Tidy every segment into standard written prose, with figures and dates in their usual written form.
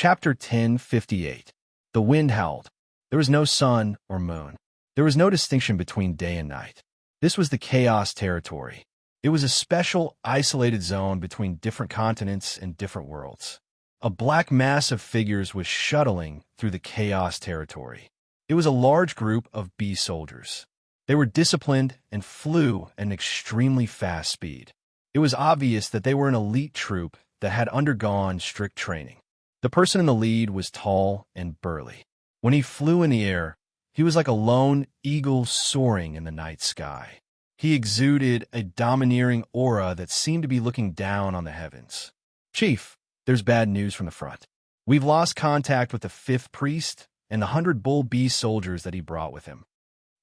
Chapter 1058. The wind howled. There was no sun or moon. There was no distinction between day and night. This was the chaos territory. It was a special, isolated zone between different continents and different worlds. A black mass of figures was shuttling through the chaos territory. It was a large group of bee soldiers. They were disciplined and flew at an extremely fast speed. It was obvious that they were an elite troop that had undergone strict training. The person in the lead was tall and burly. When he flew in the air, he was like a lone eagle soaring in the night sky. He exuded a domineering aura that seemed to be looking down on the heavens. "Chief, there's bad news from the front. We've lost contact with the 5th priest and the 100 bull bee soldiers that he brought with him."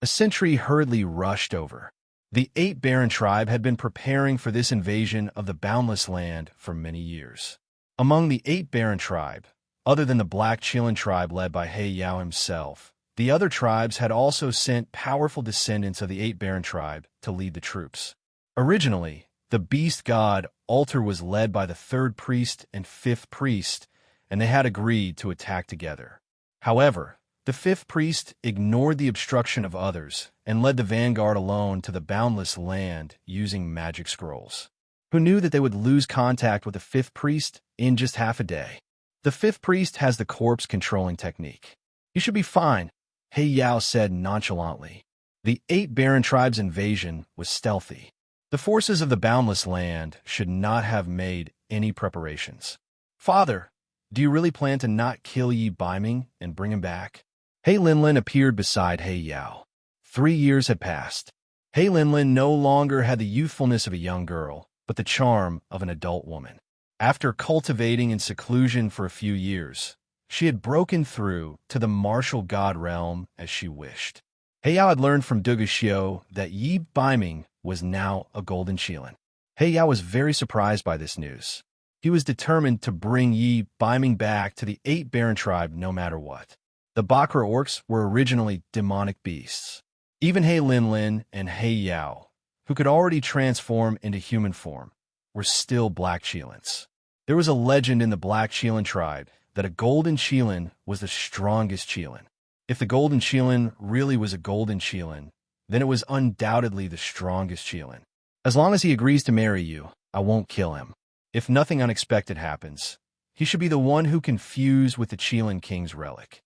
A sentry hurriedly rushed over. The 8 Baron tribe had been preparing for this invasion of the boundless land for many years. Among the 8 Baron tribe, other than the Black Qilin tribe led by He Yao himself, the other tribes had also sent powerful descendants of the 8 Baron tribe to lead the troops. Originally, the beast god Altar was led by the 3rd priest and 5th priest, and they had agreed to attack together. However, the 5th priest ignored the obstruction of others and led the vanguard alone to the boundless land using magic scrolls. Who knew that they would lose contact with the 5th priest in just half a day? The 5th priest has the corpse controlling technique. "You should be fine," He Yao said nonchalantly. The 8 Baron tribes' invasion was stealthy. The forces of the boundless land should not have made any preparations. "Father, do you really plan to not kill Yi Baiming and bring him back?" He Linlin appeared beside He Yao. 3 years had passed. He Linlin no longer had the youthfulness of a young girl, but the charm of an adult woman. After cultivating in seclusion for a few years, she had broken through to the martial god realm as she wished. He Yao had learned from Dugu Xiu that Yi Baiming was now a golden Qilin. He Yao was very surprised by this news. He was determined to bring Yi Baiming back to the 8 Baron tribe no matter what. The Bakra orcs were originally demonic beasts. Even He Linlin and He Yao, who could already transform into human form, were still Black Qilins. There was a legend in the Black Qilin tribe that a golden Qilin was the strongest Qilin. If the golden Qilin really was a golden Qilin, then it was undoubtedly the strongest Qilin. "As long as he agrees to marry you, I won't kill him. If nothing unexpected happens, he should be the one who can fuse with the Qilin King's relic."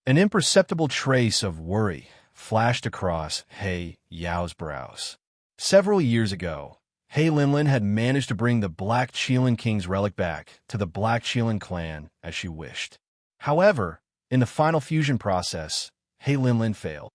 An imperceptible trace of worry flashed across He Yao's brows. Several years ago, He Linlin had managed to bring the Black Qilin King's relic back to the Black Qilin clan as she wished. However, in the final fusion process, He Linlin failed.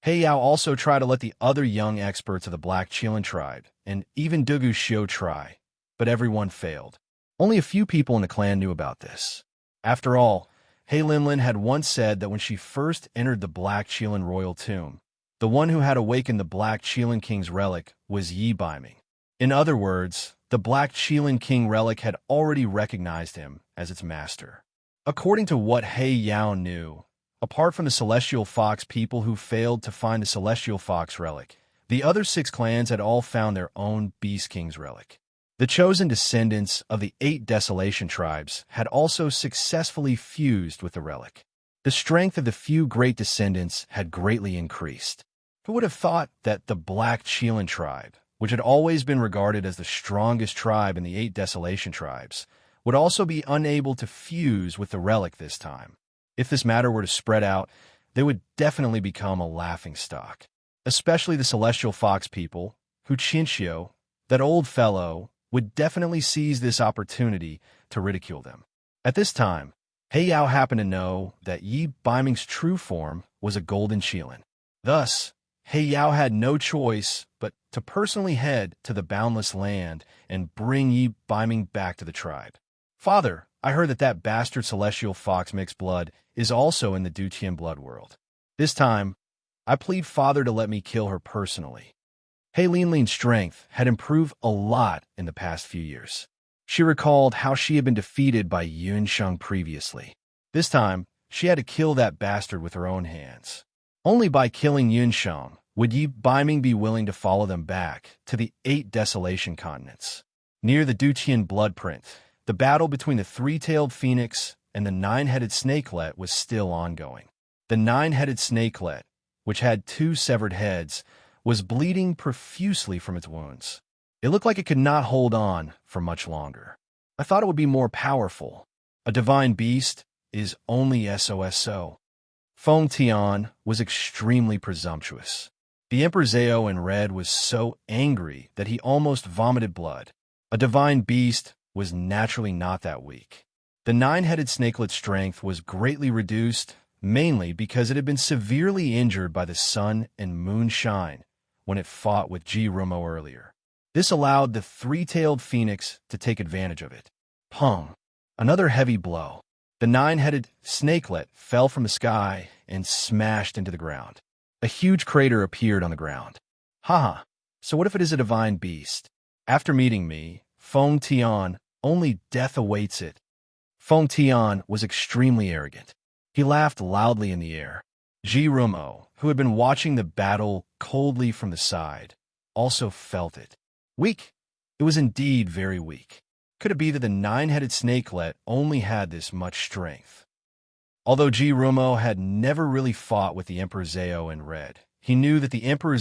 He Yao also tried to let the other young experts of the Black Qilin tribe and even Dugu Xiu try, but everyone failed. Only a few people in the clan knew about this. After all, He Linlin had once said that when she first entered the Black Qilin royal tomb, the one who had awakened the Black Qilin King's relic was Yi Baiming. In other words, the Black Qilin King relic had already recognized him as its master. According to what He Yao knew, apart from the Celestial Fox people who failed to find the Celestial Fox relic, the other 6 clans had all found their own Beast King's relic. The chosen descendants of the 8 Desolation tribes had also successfully fused with the relic. The strength of the few great descendants had greatly increased. Who would have thought that the Black Qilin tribe, which had always been regarded as the strongest tribe in the 8 Desolation tribes, would also be unable to fuse with the relic this time? If this matter were to spread out, they would definitely become a laughingstock. Especially the Celestial Fox people, who Qinxiu, that old fellow, would definitely seize this opportunity to ridicule them. At this time, He Yao happened to know that Yi Baiming's true form was a golden Qilin. Thus, He Yao had no choice but to personally head to the boundless land and bring Yi Baiming back to the tribe. "Father, I heard that bastard Celestial Fox mixed blood is also in the Dutian blood world. This time, I plead Father to let me kill her personally." He Linlin's strength had improved a lot in the past few years. She recalled how she had been defeated by Yun Sheng previously. This time, she had to kill that bastard with her own hands. Only by killing Yun Sheng would Yi Baiming be willing to follow them back to the 8 Desolation continents. Near the Dutian blood print, the battle between the 3-tailed phoenix and the nine-headed snakelet was still ongoing. The nine-headed snakelet, which had 2 severed heads, was bleeding profusely from its wounds. It looked like it could not hold on for much longer. I thought it would be more powerful. A divine beast is only SOSO. Feng Tian was extremely presumptuous. The Emperor in red was so angry that he almost vomited blood. A divine beast was naturally not that weak. The nine-headed snakelet's strength was greatly reduced, mainly because it had been severely injured by the sun and moon shine when it fought with Rumo earlier. This allowed the three-tailed phoenix to take advantage of it. Pong! Another heavy blow. The nine-headed snakelet fell from the sky and smashed into the ground. A huge crater appeared on the ground. Haha, so what if it is a divine beast? After meeting me, Feng Tian, only death awaits it. Feng Tian was extremely arrogant. He laughed loudly in the air. Rumo, who had been watching the battle coldly from the side, also felt it. Weak. It was indeed very weak. Could it be that the nine-headed snakelet only had this much strength? Although Rumo had never really fought with the Emperor in red, he knew that the Emperor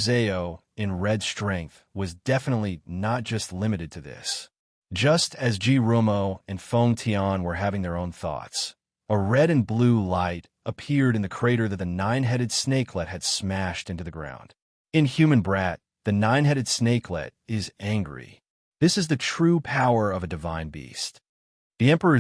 in red's strength was definitely not just limited to this. Just as Rumo and Feng Tian were having their own thoughts, a red and blue light appeared in the crater that the nine-headed snakelet had smashed into the ground. Inhuman brat, the nine-headed snakelet is angry. This is the true power of a divine beast. The Emperor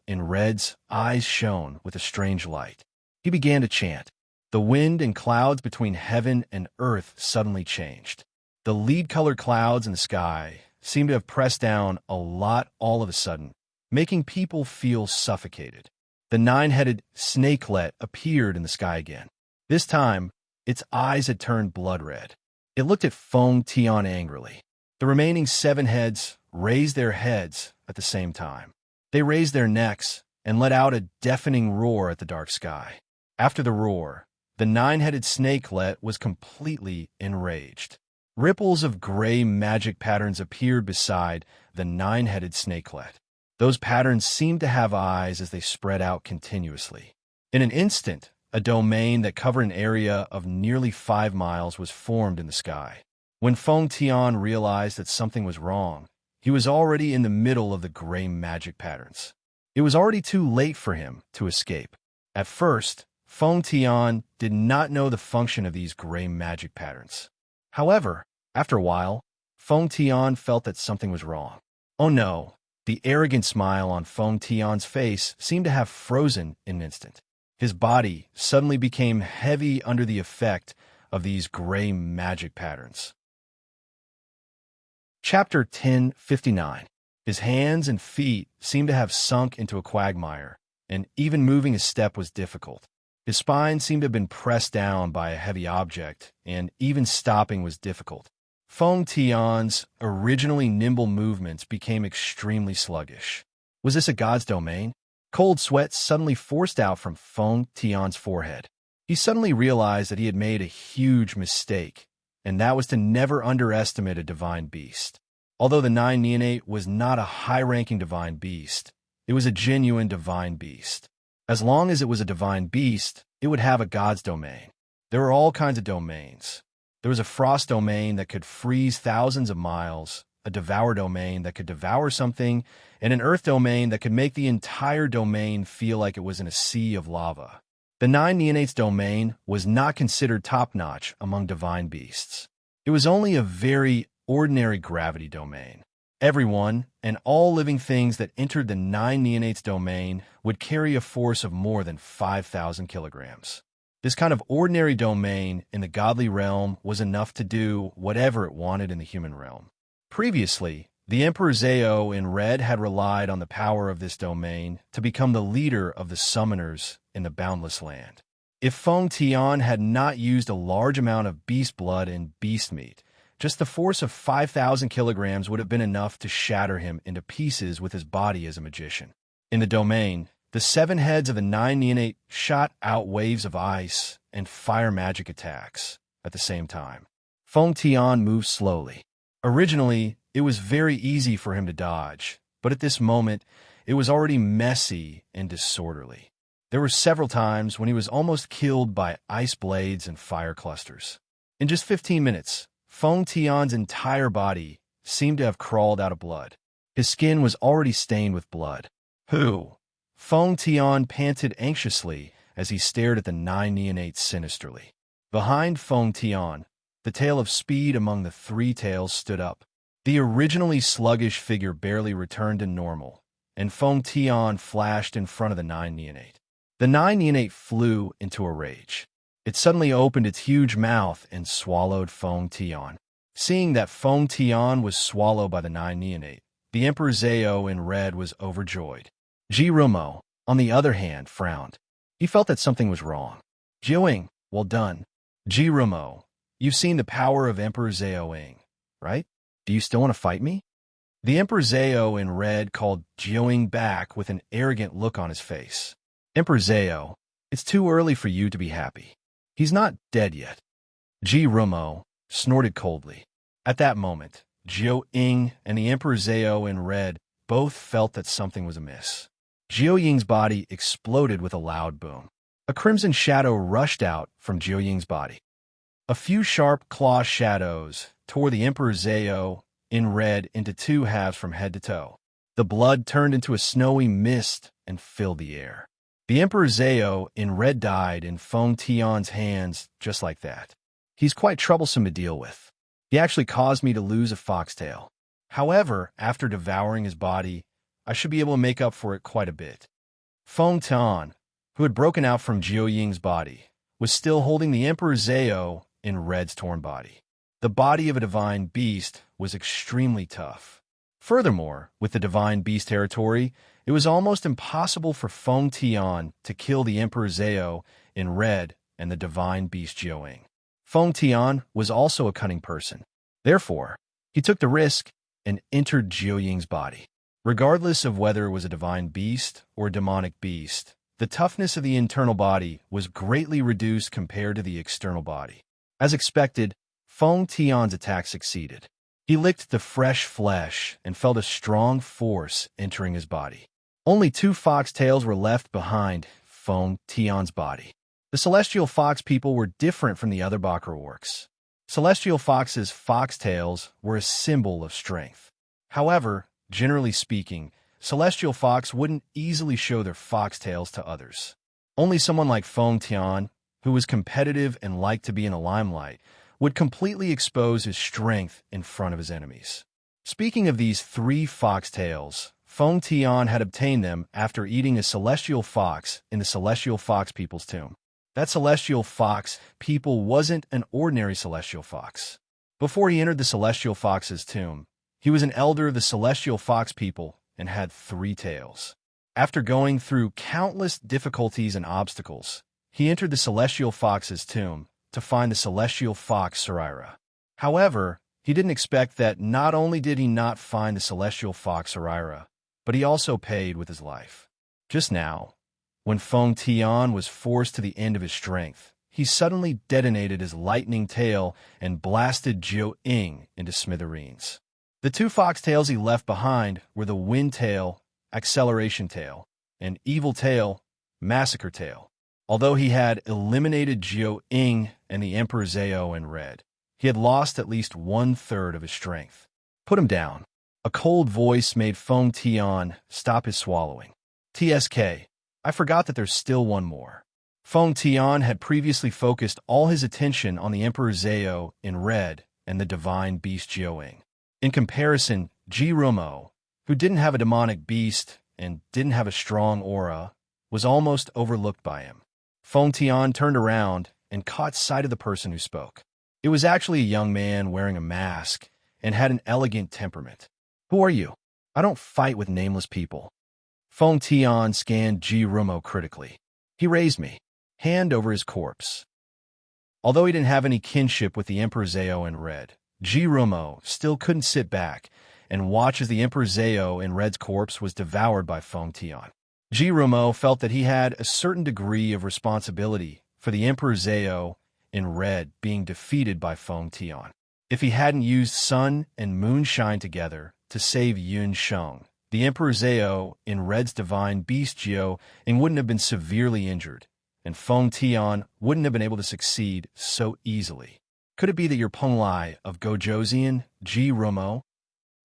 in red's eyes shone with a strange light. He began to chant. The wind and clouds between heaven and earth suddenly changed. The lead-colored clouds in the sky seemed to have pressed down a lot all of a sudden, making people feel suffocated. The nine-headed snakelet appeared in the sky again. This time, its eyes had turned blood red. It looked at Feng Tian angrily. The remaining 7 heads raised their heads at the same time. They raised their necks and let out a deafening roar at the dark sky. After the roar, the nine-headed snakelet was completely enraged. Ripples of gray magic patterns appeared beside the nine-headed snakelet. Those patterns seemed to have eyes as they spread out continuously. In an instant, a domain that covered an area of nearly 5 miles was formed in the sky. When Feng Tian realized that something was wrong, he was already in the middle of the gray magic patterns. It was already too late for him to escape. At first, Feng Tian did not know the function of these gray magic patterns. However, after a while, Feng Tian felt that something was wrong. Oh no, the arrogant smile on Feng Tian's face seemed to have frozen in an instant. His body suddenly became heavy under the effect of these gray magic patterns. Chapter 1059. His hands and feet seemed to have sunk into a quagmire, and even moving a step was difficult. His spine seemed to have been pressed down by a heavy object, and even stopping was difficult. Feng Tian's originally nimble movements became extremely sluggish. Was this a god's domain? Cold sweat suddenly forced out from Feng Tian's forehead. He suddenly realized that he had made a huge mistake, and that was to never underestimate a divine beast. Although the Nine Neonate was not a high-ranking divine beast, it was a genuine divine beast. As long as it was a divine beast, it would have a god's domain. There were all kinds of domains. There was a frost domain that could freeze thousands of miles, a devour domain that could devour something, and an earth domain that could make the entire domain feel like it was in a sea of lava. The Nine Neonates domain was not considered top-notch among divine beasts. It was only a very ordinary gravity domain. Everyone and all living things that entered the Nine Neonates domain would carry a force of more than 5,000 kilograms. This kind of ordinary domain in the godly realm was enough to do whatever it wanted in the human realm. Previously, the Emperor in red had relied on the power of this domain to become the leader of the summoners in the boundless land. If Feng Tian had not used a large amount of beast blood and beast meat, just the force of 5,000 kilograms would have been enough to shatter him into pieces with his body as a magician. In the domain, the 7 heads of the Nine Neonate shot out waves of ice and fire magic attacks at the same time. Feng Tian moved slowly. Originally, it was very easy for him to dodge, but at this moment, It was already messy and disorderly. There were several times when he was almost killed by ice blades and fire clusters. In just 15 minutes, Feng Tian's entire body seemed to have crawled out of blood. His skin was already stained with blood. Who? Feng Tian panted anxiously as he stared at the 9 neonates sinisterly. Behind Feng Tian, the tail of speed among the 3 tails stood up. The originally sluggish figure barely returned to normal, and Feng Tian flashed in front of the 9 neonate. The 9 neonate flew into a rage. It suddenly opened its huge mouth and swallowed Feng Tian. Seeing that Feng Tian was swallowed by the 9 neonate, the Emperor Zhao in red was overjoyed. Ji Rumo, on the other hand, frowned. He felt that something was wrong. Jiuying, well done. Ji Rumo, you've seen the power of Emperor Zhao, right? Do you still want to fight me? The Emperor Zhao in red called Jiuying back with an arrogant look on his face. Emperor Zhao, it's too early for you to be happy. He's not dead yet. Ji Rumo snorted coldly. At that moment, Jiuying and the Emperor Zhao in red both felt that something was amiss. Jiuying's body exploded with a loud boom. A crimson shadow rushed out from Jiuying's body. A few sharp claw shadows tore the Emperor Zhao in red into 2 halves from head to toe. The blood turned into a snowy mist and filled the air. The Emperor Zhao in red died in Feng Tian's hands just like that. He's quite troublesome to deal with. He actually caused me to lose a foxtail. However, after devouring his body, I should be able to make up for it quite a bit. Feng Tian, who had broken out from Jiuying's body, was still holding the Emperor Zhao in red's torn body. The body of a divine beast was extremely tough. Furthermore, with the divine beast territory, it was almost impossible for Feng Tian to kill the Emperor Zhao in red and the divine beast Jiuying. Feng Tian was also a cunning person. Therefore, he took the risk and entered Jiuying's body. Regardless of whether it was a divine beast or a demonic beast, the toughness of the internal body was greatly reduced compared to the external body. As expected, Feng Tian's attack succeeded. He licked the fresh flesh and felt a strong force entering his body. Only 2 foxtails were left behind Feng Tian's body. The celestial fox people were different from the other Bakra orcs. Celestial foxes' foxtails were a symbol of strength. However, generally speaking, celestial fox wouldn't easily show their foxtails to others. Only someone like Feng Tian, who was competitive and liked to be in the limelight, would completely expose his strength in front of his enemies. Speaking of these 3 foxtails, Feng Tian had obtained them after eating a celestial fox in the celestial fox people's tomb. That celestial fox people wasn't an ordinary celestial fox. Before he entered the celestial fox's tomb, he was an elder of the celestial fox people and had 3 tails. After going through countless difficulties and obstacles, he entered the celestial fox's tomb to find the celestial fox Sarira. However, he didn't expect that not only did he not find the celestial fox Sarira, but he also paid with his life. Just now, when Feng Tian was forced to the end of his strength, he suddenly detonated his lightning tail and blasted Jiuying into smithereens. The 2 foxtails he left behind were the wind tail, acceleration tail, and evil tail, massacre tail. Although he had eliminated Jiuying and the Emperor Zhao in red, he had lost at least 1/3 of his strength. Put him down. A cold voice made Feng Tian stop his swallowing. TSK, I forgot that there's still one more. Feng Tian had previously focused all his attention on the Emperor Zhao in red and the divine beast Jiuying. In comparison, Ji Rumo, who didn't have a demonic beast and didn't have a strong aura, was almost overlooked by him. Feng Tian turned around and caught sight of the person who spoke. It was actually a young man wearing a mask and had an elegant temperament. Who are you? I don't fight with nameless people. Feng Tian scanned Ji Rumo critically. He raised me, hand over his corpse. Although he didn't have any kinship with the Emperor Zhao in red, Ji Rumo still couldn't sit back and watch as the Emperor Zhao in red's corpse was devoured by Feng Tian. Ji Rumo felt that he had a certain degree of responsibility for the Emperor Zhao in red being defeated by Feng Tian. If he hadn't used sun and moonshine together to save Yun Sheng, The Emperor Zhao in Red's divine beast Jiao and wouldn't have been severely injured, and Feng Tian wouldn't have been able to succeed so easily. Could it be that your Peng Lai of Gojoseon, Ji Rumo?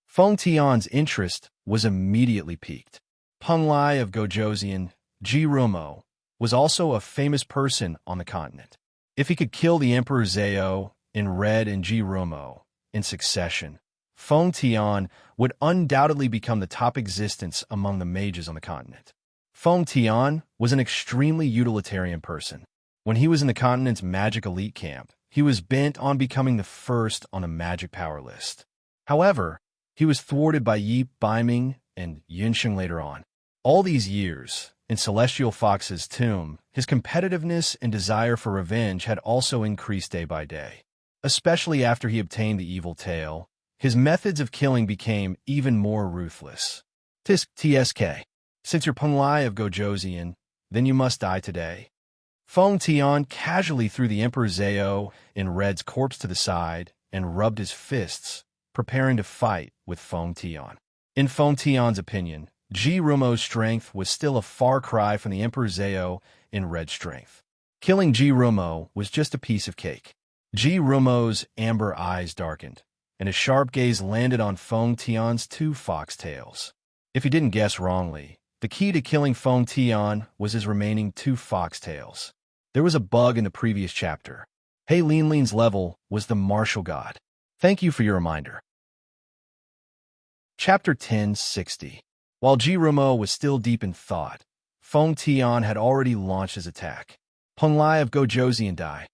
Feng Tian's interest was immediately piqued. Peng Lai of Gojoseon, Ji Rumo, was also a famous person on the continent. If he could kill the Emperor Zhao in Red and Ji Rumo in succession, Feng Tian would undoubtedly become the top existence among the mages on the continent. Feng Tian was an extremely utilitarian person. When he was in the continent's magic elite camp, he was bent on becoming the first on a magic power list. However, he was thwarted by Yi Baiming and Yunsheng later on. All these years, in Celestial Fox's tomb, his competitiveness and desire for revenge had also increased day by day. Especially after he obtained the evil tail, his methods of killing became even more ruthless. TSK. Since you're Peng Lai of Gojoseon, then you must die today. Feng Tian casually threw the Emperor Zhao in Red's corpse to the side and rubbed his fists, preparing to fight with Feng Tian. In Feng Tian's opinion, Ji Rumo's strength was still a far cry from the Emperor Zhao in Red's strength. Killing Ji Rumo was just a piece of cake. Ji Rumo's amber eyes darkened, and his sharp gaze landed on Feng Tian's two foxtails. If he didn't guess wrongly, the key to killing Feng Tian was his remaining two foxtails. There was a bug in the previous chapter. Hey Lin's level was the martial god. Thank you for your reminder. Chapter 1060. While Ji Rumo was still deep in thought, Feng Tian had already launched his attack. Peng Lai of Gojoseon died.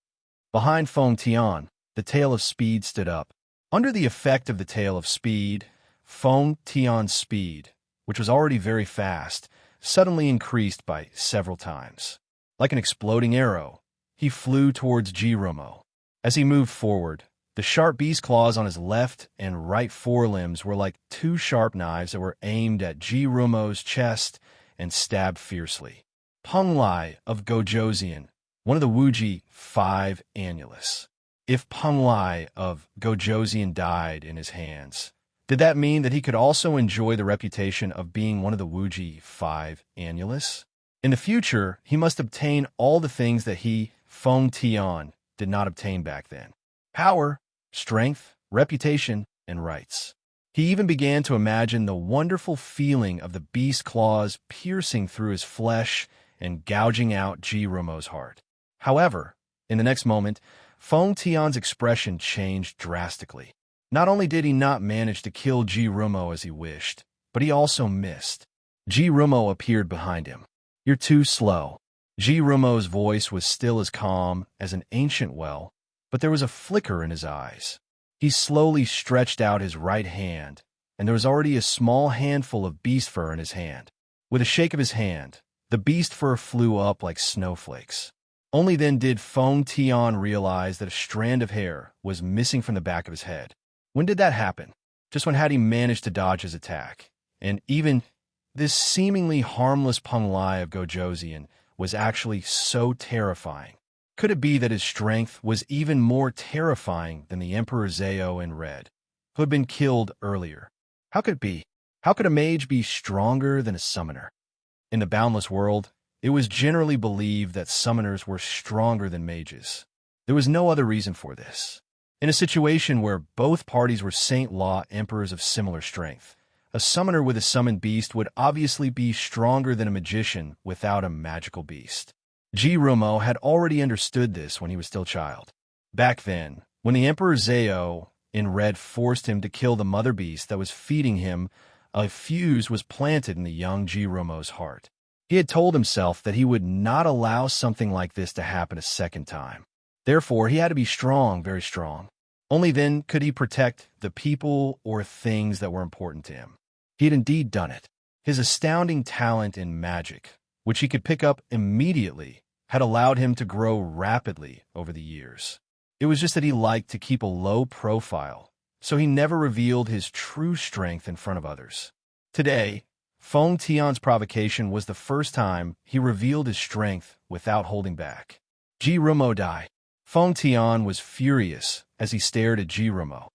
Behind Feng Tian, the Tail of Speed stood up. Under the effect of the Tail of Speed, Feng Tian's speed, which was already very fast, suddenly increased by several times. Like an exploding arrow, he flew towards Ji Rumo. As he moved forward, the sharp beast claws on his left and right forelimbs were like two sharp knives that were aimed at Ji Rumo's chest and stabbed fiercely. Peng Lai of Gojoseon, one of the Wuji 5 Annulus. If Peng Lai of Gojoseon died in his hands, did that mean that he could also enjoy the reputation of being one of the Wuji 5 Annulus? In the future, he must obtain all the things that he, Feng Tian, did not obtain back then. Power, strength, reputation, and rights. He even began to imagine the wonderful feeling of the beast claws piercing through his flesh and gouging out Ji Rumo's heart. However, in the next moment, Feng Tian's expression changed drastically. Not only did he not manage to kill Ji Rumo as he wished, but he also missed. Ji Rumo appeared behind him. You're too slow. Ji Rumo's voice was still as calm as an ancient well, but there was a flicker in his eyes. He slowly stretched out his right hand, and there was already a small handful of beast fur in his hand. With a shake of his hand, the beast fur flew up like snowflakes. Only then did Feng Tian realize that a strand of hair was missing from the back of his head. When did that happen? Just when had he managed to dodge his attack? And even this seemingly harmless Peng Lai of Gojoseon was actually so terrifying. Could it be that his strength was even more terrifying than the Emperor Zhao in Red, who had been killed earlier? How could it be? How could a mage be stronger than a summoner? In the boundless world, it was generally believed that summoners were stronger than mages. There was no other reason for this. In a situation where both parties were Saint Law emperors of similar strength, a summoner with a summoned beast would obviously be stronger than a magician without a magical beast. Ji Rumo had already understood this when he was still a child. Back then, when the Emperor Zhao in Red forced him to kill the mother beast that was feeding him, a fuse was planted in the young Ji Rumo's heart. He had told himself that he would not allow something like this to happen a second time. Therefore, he had to be strong, very strong. Only then could he protect the people or things that were important to him. He had indeed done it. His astounding talent in magic, which he could pick up immediately, had allowed him to grow rapidly over the years. It was just that he liked to keep a low profile, so he never revealed his true strength in front of others. Today, Feng Tian's provocation was the first time he revealed his strength without holding back. Ji Rumo died. Feng Tian was furious as he stared at Ji Rumo.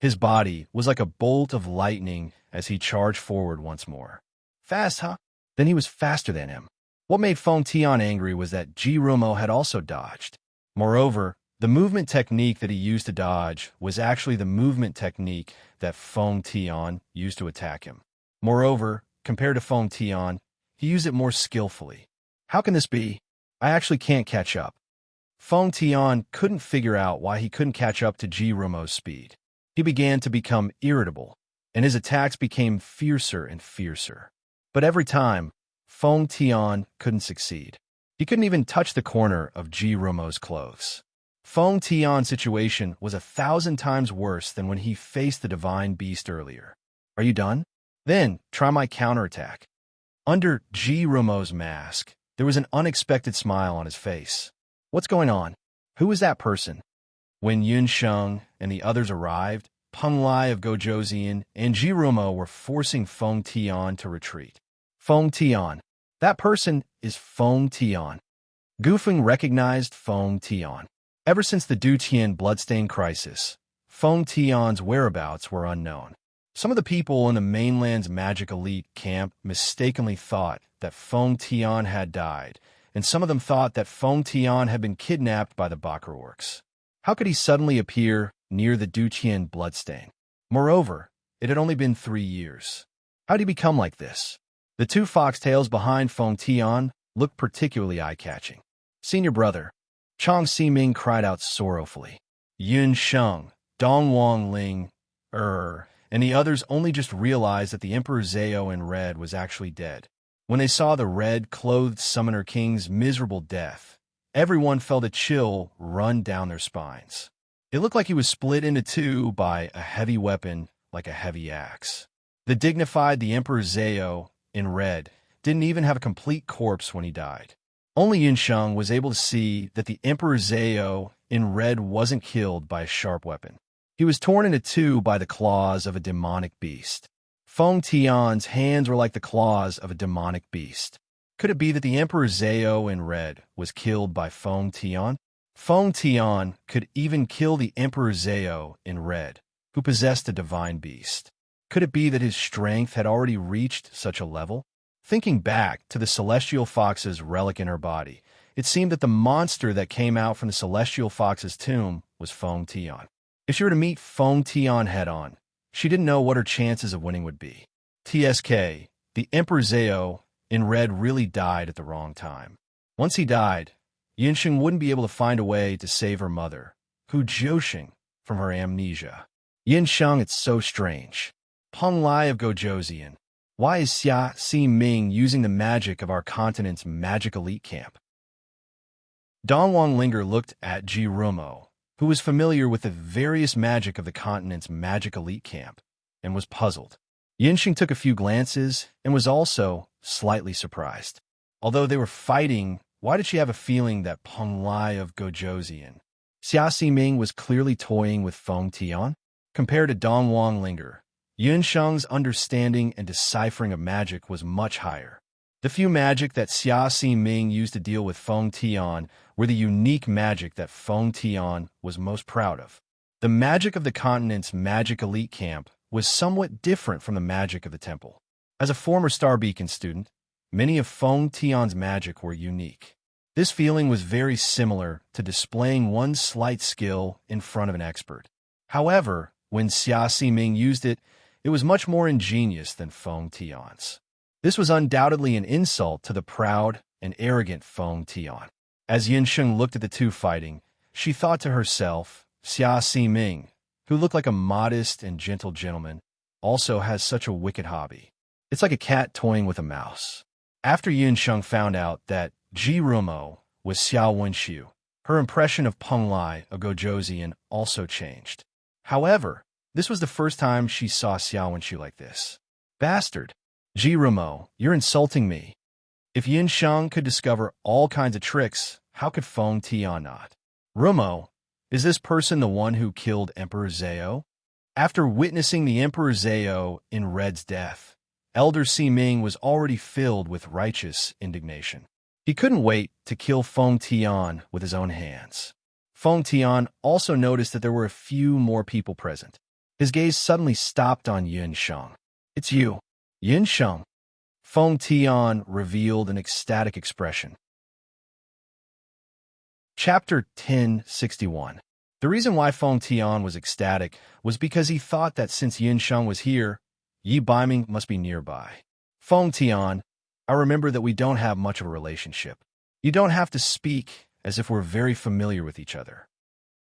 His body was like a bolt of lightning as he charged forward once more. Fast, huh? Then he was faster than him. What made Feng Tian angry was that Jirumo had also dodged. Moreover, the movement technique that he used to dodge was actually the movement technique that Feng Tian used to attack him. Moreover, compared to Feng Tian, he used it more skillfully. How can this be? I actually can't catch up. Feng Tian couldn't figure out why he couldn't catch up to Jirumo's speed. He began to become irritable, and his attacks became fiercer and fiercer. But every time, Feng Tian couldn't succeed. He couldn't even touch the corner of Jirumo's clothes. Feng Tian's situation was 1,000 times worse than when he faced the divine beast earlier. Are you done? Then, try my counterattack. Under Jirumo's mask, there was an unexpected smile on his face. What's going on? Who is that person? When Yun Sheng and the others arrived, Peng Lai of Gojoseon and Jirumo were forcing Feng Tian to retreat. Feng Tian. That person is Feng Tian. Gufeng recognized Feng Tian. Ever since the Dutian bloodstain crisis, Feng Tian's whereabouts were unknown. Some of the people in the mainland's magic elite camp mistakenly thought that Feng Tian had died, and some of them thought that Feng Tian had been kidnapped by the Bakr orcs. How could he suddenly appear near the Dutian bloodstain? Moreover, it had only been 3 years. How did he become like this? The two foxtails behind Feng Tian looked particularly eye-catching. Senior brother, Chang Si-ming cried out sorrowfully. Yun Sheng, Dong Wang Ling, and the others only just realized that the Emperor Zhao in red was actually dead. When they saw the red-clothed Summoner King's miserable death, everyone felt a chill run down their spines. It looked like he was split into two by a heavy weapon like a heavy axe. The Emperor Zhao in red didn't even have a complete corpse when he died. Only Yun Sheng was able to see that the Emperor Zhao in red wasn't killed by a sharp weapon. He was torn into two by the claws of a demonic beast. Feng Tian's hands were like the claws of a demonic beast. Could it be that the Emperor Zhao in red was killed by Feng Tian? Feng Tian could even kill the Emperor Zhao in red, who possessed a divine beast. Could it be that his strength had already reached such a level? Thinking back to the Celestial Fox's relic in her body, it seemed that the monster that came out from the Celestial Fox's tomb was Feng Tian. If she were to meet Feng Tian head-on, she didn't know what her chances of winning would be. TSK, the Emperor Zhao in red really died at the wrong time. Once he died, Yunsheng wouldn't be able to find a way to save her mother, Hu Jiuxing, from her amnesia. Yunsheng, it's so strange. Peng Lai of Gojoseon. Why is Xia Si-ming using the magic of our continent's magic elite camp? Dongwang Linger looked at Jirumo, who was familiar with the various magic of the continent's magic elite camp, and was puzzled. Yunsheng took a few glances and was also slightly surprised. Although they were fighting, why did she have a feeling that Peng Lai of Gojoseon? Xia Si-ming was clearly toying with Feng Tian. Compared to Dongwang Linger, Yunsheng's understanding and deciphering of magic was much higher. The few magic that Xia Si-ming used to deal with Feng Tian were the unique magic that Feng Tian was most proud of. The magic of the continent's magic elite camp was somewhat different from the magic of the temple. As a former Star Beacon student, many of Feng Tian's magic were unique. This feeling was very similar to displaying one slight skill in front of an expert. However, when Xia Si-ming used it, it was much more ingenious than Feng Tian's. This was undoubtedly an insult to the proud and arrogant Feng Tian. As Yunsheng looked at the two fighting, she thought to herself, Xia Si-ming, who looked like a modest and gentle gentleman, also has such a wicked hobby. It's like a cat toying with a mouse. After Yunsheng found out that Jirumo was Xiao Wenxiu, her impression of Peng Lai of Gojoseon also changed. However, this was the first time she saw Xiao Wenxiu like this. Bastard! Jirumo, you're insulting me. If Yunsheng could discover all kinds of tricks, how could Feng Tian not? Rumo, is this person the one who killed Emperor Zhao? After witnessing the Emperor Zhao in Red's death, Elder Si-ming was already filled with righteous indignation. He couldn't wait to kill Feng Tian with his own hands. Feng Tian also noticed that there were a few more people present. His gaze suddenly stopped on Yunsheng. It's you. Yin Sheng. Feng Tian revealed an ecstatic expression. Chapter 1061. The reason why Feng Tian was ecstatic was because he thought that since Yin Sheng was here, Yi Baiming must be nearby. Feng Tian, I remember that we don't have much of a relationship. You don't have to speak as if we're very familiar with each other.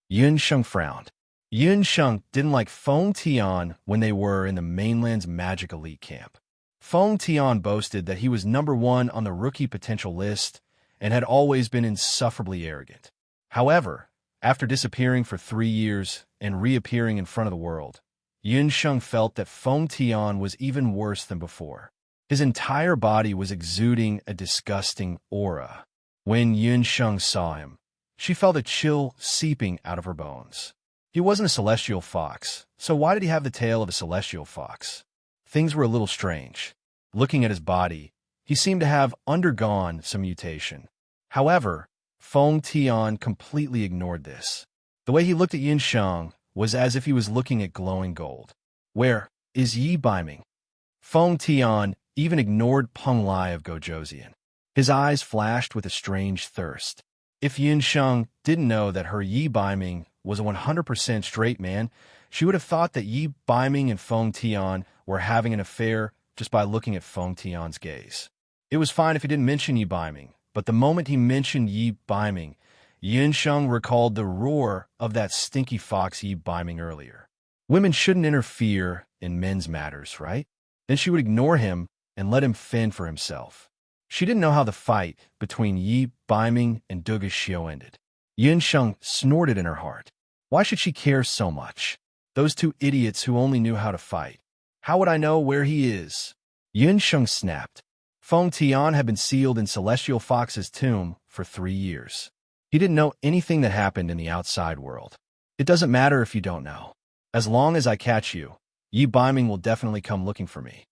Yin Sheng frowned. Yin Sheng didn't like Feng Tian when they were in the mainland's magic elite camp. Feng Tian boasted that he was #1 on the rookie potential list and had always been insufferably arrogant. However, after disappearing for 3 years and reappearing in front of the world, Yin Sheng felt that Feng Tian was even worse than before. His entire body was exuding a disgusting aura. When Yin Sheng saw him, she felt a chill seeping out of her bones. He wasn't a celestial fox, so why did he have the tail of a celestial fox? Things were a little strange. Looking at his body, he seemed to have undergone some mutation. However, Feng Tian completely ignored this. The way he looked at Yin Sheng was as if he was looking at glowing gold. Where is Yi Baiming? Feng Tian even ignored Peng Lai of Gojoseon. His eyes flashed with a strange thirst. If Yin Sheng didn't know that her Yi Baiming was a 100% straight man, she would have thought that Yi Baiming and Feng Tian were having an affair just by looking at Feng Tian's gaze. It was fine if he didn't mention Yi Baiming, but the moment he mentioned Yi Baiming, Yin Sheng recalled the roar of that stinky fox Yi Baiming earlier. Women shouldn't interfere in men's matters, right? Then she would ignore him and let him fend for himself. She didn't know how the fight between Yi Baiming and Duga Xiu ended. Yin Sheng snorted in her heart. Why should she care so much? Those two idiots who only knew how to fight. How would I know where he is? Yin Sheng snapped. Feng Tian had been sealed in Celestial Fox's tomb for 3 years. He didn't know anything that happened in the outside world. It doesn't matter if you don't know. As long as I catch you, Yi Baiming will definitely come looking for me.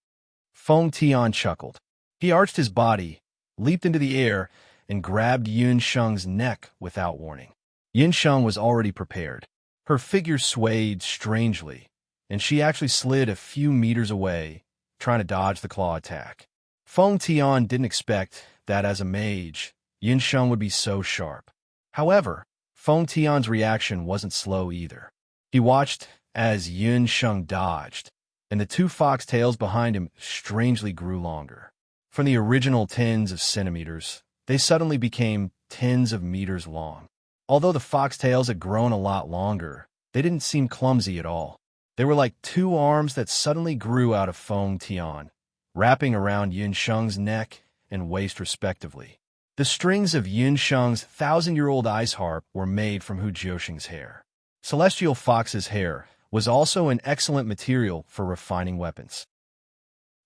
Feng Tian chuckled. He arched his body, leaped into the air, and grabbed Yin Sheng's neck without warning. Yin Sheng was already prepared. Her figure swayed strangely, and she actually slid a few meters away, trying to dodge the claw attack. Feng Tian didn't expect that as a mage, Yin Sheng would be so sharp. However, Feng Tian's reaction wasn't slow either. He watched as Yin Sheng dodged, and the two fox tails behind him strangely grew longer. From the original tens of centimeters, they suddenly became tens of meters long. Although the fox tails had grown a lot longer, they didn't seem clumsy at all. They were like 2 arms that suddenly grew out of Feng Tian, wrapping around Yin Sheng's neck and waist respectively. The strings of Yin Sheng's 1,000-year-old ice harp were made from Hu Jiuxing's hair. Celestial Fox's hair was also an excellent material for refining weapons.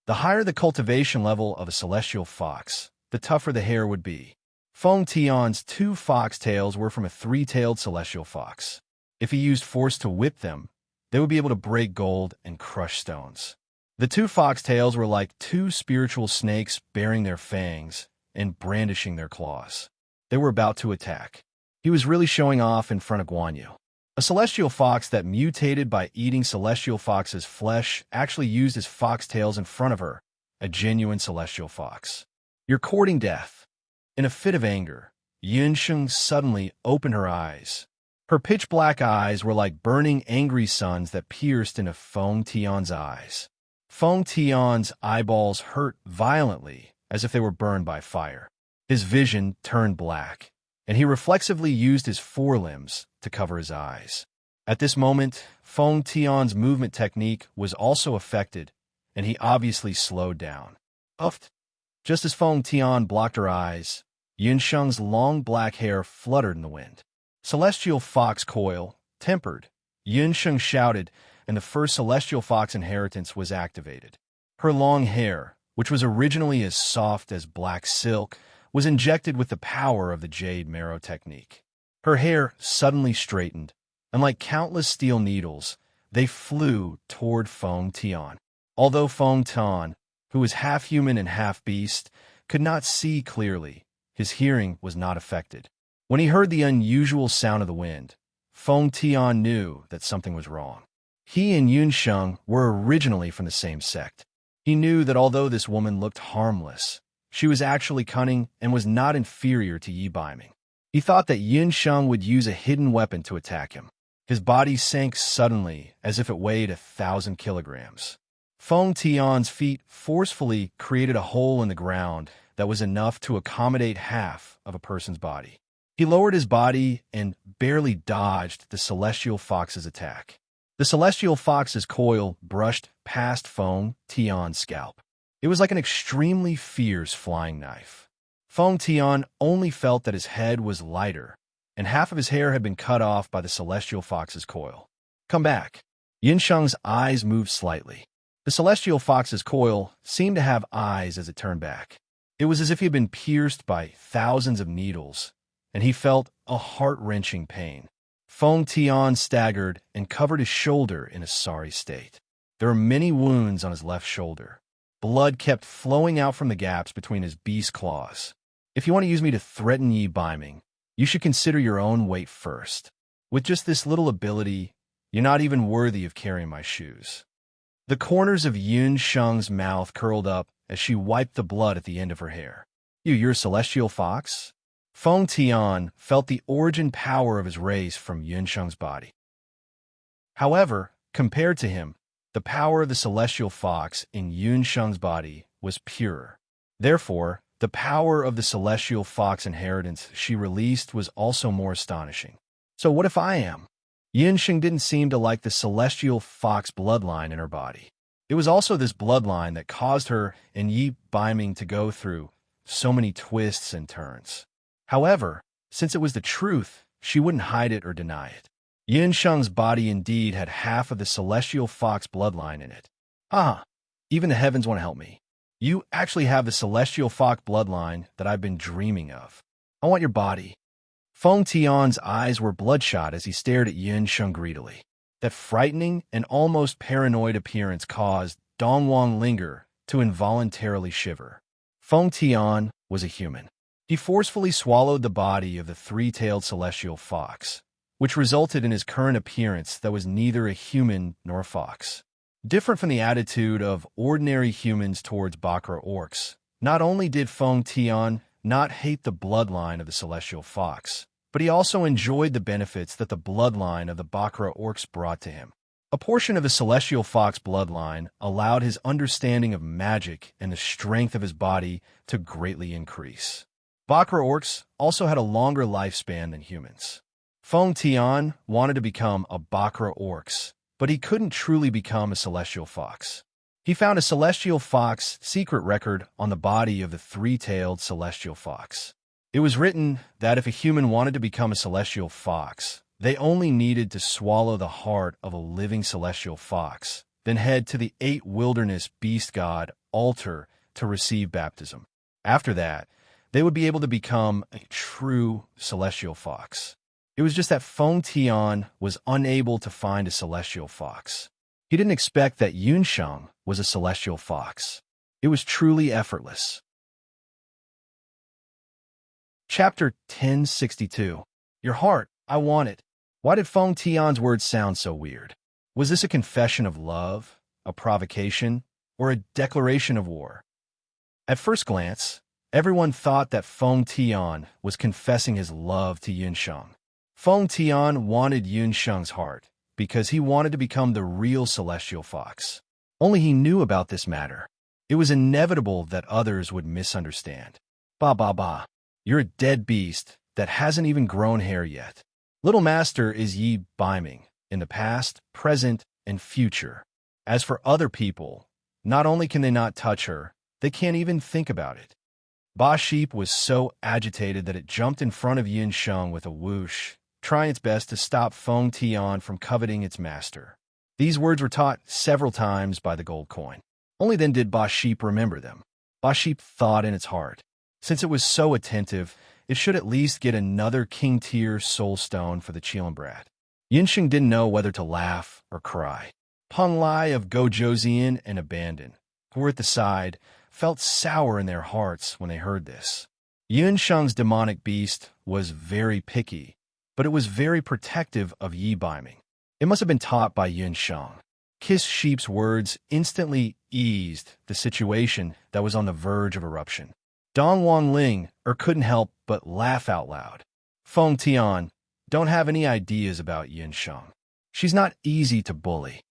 The higher the cultivation level of a Celestial Fox, the tougher the hair would be. Feng Tian's 2 fox tails were from a 3-tailed Celestial Fox. If he used force to whip them, they would be able to break gold and crush stones. The 2 fox tails were like 2 spiritual snakes baring their fangs and brandishing their claws. They were about to attack. He was really showing off in front of Guan Yu. A Celestial Fox that mutated by eating Celestial Fox's flesh actually used his fox tails in front of her, a genuine Celestial Fox. You're courting death. In a fit of anger, Yin Sheng suddenly opened her eyes. Her pitch-black eyes were like burning angry suns that pierced into Feng Tian's eyes. Feng Tian's eyeballs hurt violently, as if they were burned by fire. His vision turned black, and he reflexively used his forelimbs to cover his eyes. At this moment, Feng Tian's movement technique was also affected, and he obviously slowed down. Uffed. Just as Feng Tian blocked her eyes, Yin Sheng's long black hair fluttered in the wind. Celestial Fox Coil, tempered, Yin Sheng shouted, and the first Celestial Fox inheritance was activated. Her long hair, which was originally as soft as black silk, was injected with the power of the Jade Marrow technique. Her hair suddenly straightened, and like countless steel needles, they flew toward Feng Tian. Although Feng Tian, who was half human and half beast, could not see clearly, his hearing was not affected. When he heard the unusual sound of the wind, Feng Tian knew that something was wrong. He and Yin Sheng were originally from the same sect. He knew that although this woman looked harmless, she was actually cunning and was not inferior to Yi Baiming. He thought that Yin Sheng would use a hidden weapon to attack him. His body sank suddenly as if it weighed 1,000 kilograms. Feng Tian's feet forcefully created a hole in the ground that was enough to accommodate half of a person's body. He lowered his body and barely dodged the Celestial Fox's attack. The Celestial Fox's coil brushed past Feng Tian's scalp. It was like an extremely fierce flying knife. Feng Tian only felt that his head was lighter, and half of his hair had been cut off by the Celestial Fox's coil. Come back. Yin Sheng's eyes moved slightly. The Celestial Fox's coil seemed to have eyes as it turned back. It was as if he had been pierced by thousands of needles, and he felt a heart-wrenching pain. Feng Tian staggered and covered his shoulder in a sorry state. There were many wounds on his left shoulder. Blood kept flowing out from the gaps between his beast claws. If you want to use me to threaten Yi Baiming, you should consider your own weight first. With just this little ability, you're not even worthy of carrying my shoes. The corners of Yun Sheng's mouth curled up as she wiped the blood at the end of her hair. You're a celestial fox? Feng Tian felt the origin power of his race from Yun Sheng's body. However, compared to him, the power of the celestial fox in Yun Sheng's body was purer. Therefore, the power of the celestial fox inheritance she released was also more astonishing. So what if I am? Yin Sheng didn't seem to like the celestial fox bloodline in her body. It was also this bloodline that caused her and Yi Baiming to go through so many twists and turns. However, since it was the truth, she wouldn't hide it or deny it. Yin Sheng's body indeed had half of the celestial fox bloodline in it. Even the heavens want to help me. You actually have the celestial fox bloodline that I've been dreaming of. I want your body. Feng Tian's eyes were bloodshot as he stared at Yin Sheng greedily. That frightening and almost paranoid appearance caused Dongwang Linger to involuntarily shiver. Feng Tian was a human. He forcefully swallowed the body of the three-tailed celestial fox, which resulted in his current appearance that was neither a human nor a fox. Different from the attitude of ordinary humans towards Bakra orcs, not only did Feng Tian not hate the bloodline of the celestial fox, but he also enjoyed the benefits that the bloodline of the Bakra orcs brought to him. A portion of the celestial fox bloodline allowed his understanding of magic and the strength of his body to greatly increase. Bakra orcs also had a longer lifespan than humans. Feng Tian wanted to become a Bakra orcs, but he couldn't truly become a celestial fox. He found a celestial fox secret record on the body of the three-tailed celestial fox. It was written that if a human wanted to become a celestial fox, they only needed to swallow the heart of a living celestial fox, then head to the 8 wilderness beast god altar to receive baptism. After that, they would be able to become a true celestial fox. It was just that Feng Tian was unable to find a celestial fox. He didn't expect that Yun Sheng was a celestial fox. It was truly effortless. Chapter 1062. Your heart, I want it. Why did Feng Tian's words sound so weird? Was this a confession of love, a provocation, or a declaration of war? At first glance, everyone thought that Feng Tian was confessing his love to Yun Sheng. Feng Tian wanted Yun Sheng's heart because he wanted to become the real celestial fox. Only he knew about this matter. It was inevitable that others would misunderstand. Bah. You're a dead beast that hasn't even grown hair yet. Little Master is Yi Baiming, in the past, present, and future. As for other people, not only can they not touch her, they can't even think about it. Ba Sheep was so agitated that it jumped in front of Yin Sheng with a whoosh, trying its best to stop Feng Tian from coveting its master. These words were taught several times by the gold coin. Only then did Ba Sheep remember them. Ba Sheep thought in its heart, since it was so attentive, it should at least get another king-tier soul stone for the Chilenbrat. Yin Sheng didn't know whether to laugh or cry. Peng Lai of Gojoseon and Abandon, who were at the side, felt sour in their hearts when they heard this. Yun Sheng's demonic beast was very picky, but it was very protective of Yi Baiming. It must have been taught by Yun Sheng. Kiss Sheep's words instantly eased the situation that was on the verge of eruption. Dong Wangling couldn't help but laugh out loud. Feng Tian, don't have any ideas about Yin Sheng. She's not easy to bully.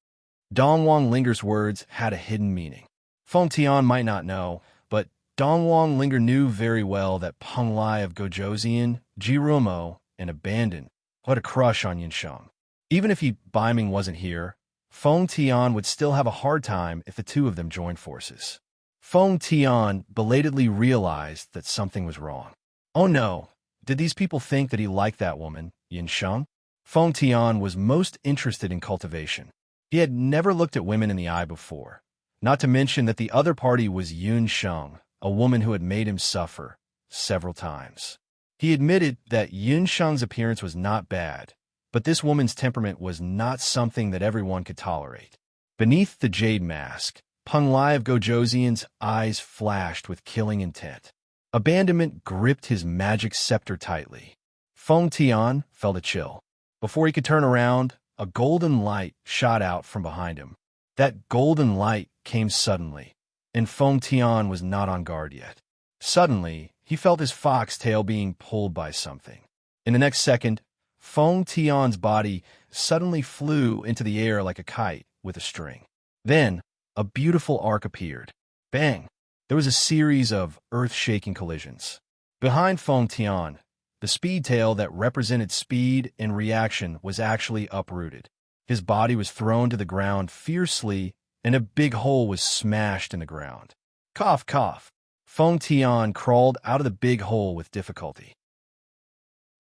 Dong Wanglinger's words had a hidden meaning. Feng Tian might not know, but Dong Wanglinger knew very well that Peng Lai of Gojoseon, Jirumo, and Abandon had a crush on Yin Sheng. Even if Yi Biming wasn't here, Feng Tian would still have a hard time if the two of them joined forces. Feng Tian belatedly realized that something was wrong. Oh no, did these people think that he liked that woman, Yin Sheng? Feng Tian was most interested in cultivation. He had never looked at women in the eye before, not to mention that the other party was Yun Sheng, a woman who had made him suffer several times. He admitted that Yun Sheng's appearance was not bad, but this woman's temperament was not something that everyone could tolerate. Beneath the jade mask, Peng Lai of Gojoseon's eyes flashed with killing intent. Abandonment gripped his magic scepter tightly. Feng Tian felt a chill. Before he could turn around, a golden light shot out from behind him. That golden light came suddenly, and Feng Tian was not on guard yet. Suddenly, he felt his foxtail being pulled by something. In the next second, Feng Tian's body suddenly flew into the air like a kite with a string. Then, a beautiful arc appeared. Bang! There was a series of earth-shaking collisions. Behind Feng Tian, the speed tail that represented speed and reaction was actually uprooted. His body was thrown to the ground fiercely, and a big hole was smashed in the ground. Cough, cough. Feng Tian crawled out of the big hole with difficulty.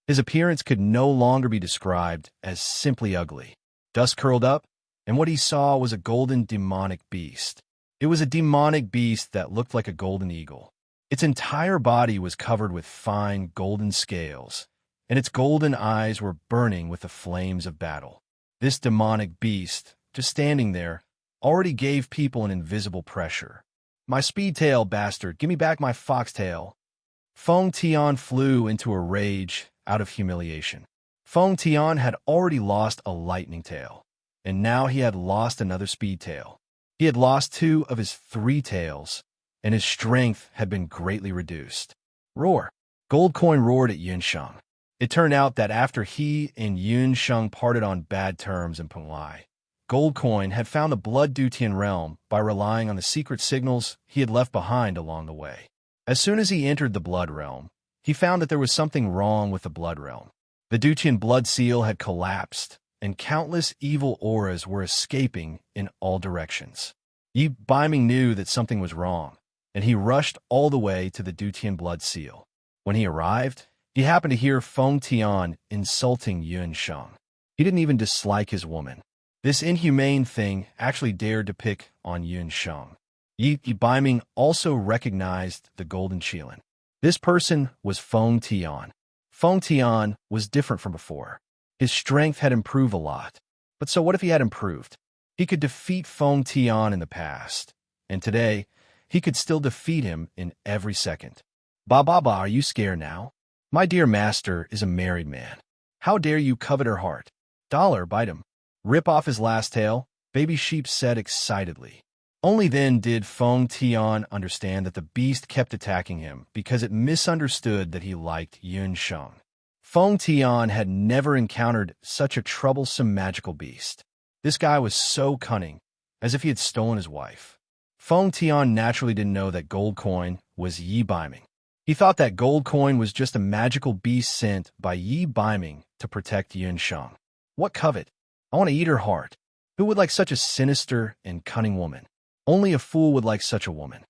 His appearance could no longer be described as simply ugly. Dust curled up, and what he saw was a golden demonic beast. It was a demonic beast that looked like a golden eagle. Its entire body was covered with fine golden scales, and its golden eyes were burning with the flames of battle. This demonic beast, just standing there, already gave people an invisible pressure. My speedtail, bastard, give me back my foxtail. Feng Tian flew into a rage out of humiliation. Feng Tian had already lost a lightning tail, and now he had lost another speed tail. He had lost 2 of his 3 tails, and his strength had been greatly reduced. Roar! Gold Coin roared at Yun Sheng. It turned out that after he and Yun Sheng parted on bad terms in Peng Lai, Gold Coin had found the Blood Dutian realm by relying on the secret signals he had left behind along the way. As soon as he entered the Blood Realm, he found that there was something wrong with the Blood Realm. The Dutian blood seal had collapsed, and countless evil auras were escaping in all directions. Yi Biming knew that something was wrong, and he rushed all the way to the Dutian blood seal. When he arrived, he happened to hear Feng Tian insulting Yun Sheng. He didn't even dislike his woman. This inhumane thing actually dared to pick on Yun Sheng. Yi Biming also recognized the Golden Qilin. This person was Feng Tian. Feng Tian was different from before. His strength had improved a lot. But so what if he had improved? He could defeat Feng Tian in the past, and today, he could still defeat him in every second. Ba, are you scared now? My dear master is a married man. How dare you covet her heart? Dollar, bite him. Rip off his last tail, Baby Sheep said excitedly. Only then did Feng Tian understand that the beast kept attacking him because it misunderstood that he liked Yun Sheng. Feng Tian had never encountered such a troublesome magical beast. This guy was so cunning, as if he had stolen his wife. Feng Tian naturally didn't know that Gold Coin was Yi Biming. He thought that Gold Coin was just a magical beast sent by Yi Biming to protect Yun Sheng. What covet? I want to eat her heart. Who would like such a sinister and cunning woman? Only a fool would like such a woman.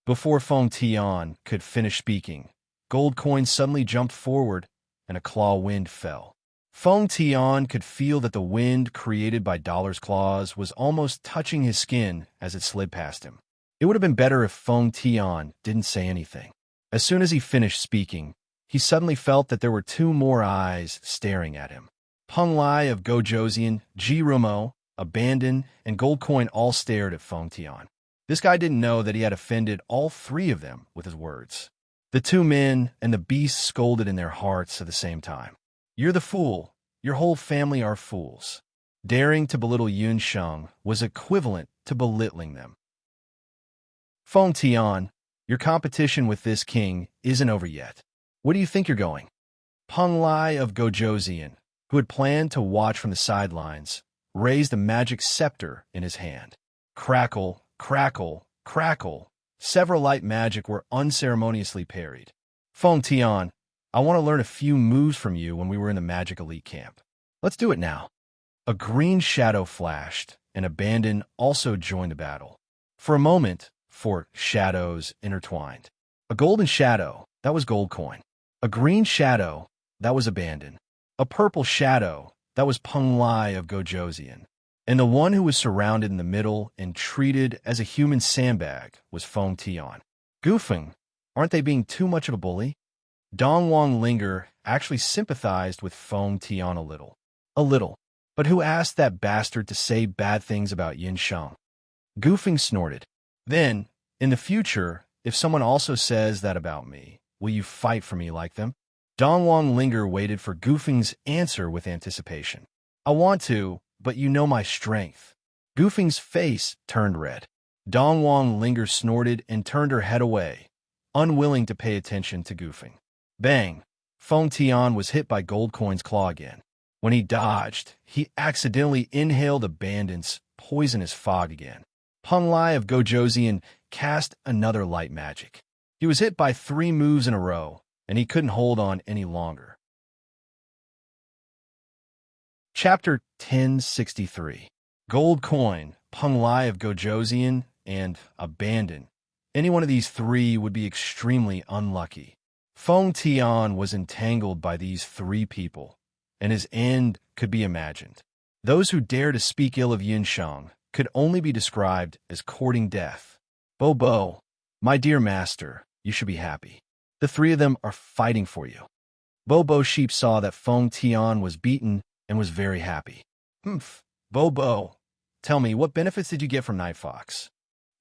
Before Feng Tian could finish speaking, Gold Coin suddenly jumped forward and a claw wind fell. Feng Tian could feel that the wind created by Dollar's claws was almost touching his skin as it slid past him. It would have been better if Feng Tian didn't say anything. As soon as he finished speaking, he suddenly felt that there were 2 more eyes staring at him. Peng Lai of Gojoseon, Jirumo, Abandon, and Gold Coin all stared at Feng Tian. This guy didn't know that he had offended all 3 of them with his words. The 2 men and the beast scolded in their hearts at the same time. You're the fool. Your whole family are fools. Daring to belittle Yun Sheng was equivalent to belittling them. Feng Tian, your competition with this king isn't over yet. Where do you think you're going? Peng Lai of Gojoseon, who had planned to watch from the sidelines, raised a magic scepter in his hand. Crackle, crackle, crackle. Several light magic were unceremoniously parried. Feng Tian, I want to learn a few moves from you when we were in the Magic Elite camp. Let's do it now. A green shadow flashed, and Abandon also joined the battle. For a moment, four shadows intertwined. A golden shadow, that was Gold Coin. A green shadow, that was Abandon. A purple shadow, that was Peng Lai of Gojoseon. And the one who was surrounded in the middle and treated as a human sandbag was Feng Tian. Goofing, aren't they being too much of a bully? Dongwang Linger actually sympathized with Feng Tian a little. A little. But who asked that bastard to say bad things about Yin Sheng? Goofing snorted. Then, in the future, if someone also says that about me, will you fight for me like them? Dongwang Linger waited for Goofing's answer with anticipation. I want to, but you know my strength. Goofing's face turned red. Dongwang Linger snorted and turned her head away, unwilling to pay attention to Goofing. Bang! Feng Tian was hit by Gold Coin's claw again. When he dodged, he accidentally inhaled Abandon's poisonous fog again. Peng Lai of Gojoseon cast another light magic. He was hit by 3 moves in a row, and he couldn't hold on any longer. Chapter 1063. Gold Coin, Peng Lai of Gojoseon, and Abandon. Any one of these 3 would be extremely unlucky. Feng Tian was entangled by these 3 people, and his end could be imagined. Those who dare to speak ill of Yin Sheng could only be described as courting death. Bo, my dear master, you should be happy. The 3 of them are fighting for you. Bo Sheep saw that Feng Tian was beaten and was very happy. Humph, Bo, tell me, what benefits did you get from Night Fox?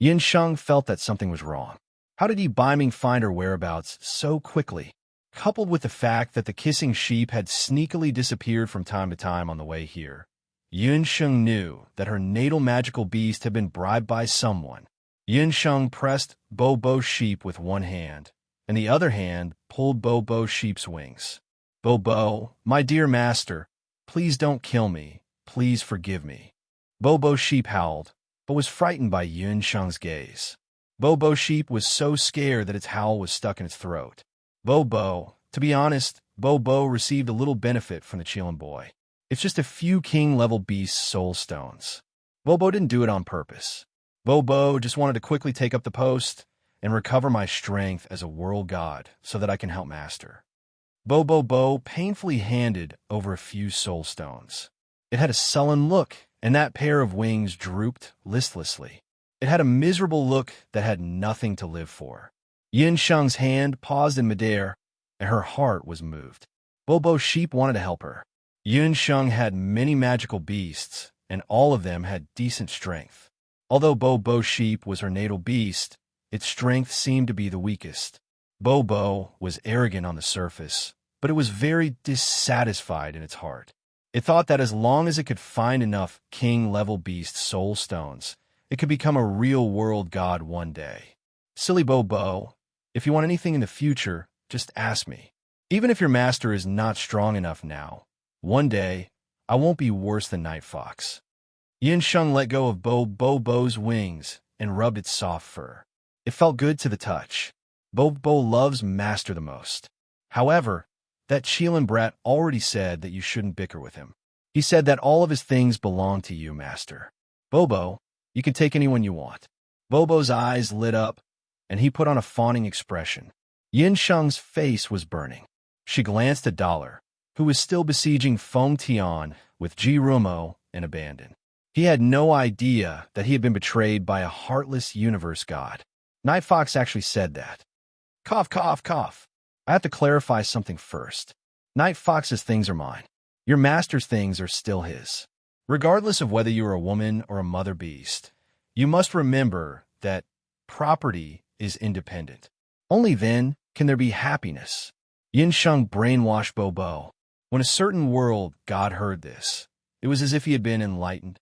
Yin Sheng felt that something was wrong. How did he Baiming find her whereabouts so quickly? Coupled with the fact that the kissing sheep had sneakily disappeared from time to time on the way here, Yin Sheng knew that her natal magical beast had been bribed by someone. Yin Sheng pressed Bo Sheep with one hand, and the other hand pulled Bo Sheep's wings. Bo, my dear master, please don't kill me. Please forgive me. Bo Sheep howled, but was frightened by Yin Sheng's gaze. Bo Sheep was so scared that its howl was stuck in its throat. To be honest, Bo received a little benefit from the Chilin boy. It's just a few king-level beast soul stones. Bo didn't do it on purpose. Bo just wanted to quickly take up the post and recover my strength as a world god so that I can help master. Bo painfully handed over a few soul stones. It had a sullen look, and that pair of wings drooped listlessly. It had a miserable look that had nothing to live for. Yin Sheng's hand paused in midair, and her heart was moved. Bo Sheep wanted to help her. Yin Sheng had many magical beasts, and all of them had decent strength. Although Bo Sheep was her natal beast, its strength seemed to be the weakest. Bo was arrogant on the surface, but it was very dissatisfied in its heart. It thought that as long as it could find enough king-level beast soul stones, it could become a real-world god one day. Silly Bo, if you want anything in the future, just ask me. Even if your master is not strong enough now, one day, I won't be worse than Night Fox. Yin Sheng let go of Bo's wings and rubbed its soft fur. It felt good to the touch. Bo loves master the most. However, that Chilin brat already said that you shouldn't bicker with him. He said that all of his things belong to you, master. Bo, you can take anyone you want. Bo's eyes lit up, and he put on a fawning expression. Yin Sheng's face was burning. She glanced at Dollar, who was still besieging Feng Tian with Jirumo and Abandon. He had no idea that he had been betrayed by a heartless universe god. Night Fox actually said that. Cough. I have to clarify something first. Night Fox's things are mine. Your master's things are still his. Regardless of whether you are a woman or a mother beast, you must remember that property is independent. Only then can there be happiness. Yin Sheng brainwashed Bo. When a certain world god heard this, It was as if he had been enlightened.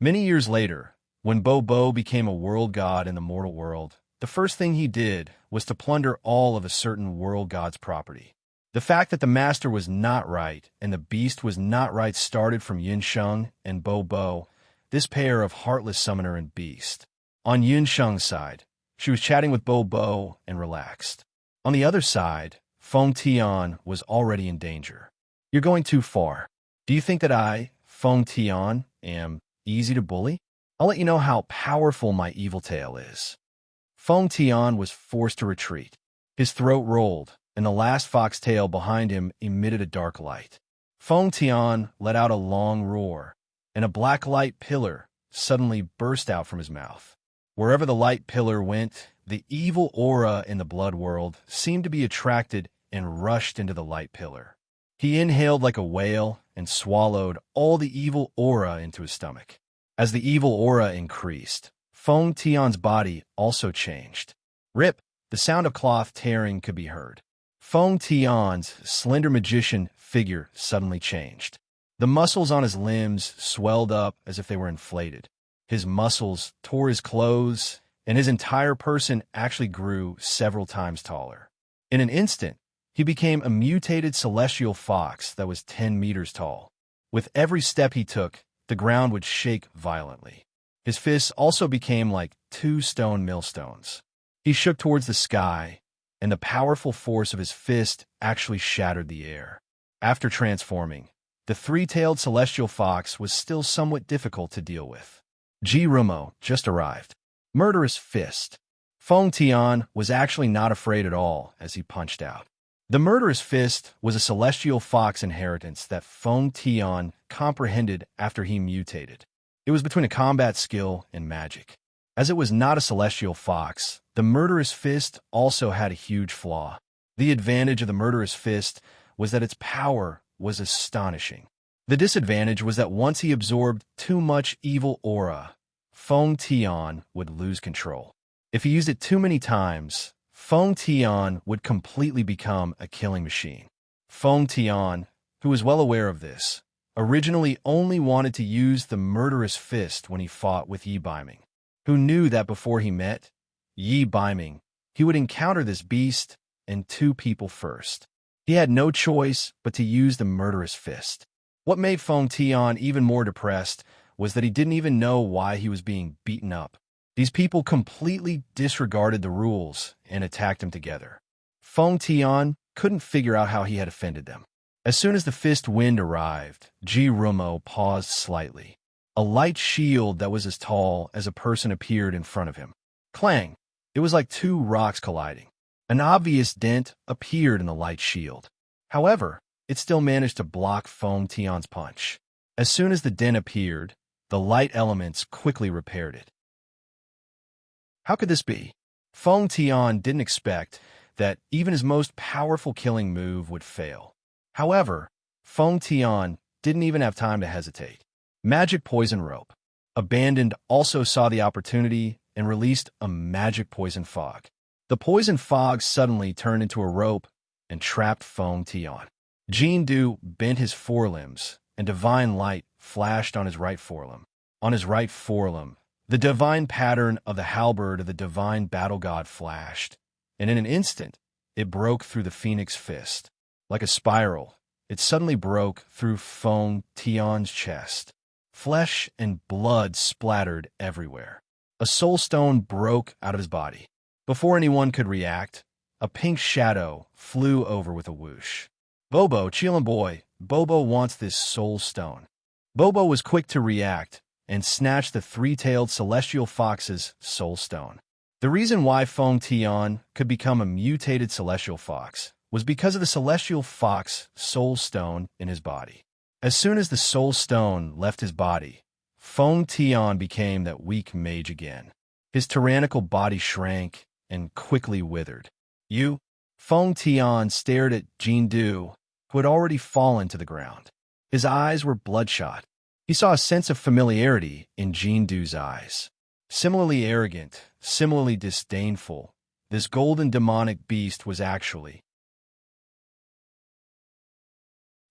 Many years later, when Bo became a world god in the mortal world, the first thing he did was to plunder all of a certain world god's property. The fact that the master was not right and the beast was not right started from Yunsheng and Bo, this pair of heartless summoner and beast. On Yunsheng's side, she was chatting with Bo and relaxed. On the other side, Feng Tian was already in danger. You're going too far. Do you think that I, Feng Tian, am easy to bully? I'll let you know how powerful my evil tail is. Feng Tian was forced to retreat. His throat rolled, and the last fox tail behind him emitted a dark light. Feng Tian let out a long roar, and a black light pillar suddenly burst out from his mouth. Wherever the light pillar went, the evil aura in the blood world seemed to be attracted and rushed into the light pillar. He inhaled like a whale and swallowed all the evil aura into his stomach. As the evil aura increased, Feng Tian's body also changed. Rip, the sound of cloth tearing could be heard. Feng Tian's slender magician figure suddenly changed. The muscles on his limbs swelled up as if they were inflated. His muscles tore his clothes, and his entire person actually grew several times taller. In an instant, he became a mutated celestial fox that was 10 meters tall. With every step he took, the ground would shake violently. His fists also became like 2 stone millstones. He shook towards the sky, and the powerful force of his fist actually shattered the air. After transforming, the 3-tailed celestial fox was still somewhat difficult to deal with. Ji Rumo just arrived. Murderous fist. Feng Tian was actually not afraid at all as he punched out. The murderous fist was a celestial fox inheritance that Feng Tian comprehended after he mutated. It was between a combat skill and magic. As it was not a celestial fox, the murderous fist also had a huge flaw. The advantage of the murderous fist was that its power was astonishing. The disadvantage was that once he absorbed too much evil aura, Feng Tian would lose control. If he used it too many times, Feng Tian would completely become a killing machine. Feng Tian, who was well aware of this, originally only wanted to use the murderous fist when he fought with Yi Baiming, who knew that before he met Yi Baiming, he would encounter this beast and 2 people first. He had no choice but to use the murderous fist. What made Feng Tian even more depressed was that he didn't even know why he was being beaten up. These people completely disregarded the rules and attacked him together. Feng Tian couldn't figure out how he had offended them. As soon as the fist wind arrived, Ji Rumo paused slightly. A light shield that was as tall as a person appeared in front of him. Clang! It was like 2 rocks colliding. An obvious dent appeared in the light shield. However, it still managed to block Feng Tian's punch. As soon as the dent appeared, the light elements quickly repaired it. How could this be? Feng Tian didn't expect that even his most powerful killing move would fail. However, Feng Tian didn't even have time to hesitate. Magic Poison Rope. Abandoned also saw the opportunity and released a magic poison fog. The poison fog suddenly turned into a rope and trapped Feng Tian. Jindu bent his forelimbs, and divine light flashed on his right forelimb. On his right forelimb, the divine pattern of the halberd of the divine battle god flashed, and in an instant, it broke through the phoenix fist. Like a spiral, it suddenly broke through Feng Tian's chest. Flesh and blood splattered everywhere. A soul stone broke out of his body. Before anyone could react, a pink shadow flew over with a whoosh. Bobo, chillin' boy, Bobo wants this soul stone. Bobo was quick to react and snatched the 3-tailed celestial fox's soul stone. The reason why Feng Tian could become a mutated celestial fox was because of the celestial fox soul stone in his body. As soon as the soul stone left his body, Feng Tian became that weak mage again. His tyrannical body shrank and quickly withered. You? Feng Tian stared at Jindu, who had already fallen to the ground. His eyes were bloodshot. He saw a sense of familiarity in Jindu's eyes. Similarly arrogant, similarly disdainful, this golden demonic beast was actually.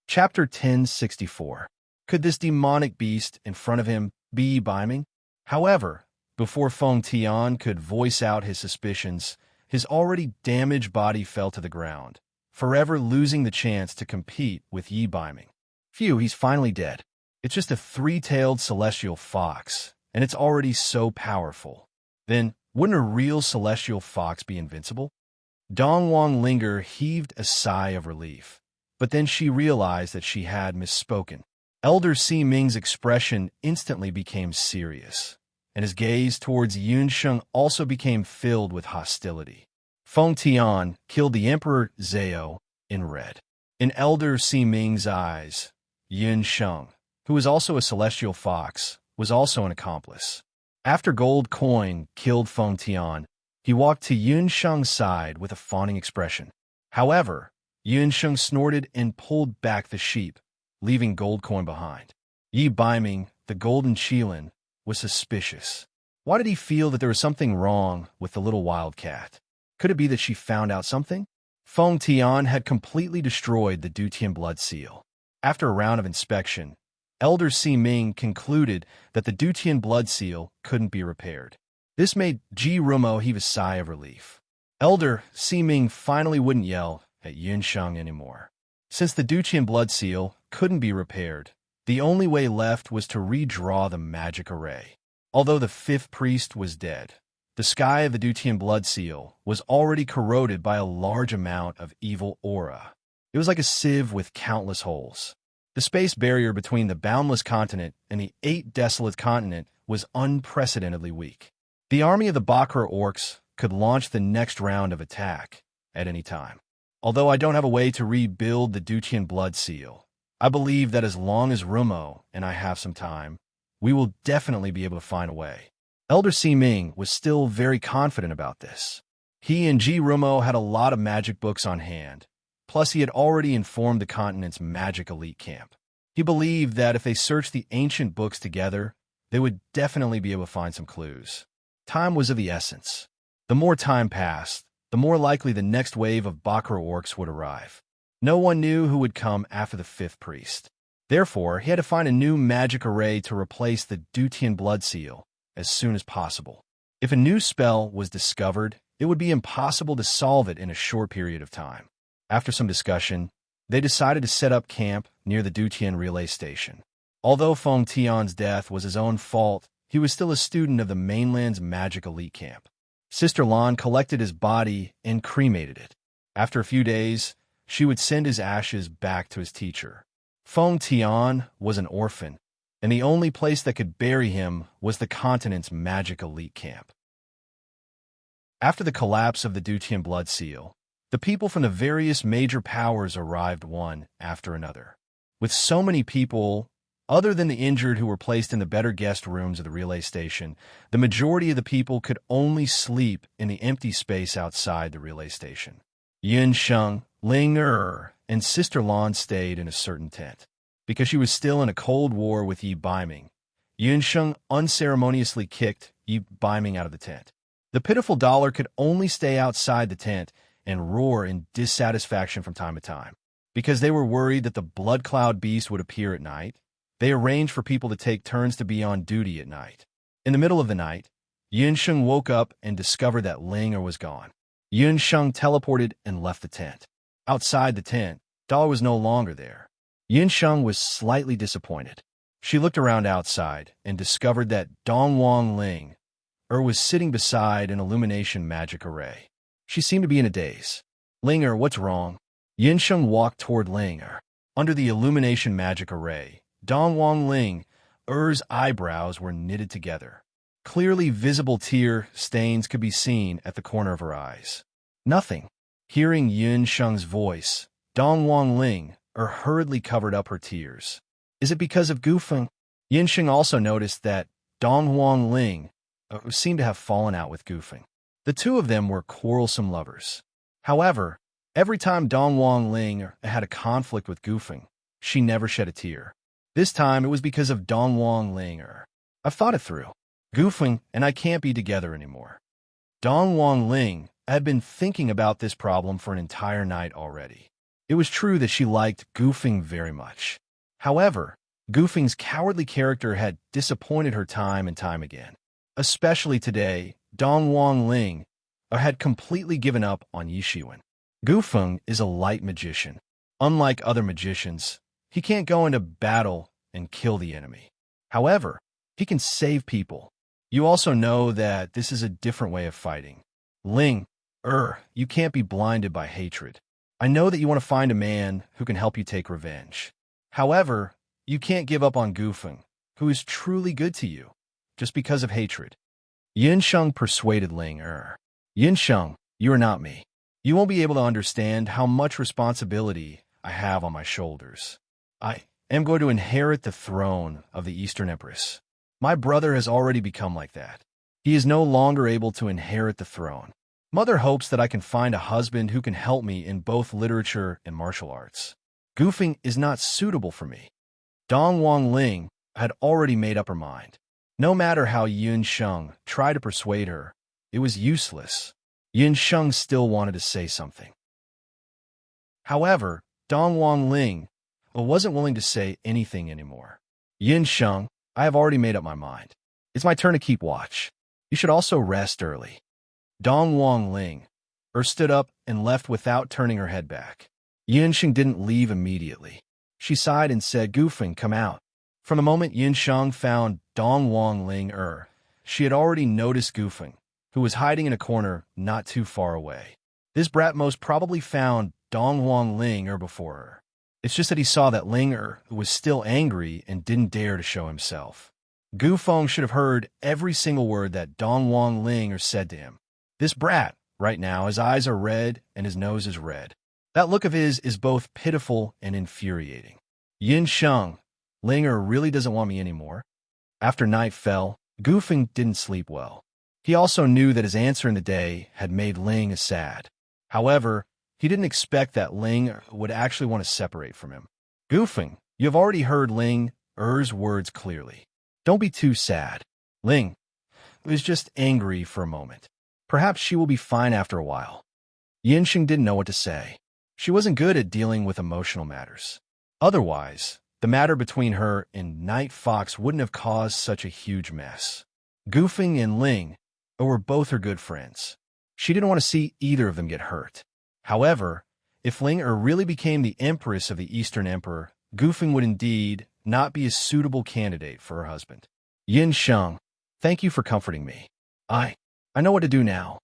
Chapter 1064. Could this demonic beast in front of him be Yi Biming? However, before Feng Tian could voice out his suspicions, his already damaged body fell to the ground, forever losing the chance to compete with Yi Biming. Phew, he's finally dead. It's just a three-tailed celestial fox, and it's already so powerful. Then, wouldn't a real celestial fox be invincible? Dong Wang Linger heaved a sigh of relief, but then she realized that she had misspoken. Elder Si Ming's expression instantly became serious, and his gaze towards Yun Sheng also became filled with hostility. Feng Tian killed the Emperor Zhao in red. In Elder Si Ming's eyes, Yun Sheng, who was also a celestial fox, was also an accomplice. After Gold Coin killed Feng Tian, he walked to Yun Sheng's side with a fawning expression. However, Yun Sheng snorted and pulled back the sheep, leaving Gold Coin behind. Yi Biming, the Golden Qilin, was suspicious. Why did he feel that there was something wrong with the little wildcat? Could it be that she found out something? Feng Tian had completely destroyed the Dutian blood seal. After a round of inspection, Elder Si Ming concluded that the Dutian blood seal couldn't be repaired. This made Ji Rumo heave a sigh of relief. Elder Si Ming finally wouldn't yell at Yun Sheng anymore. Since the Dutian blood seal couldn't be repaired, the only way left was to redraw the magic array. Although the fifth priest was dead, the sky of the Dutian blood seal was already corroded by a large amount of evil aura. It was like a sieve with countless holes. The space barrier between the boundless continent and the 8 desolate continent was unprecedentedly weak. The army of the Bakra orcs could launch the next round of attack at any time. Although I don't have a way to rebuild the Dutian blood seal, I believe that as long as Rumo and I have some time, we will definitely be able to find a way. Elder Si Ming was still very confident about this. He and Ji Rumo had a lot of magic books on hand, plus he had already informed the continent's magic elite camp. He believed that if they searched the ancient books together, they would definitely be able to find some clues. Time was of the essence. The more time passed, the more likely the next wave of Bakra orcs would arrive. No one knew who would come after the fifth priest. Therefore, he had to find a new magic array to replace the Dutian blood seal as soon as possible. If a new spell was discovered, it would be impossible to solve it in a short period of time. After some discussion, they decided to set up camp near the Dutian relay station. Although Feng Tian's death was his own fault, he was still a student of the mainland's magic elite camp. Sister Lan collected his body and cremated it. After a few days, she would send his ashes back to his teacher. Feng Tian was an orphan, and the only place that could bury him was the continent's magic elite camp. After the collapse of the Dutian blood seal, the people from the various major powers arrived one after another. With so many people, other than the injured who were placed in the better guest rooms of the relay station, the majority of the people could only sleep in the empty space outside the relay station. Yun Sheng, Ling Er, and Sister Lan stayed in a certain tent. Because she was still in a cold war with Yi Biming, Yun Sheng unceremoniously kicked Yi Biming out of the tent. The pitiful dollar could only stay outside the tent and roar in dissatisfaction from time to time. Because they were worried that the blood cloud beast would appear at night, they arranged for people to take turns to be on duty at night. In the middle of the night, Yun Sheng woke up and discovered that Ling Er was gone. Yun Sheng teleported and left the tent. Outside the tent, Dollar was no longer there. Yun Sheng was slightly disappointed. She looked around outside and discovered that Dong Wang Ling Er was sitting beside an illumination magic array. She seemed to be in a daze. Ling Er, what's wrong? Yun Sheng walked toward Ling Er. Under the illumination magic array, Dong Wang Ling Er's eyebrows were knitted together. Clearly visible tear stains could be seen at the corner of her eyes. Nothing. Hearing Yun Sheng's voice, Dong Wang Ling Er hurriedly covered up her tears. Is it because of Gufeng? Yun Sheng also noticed that Dong Wang Ling seemed to have fallen out with Gufeng. The two of them were quarrelsome lovers. However, every time Dong Wang Ling had a conflict with Gufeng, she never shed a tear. This time it was because of Dong Wang Ling Er. I've thought it through. Gufeng and I can't be together anymore. Dong Wang Ling had been thinking about this problem for an entire night already. It was true that she liked Gufeng very much. However, Goofing's cowardly character had disappointed her time and time again. Especially today, Dong Wang Ling had completely given up on Yishiwen. Goofing is a light magician. Unlike other magicians, he can't go into battle and kill the enemy. However, he can save people. You also know that this is a different way of fighting. Ling, you can't be blinded by hatred. I know that you want to find a man who can help you take revenge. However, you can't give up on Goofing, who is truly good to you, just because of hatred. Yinsheng persuaded Ling. Yinsheng, you are not me. You won't be able to understand how much responsibility I have on my shoulders. I am going to inherit the throne of the Eastern Empress. My brother has already become like that. He is no longer able to inherit the throne. Mother hopes that I can find a husband who can help me in both literature and martial arts. Goofing is not suitable for me. Dong Wang Ling had already made up her mind. No matter how Yinsheng tried to persuade her, it was useless. Yinsheng still wanted to say something. However, Dong Wang Ling wasn't willing to say anything anymore. Yinsheng, I have already made up my mind. It's my turn to keep watch. You should also rest early. Dong Wang Ling stood up and left without turning her head back. Yinsheng didn't leave immediately. She sighed and said, Goofing, come out. From the moment Yinsheng found Dong Wang Ling she had already noticed Goofing, who was hiding in a corner not too far away. This brat most probably found Dong Wang Ling before her. It's just that he saw that Ling was still angry and didn't dare to show himself. Goofeng should have heard every single word that Dong Wang Ling said to him. This brat, right now, his eyes are red and his nose is red. That look of his is both pitiful and infuriating. Yinsheng, Ling really doesn't want me anymore. After night fell, Goofing didn't sleep well. He also knew that his answer in the day had made Ling sad. However, he didn't expect that Ling would actually want to separate from him. Goofing, you have already heard Ling words clearly. Don't be too sad. Ling was just angry for a moment. Perhaps she will be fine after a while. Yinsheng didn't know what to say. She wasn't good at dealing with emotional matters. Otherwise, the matter between her and Night Fox wouldn't have caused such a huge mess. Goofing and Ling were both her good friends. She didn't want to see either of them get hurt. However, if Ling really became the Empress of the Eastern Emperor, Goofing would indeed not be a suitable candidate for her husband. Yinsheng, thank you for comforting me. I know what to do now.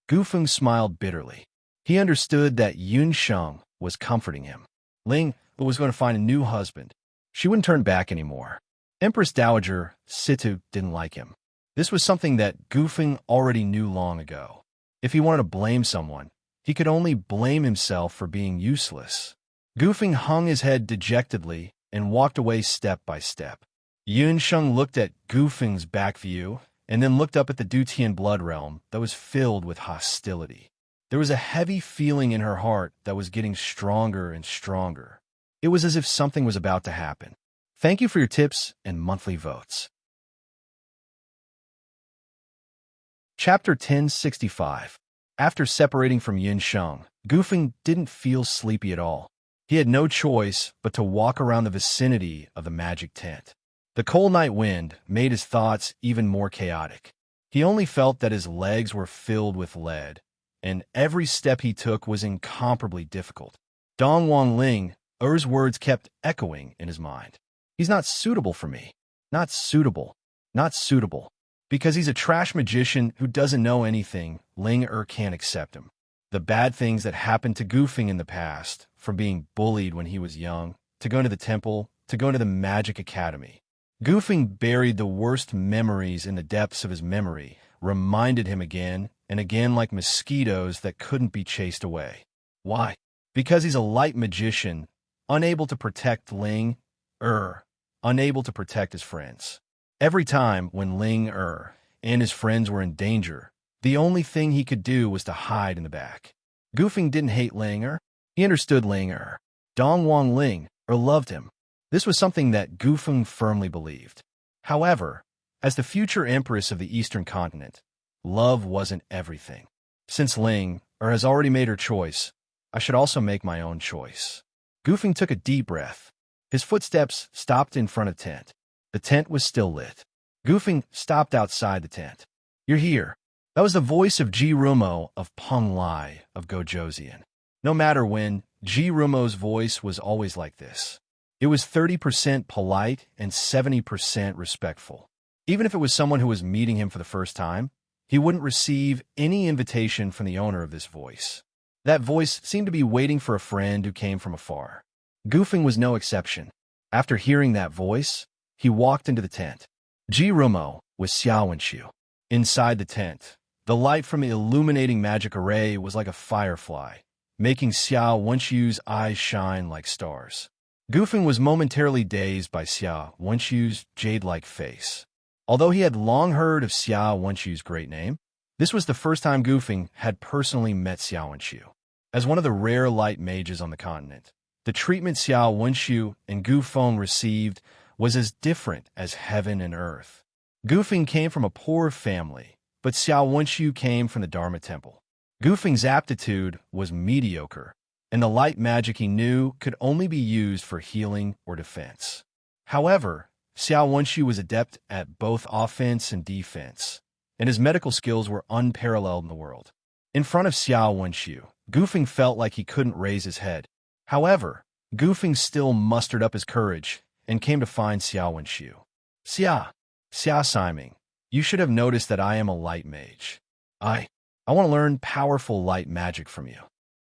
Goofing smiled bitterly. He understood that Yinsheng was comforting him. Ling was going to find a new husband. She wouldn't turn back anymore. Empress Dowager Situ didn't like him. This was something that Goofing already knew long ago. If he wanted to blame someone, he could only blame himself for being useless. Goofing hung his head dejectedly and walked away step by step. Yinsheng looked at Goofing's back view and then looked up at the Dutian blood realm that was filled with hostility. There was a heavy feeling in her heart that was getting stronger and stronger. It was as if something was about to happen. Thank you for your tips and monthly votes. Chapter 1065. After separating from Yinsheng, Goofing didn't feel sleepy at all. He had no choice but to walk around the vicinity of the magic tent. The cold night wind made his thoughts even more chaotic. He only felt that his legs were filled with lead, and every step he took was incomparably difficult. Dong Wang Ling words kept echoing in his mind. He's not suitable for me. Not suitable. Not suitable. Because he's a trash magician who doesn't know anything, Ling can't accept him. The bad things that happened to Goofing in the past, from being bullied when he was young, to going to the temple, to going to the magic academy. Goofing buried the worst memories in the depths of his memory, reminded him again and again like mosquitoes that couldn't be chased away. Why? Because he's a light magician, unable to protect Ling, unable to protect his friends. Every time when Ling and his friends were in danger, the only thing he could do was to hide in the back. Goofing didn't hate Ling. He understood Ling. Dong Wang Ling loved him. This was something that Goofing firmly believed. However, as the future Empress of the Eastern Continent, love wasn't everything. Since Ling has already made her choice, I should also make my own choice. Goofing took a deep breath. His footsteps stopped in front of tent. The tent was still lit. Goofing stopped outside the tent. "You're here." That was the voice of Ji Rumo of Peng Lai of Gojoseon. No matter when, Ji Rumo's voice was always like this. It was 30% polite and 70% respectful. Even if it was someone who was meeting him for the first time, he wouldn't receive any invitation from the owner of this voice. That voice seemed to be waiting for a friend who came from afar. Goofing was no exception. After hearing that voice, he walked into the tent. Ji Rumo was Xiao Wenshu. Inside the tent, the light from the illuminating magic array was like a firefly, making Xiao Wenshu's eyes shine like stars. Goofing was momentarily dazed by Xiao Wenshu's jade-like face. Although he had long heard of Xiao Wenshu's great name, this was the first time Goofing had personally met Xiao Wenshu. As one of the rare light mages on the continent, the treatment Xiao Wenshu and Gufeng received was as different as heaven and earth. Goofing came from a poor family, but Xiao Wenshu came from the Dharma Temple. Goofing's aptitude was mediocre, and the light magic he knew could only be used for healing or defense. However, Xiao Wenshu was adept at both offense and defense, and his medical skills were unparalleled in the world. In front of Xiao Wenshu, Goofing felt like he couldn't raise his head. However, Goofing still mustered up his courage and came to find Xiao Wenshu. Xia Siming, you should have noticed that I am a light mage. I want to learn powerful light magic from you."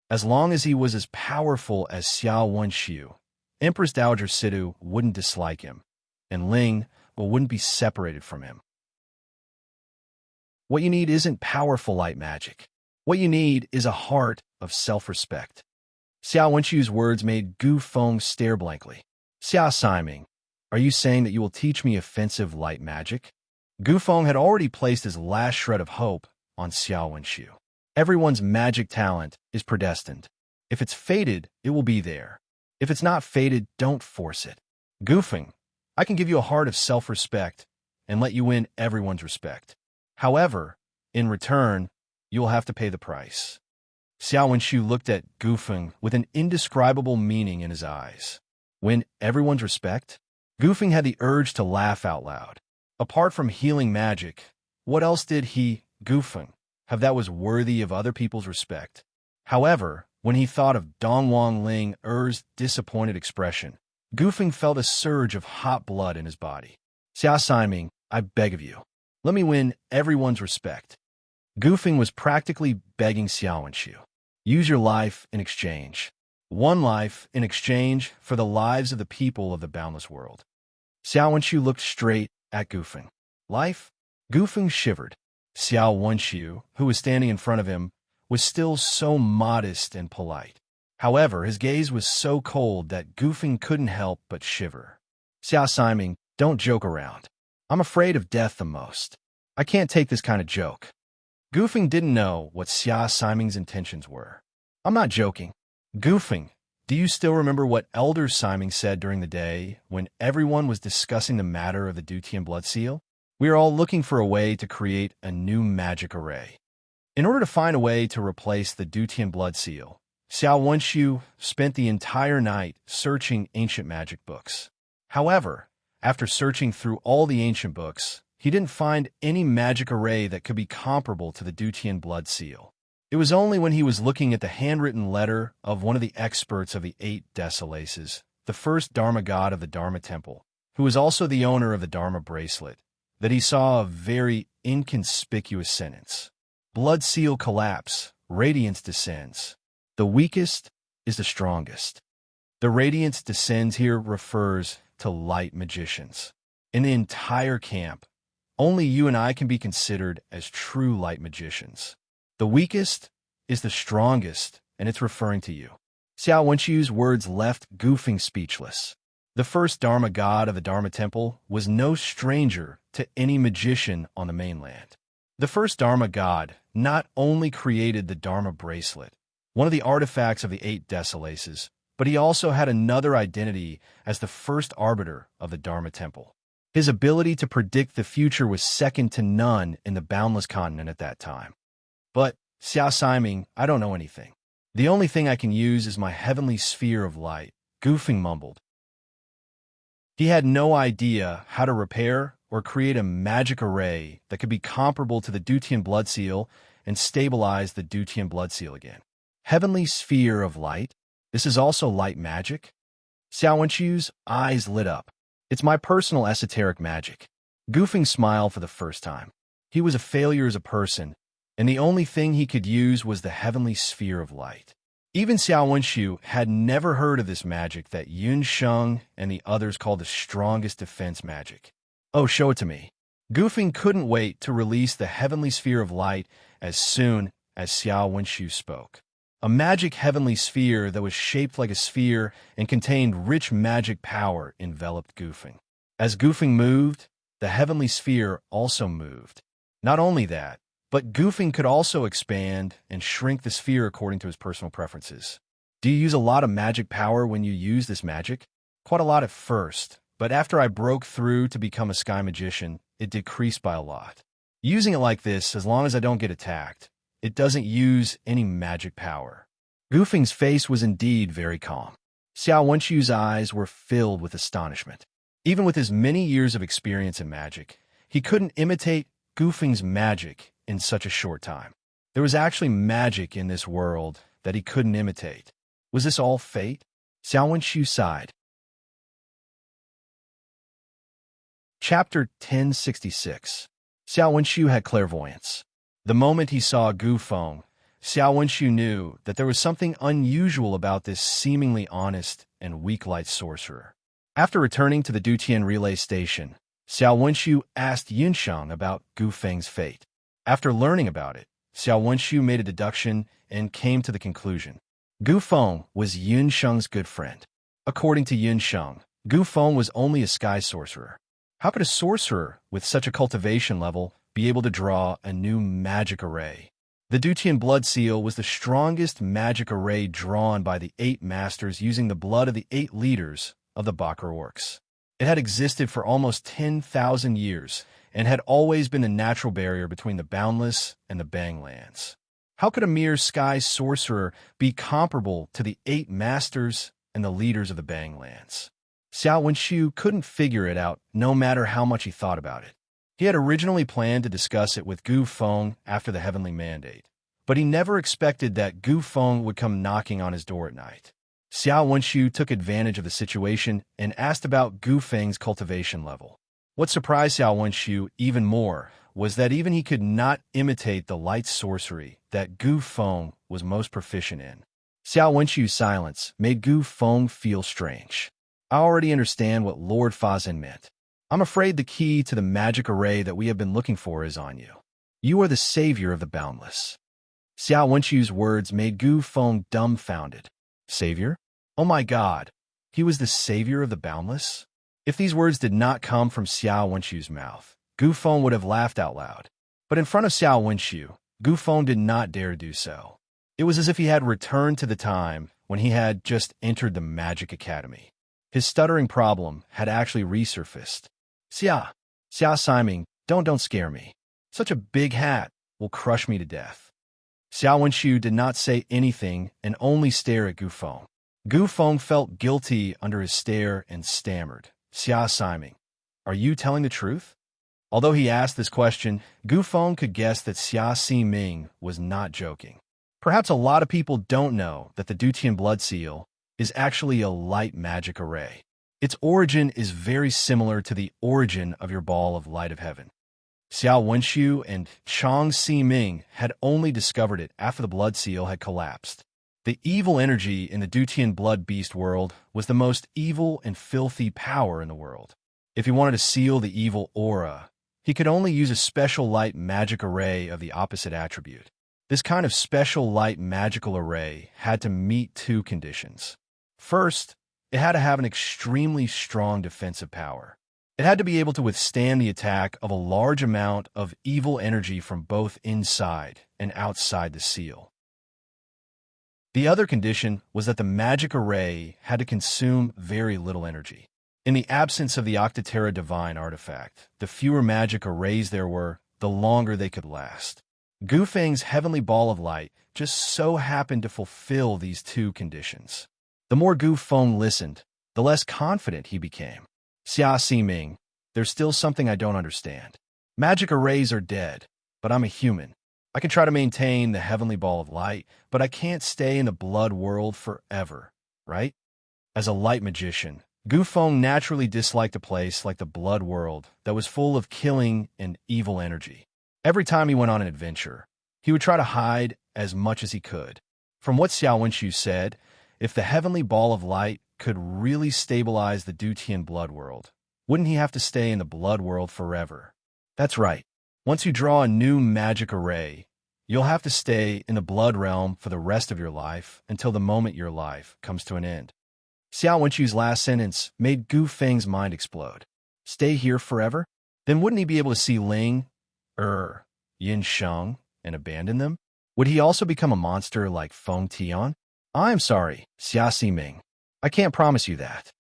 As long as he was as powerful as Xiao Wenshu, Empress Dowager Sidu wouldn't dislike him, and Ling wouldn't be separated from him. What you need isn't powerful light magic. What you need is a heart of self-respect. Xiao Wenshu's words made Gu Feng stare blankly. "Xia Siming, are you saying that you will teach me offensive light magic?" Gu Feng had already placed his last shred of hope on Xiao Wenshu. Everyone's magic talent is predestined. If it's fated, it will be there. If it's not fated, don't force it. Goofing, I can give you a heart of self-respect and let you win everyone's respect. However, in return, you will have to pay the price. Xiao Wenshu looked at Goofing with an indescribable meaning in his eyes. Win everyone's respect? Goofing had the urge to laugh out loud. Apart from healing magic, what else did he, Goofing, have that was worthy of other people's respect? However, when he thought of Dongwang Ling Er's disappointed expression, Goofing felt a surge of hot blood in his body. "Xia Siming, I beg of you, let me win everyone's respect." Goofing was practically begging Xiao Wenshu. Use your life in exchange. One life in exchange for the lives of the people of the boundless world. Xiao Wenshu looked straight at Goofing. Life? Goofing shivered. Xiao Wenshu, who was standing in front of him, was still so modest and polite. However, his gaze was so cold that Goofing couldn't help but shiver. "Xia Siming, don't joke around. I'm afraid of death the most. I can't take this kind of joke." Goofing didn't know what Xia Siming's intentions were. "I'm not joking. Goofing, do you still remember what Elder Siming said during the day when everyone was discussing the matter of the Dutian blood seal? We are all looking for a way to create a new magic array. In order to find a way to replace the Dutian blood seal, Xiao Wenshu spent the entire night searching ancient magic books. However, after searching through all the ancient books, he didn't find any magic array that could be comparable to the Dutian blood seal. It was only when he was looking at the handwritten letter of one of the experts of the 8 Desolaces, the first Dharma god of the Dharma Temple, who was also the owner of the Dharma bracelet, that he saw a very inconspicuous sentence. "Blood seal collapse, radiance descends. The weakest is the strongest." The radiance descends here refers to light magicians. In the entire camp, only you and I can be considered as true light magicians. The weakest is the strongest, and it's referring to you. Xiao Wenshu's words left Goofing speechless. The first Dharma god of the Dharma Temple was no stranger to any magician on the mainland. The first Dharma god not only created the Dharma bracelet, one of the artifacts of the 8 Desolaces, but he also had another identity as the first arbiter of the Dharma Temple. His ability to predict the future was second to none in the boundless continent at that time. "But, Xia Siming, I don't know anything. The only thing I can use is my heavenly sphere of light," Goofing mumbled. He had no idea how to repair or create a magic array that could be comparable to the Dutian blood seal and stabilize the Dutian blood seal again. Heavenly sphere of light? This is also light magic? Xiao Wenchu's eyes lit up. It's my personal esoteric magic. Goofing smiled for the first time. He was a failure as a person, and the only thing he could use was the heavenly sphere of light. Even Xiao Wenchu had never heard of this magic that Yun Sheng and the others called the strongest defense magic. Oh, show it to me. Goofing couldn't wait to release the heavenly sphere of light as soon as Xiao Wenchu spoke. A magic heavenly sphere that was shaped like a sphere and contained rich magic power enveloped Goofing. As Goofing moved, the heavenly sphere also moved. Not only that, but Goofing could also expand and shrink the sphere according to his personal preferences. Do you use a lot of magic power when you use this magic? Quite a lot at first, but after I broke through to become a sky magician, it decreased by a lot. Using it like this, as long as I don't get attacked, it doesn't use any magic power. Goofing's face was indeed very calm. Xiao Wenchu's eyes were filled with astonishment. Even with his many years of experience in magic, he couldn't imitate Goofing's magic in such a short time. There was actually magic in this world that he couldn't imitate. Was this all fate? Xiao Wenchu sighed. Chapter 1066. Xiao Wenchu had clairvoyance. The moment he saw Gu Feng, Xiao Wenchu knew that there was something unusual about this seemingly honest and weak-light sorcerer. After returning to the Dutian relay station, Xiao Wenchu asked Yun Sheng about Gu Feng's fate. After learning about it, Xiao Wenchu made a deduction and came to the conclusion. Gu Feng was Yun Sheng's good friend. According to Yun Sheng, Gu Feng was only a sky sorcerer. How could a sorcerer with such a cultivation level be able to draw a new magic array? The Dutian blood seal was the strongest magic array drawn by the 8 masters using the blood of the 8 leaders of the Bakar orcs. It had existed for almost 10,000 years and had always been a natural barrier between the Boundless and the Banglands. How could a mere sky sorcerer be comparable to the 8 masters and the leaders of the Banglands? Xiao Wenchu couldn't figure it out no matter how much he thought about it. He had originally planned to discuss it with Gu Feng after the Heavenly Mandate, but he never expected that Gu Feng would come knocking on his door at night. Xiao Wenchu took advantage of the situation and asked about Gu Feng's cultivation level. What surprised Xiao Wenchu even more was that even he could not imitate the light sorcery that Gu Feng was most proficient in. Xiao Wenchu's silence made Gu Feng feel strange. I already understand what Lord Fazin meant. I'm afraid the key to the magic array that we have been looking for is on you. You are the savior of the boundless. Xiao Wenchu's words made Gu Feng dumbfounded. Savior? Oh my God, he was the savior of the boundless? If these words did not come from Xiao Wenchu's mouth, Gu Feng would have laughed out loud. But in front of Xiao Wenchu, Gu Feng did not dare do so. It was as if he had returned to the time when he had just entered the Magic Academy. His stuttering problem had actually resurfaced. Xia Siming, don't scare me. Such a big hat will crush me to death. Xiao Wenchu did not say anything and only stare at Gu Feng. Gu Feng felt guilty under his stare and stammered. Xia Siming, are you telling the truth? Although he asked this question, Gu Feng could guess that Xia Siming was not joking. Perhaps a lot of people don't know that the Dutian blood seal is actually a light magic array. Its origin is very similar to the origin of your ball of light of heaven. Xiao Wenchu and Chang Ximing had only discovered it after the blood seal had collapsed. The evil energy in the Dutian blood beast world was the most evil and filthy power in the world. If he wanted to seal the evil aura, he could only use a special light magic array of the opposite attribute. This kind of special light magical array had to meet 2 conditions. First, it had to have an extremely strong defensive power. It had to be able to withstand the attack of a large amount of evil energy from both inside and outside the seal. The other condition was that the magic array had to consume very little energy. In the absence of the Octaterra Divine artifact, the fewer magic arrays there were, the longer they could last. Gu Feng's heavenly ball of light just so happened to fulfill these 2 conditions. The more Gu Feng listened, the less confident he became. Xia Ximing, there's still something I don't understand. Magic arrays are dead, but I'm a human. I can try to maintain the heavenly ball of light, but I can't stay in the blood world forever, right? As a light magician, Gu Feng naturally disliked a place like the blood world that was full of killing and evil energy. Every time he went on an adventure, he would try to hide as much as he could. From what Xiao Wenxu said, if the heavenly ball of light could really stabilize the Dutian blood world, wouldn't he have to stay in the blood world forever? That's right. Once you draw a new magic array, you'll have to stay in the blood realm for the rest of your life until the moment your life comes to an end. Xiao Wenchu's last sentence made Gu Feng's mind explode. Stay here forever? Then wouldn't he be able to see Ling, Yin Sheng, and abandon them? Would he also become a monster like Feng Tian? I'm sorry, Xia Ximing. I can't promise you that.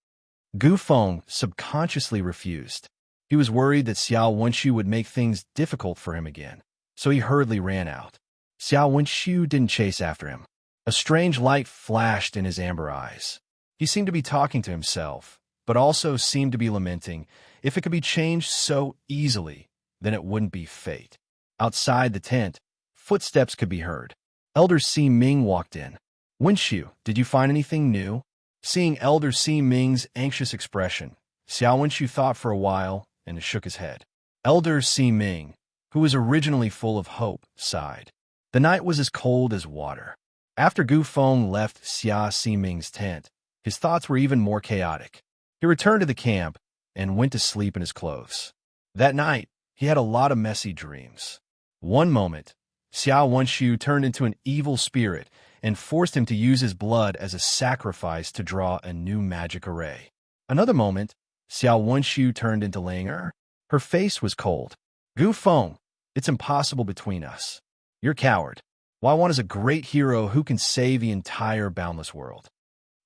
Gu Feng subconsciously refused. He was worried that Xiao Wenxu would make things difficult for him again, so he hurriedly ran out. Xiao Wenxu didn't chase after him. A strange light flashed in his amber eyes. He seemed to be talking to himself, but also seemed to be lamenting. If it could be changed so easily, then it wouldn't be fate. Outside the tent, footsteps could be heard. Elder Si Ming walked in. Wenxu, did you find anything new? Seeing Elder Si Ming's anxious expression, Xiao Wenxu thought for a while and shook his head. Elder Si Ming, who was originally full of hope, sighed. The night was as cold as water. After Gu Feng left Xia Ximing's tent, his thoughts were even more chaotic. He returned to the camp and went to sleep in his clothes. That night, he had a lot of messy dreams. One moment, Xiao Wenxu turned into an evil spirit and forced him to use his blood as a sacrifice to draw a new magic array. Another moment, Xiao Wenxu turned into Linger. Her face was cold. Gu Feng, it's impossible between us. You're a coward, while one is a great hero who can save the entire boundless world.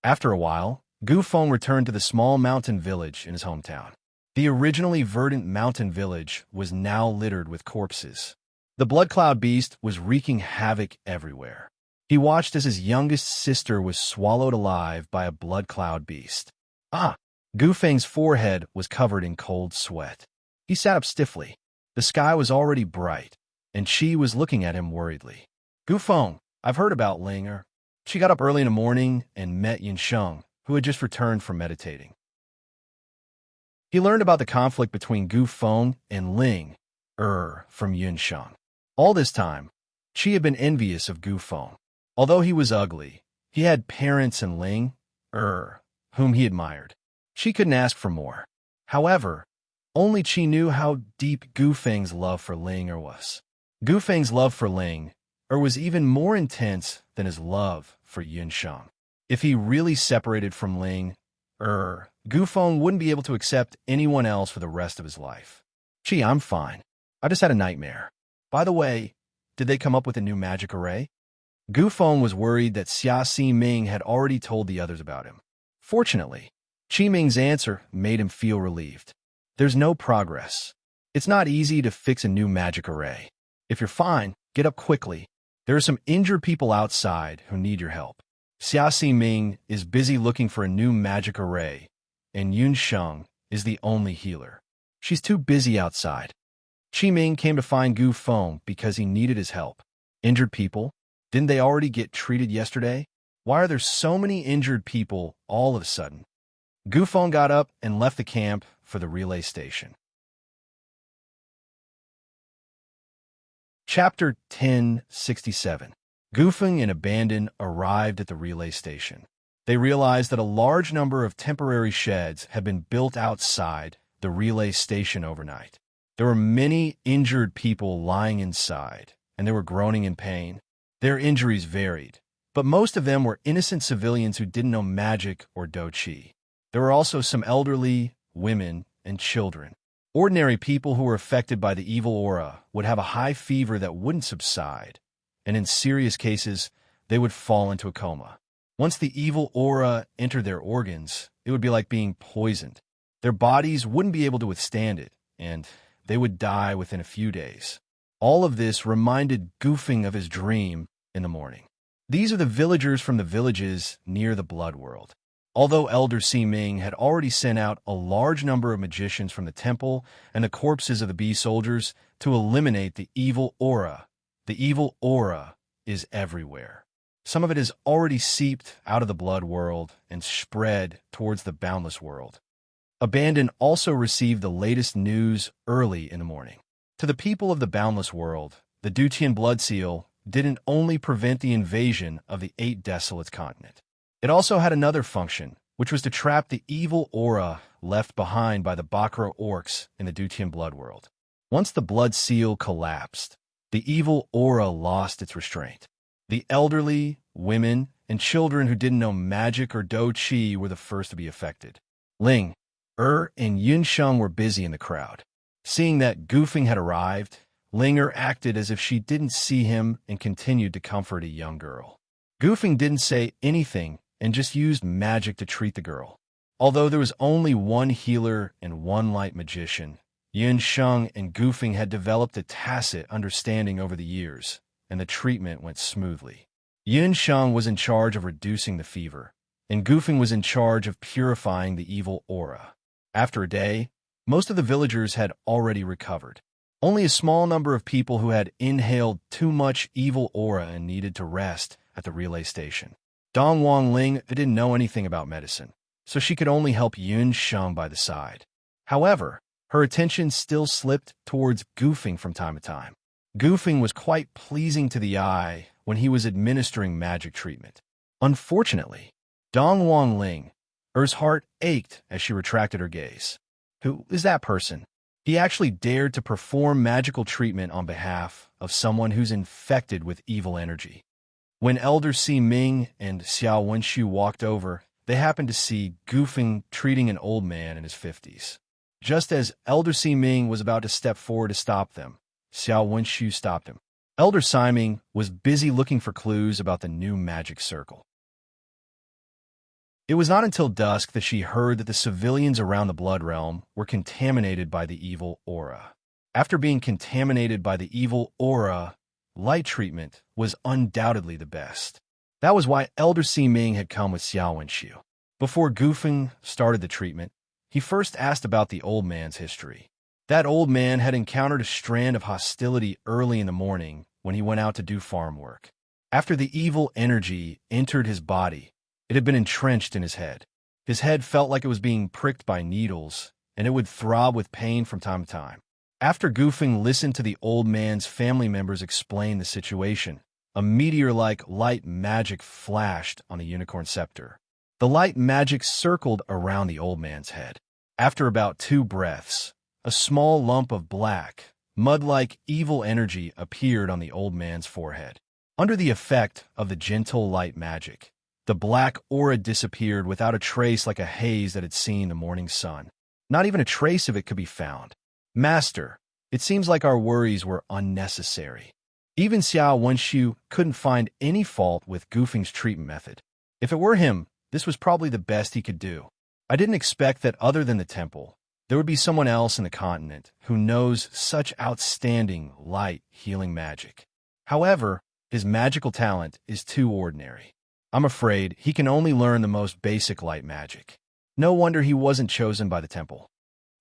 After a while, Gu Feng returned to the small mountain village in his hometown. The originally verdant mountain village was now littered with corpses. The blood cloud beast was wreaking havoc everywhere. He watched as his youngest sister was swallowed alive by a blood cloud beast. Gu Feng's forehead was covered in cold sweat. He sat up stiffly. The sky was already bright, and she was looking at him worriedly. Gu Feng, I've heard about Linger. She got up early in the morning and met Yin Sheng, who had just returned from meditating. He learned about the conflict between Gu Feng and Ling, from Yin Sheng. All this time, she had been envious of Gu Feng. Although he was ugly, he had parents in Ling, whom he admired. She couldn't ask for more. However, only she knew how deep Gu Feng's love for Linger was. Gu Feng's love for Ling was even more intense than his love for Yin Sheng. If he really separated from Ling, Gu Feng wouldn't be able to accept anyone else for the rest of his life. Gee, I'm fine. I just had a nightmare. By the way, did they come up with a new magic array? Gu Feng was worried that Xia Ximing had already told the others about him. Fortunately, Qi Ming's answer made him feel relieved. There's no progress. It's not easy to fix a new magic array. If you're fine, get up quickly. There are some injured people outside who need your help. Xia Ximing is busy looking for a new magic array, and Yun Sheng is the only healer. She's too busy outside. Qi Ming came to find Gu Feng because he needed his help. Injured people? Didn't they already get treated yesterday? Why are there so many injured people all of a sudden? Gu Feng got up and left the camp for the relay station. Chapter 1067. Gu Feng and Abandon arrived at the relay station. They realized that a large number of temporary sheds had been built outside the relay station overnight. There were many injured people lying inside, and they were groaning in pain. Their injuries varied, but most of them were innocent civilians who didn't know magic or do qi. There were also some elderly, women, and children. Ordinary people who were affected by the evil aura would have a high fever that wouldn't subside, and in serious cases, they would fall into a coma. Once the evil aura entered their organs, it would be like being poisoned. Their bodies wouldn't be able to withstand it, and they would die within a few days. All of this reminded Gu Feng of his dream in the morning. These are the villagers from the villages near the blood world. Although Elder Si-Ming had already sent out a large number of magicians from the temple and the corpses of the bee soldiers to eliminate the evil aura is everywhere. Some of it has already seeped out of the blood world and spread towards the boundless world. Abandon also received the latest news early in the morning. To the people of the boundless world, the Dutian blood seal didn't only prevent the invasion of the 8 desolate continent. It also had another function, which was to trap the evil aura left behind by the Bakra orcs in the Dutian blood world. Once the blood seal collapsed, the evil aura lost its restraint. The elderly, women, and children who didn't know magic or Do Chi were the first to be affected. Ling, and Yunsheng were busy in the crowd. Seeing that Gufeng had arrived, Linger acted as if she didn't see him and continued to comfort a young girl. Gufeng didn't say anything and just used magic to treat the girl. Although there was only one healer and one light magician, Yunsheng and Gufeng had developed a tacit understanding over the years, and the treatment went smoothly. Yunsheng was in charge of reducing the fever, and Gufeng was in charge of purifying the evil aura. After a day, most of the villagers had already recovered. Only a small number of people who had inhaled too much evil aura and needed to rest at the relay station. Dong Wangling didn't know anything about medicine, so she could only help Yunsheng by the side. However, her attention still slipped towards Gufeng from time to time. Gufeng was quite pleasing to the eye when he was administering magic treatment. Unfortunately, Dong Wangling's heart ached as she retracted her gaze. Who is that person? He actually dared to perform magical treatment on behalf of someone who's infected with evil energy. When Elder Si-Ming and Xiao Wenshu walked over, they happened to see Gufeng treating an old man in his 50s. Just as Elder Si-Ming was about to step forward to stop them, Xiao Wenshu stopped him. Elder Si-Ming was busy looking for clues about the new magic circle. It was not until dusk that she heard that the civilians around the Blood Realm were contaminated by the evil aura. After being contaminated by the evil aura, light treatment was undoubtedly the best. That was why Elder Si-Ming had come with Xiao Wenshu. Before Gufeng started the treatment, he first asked about the old man's history. That old man had encountered a strand of hostility early in the morning when he went out to do farm work. After the evil energy entered his body, it had been entrenched in his head. His head felt like it was being pricked by needles, and it would throb with pain from time to time. After Gufeng listened to the old man's family members explain the situation, a meteor-like light magic flashed on the unicorn scepter. The light magic circled around the old man's head. After about 2 breaths, a small lump of black, mud-like evil energy appeared on the old man's forehead. Under the effect of the gentle light magic, the black aura disappeared without a trace, like a haze that had seen the morning sun. Not even a trace of it could be found. Master, it seems like our worries were unnecessary. Even Xiao Wenshu couldn't find any fault with Gufeng's treatment method. If it were him, this was probably the best he could do. I didn't expect that other than the temple, there would be someone else in the continent who knows such outstanding light healing magic. However, his magical talent is too ordinary. I'm afraid he can only learn the most basic light magic. No wonder he wasn't chosen by the temple.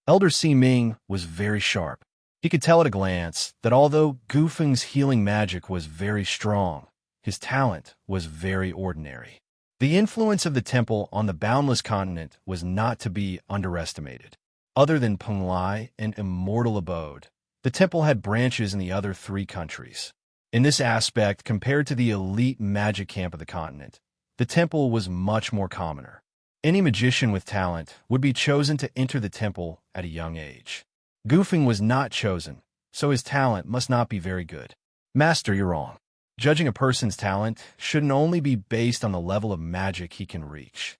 Elder Si-Ming was very sharp. He could tell at a glance that although Gufeng's healing magic was very strong, his talent was very ordinary. The influence of the temple on the boundless continent was not to be underestimated. Other than Penglai and Immortal Abode, the temple had branches in the other 3 countries. In this aspect, compared to the elite magic camp of the continent, the temple was much more commoner. Any magician with talent would be chosen to enter the temple at a young age. Gufeng was not chosen, so his talent must not be very good. Master, you're wrong. Judging a person's talent shouldn't only be based on the level of magic he can reach.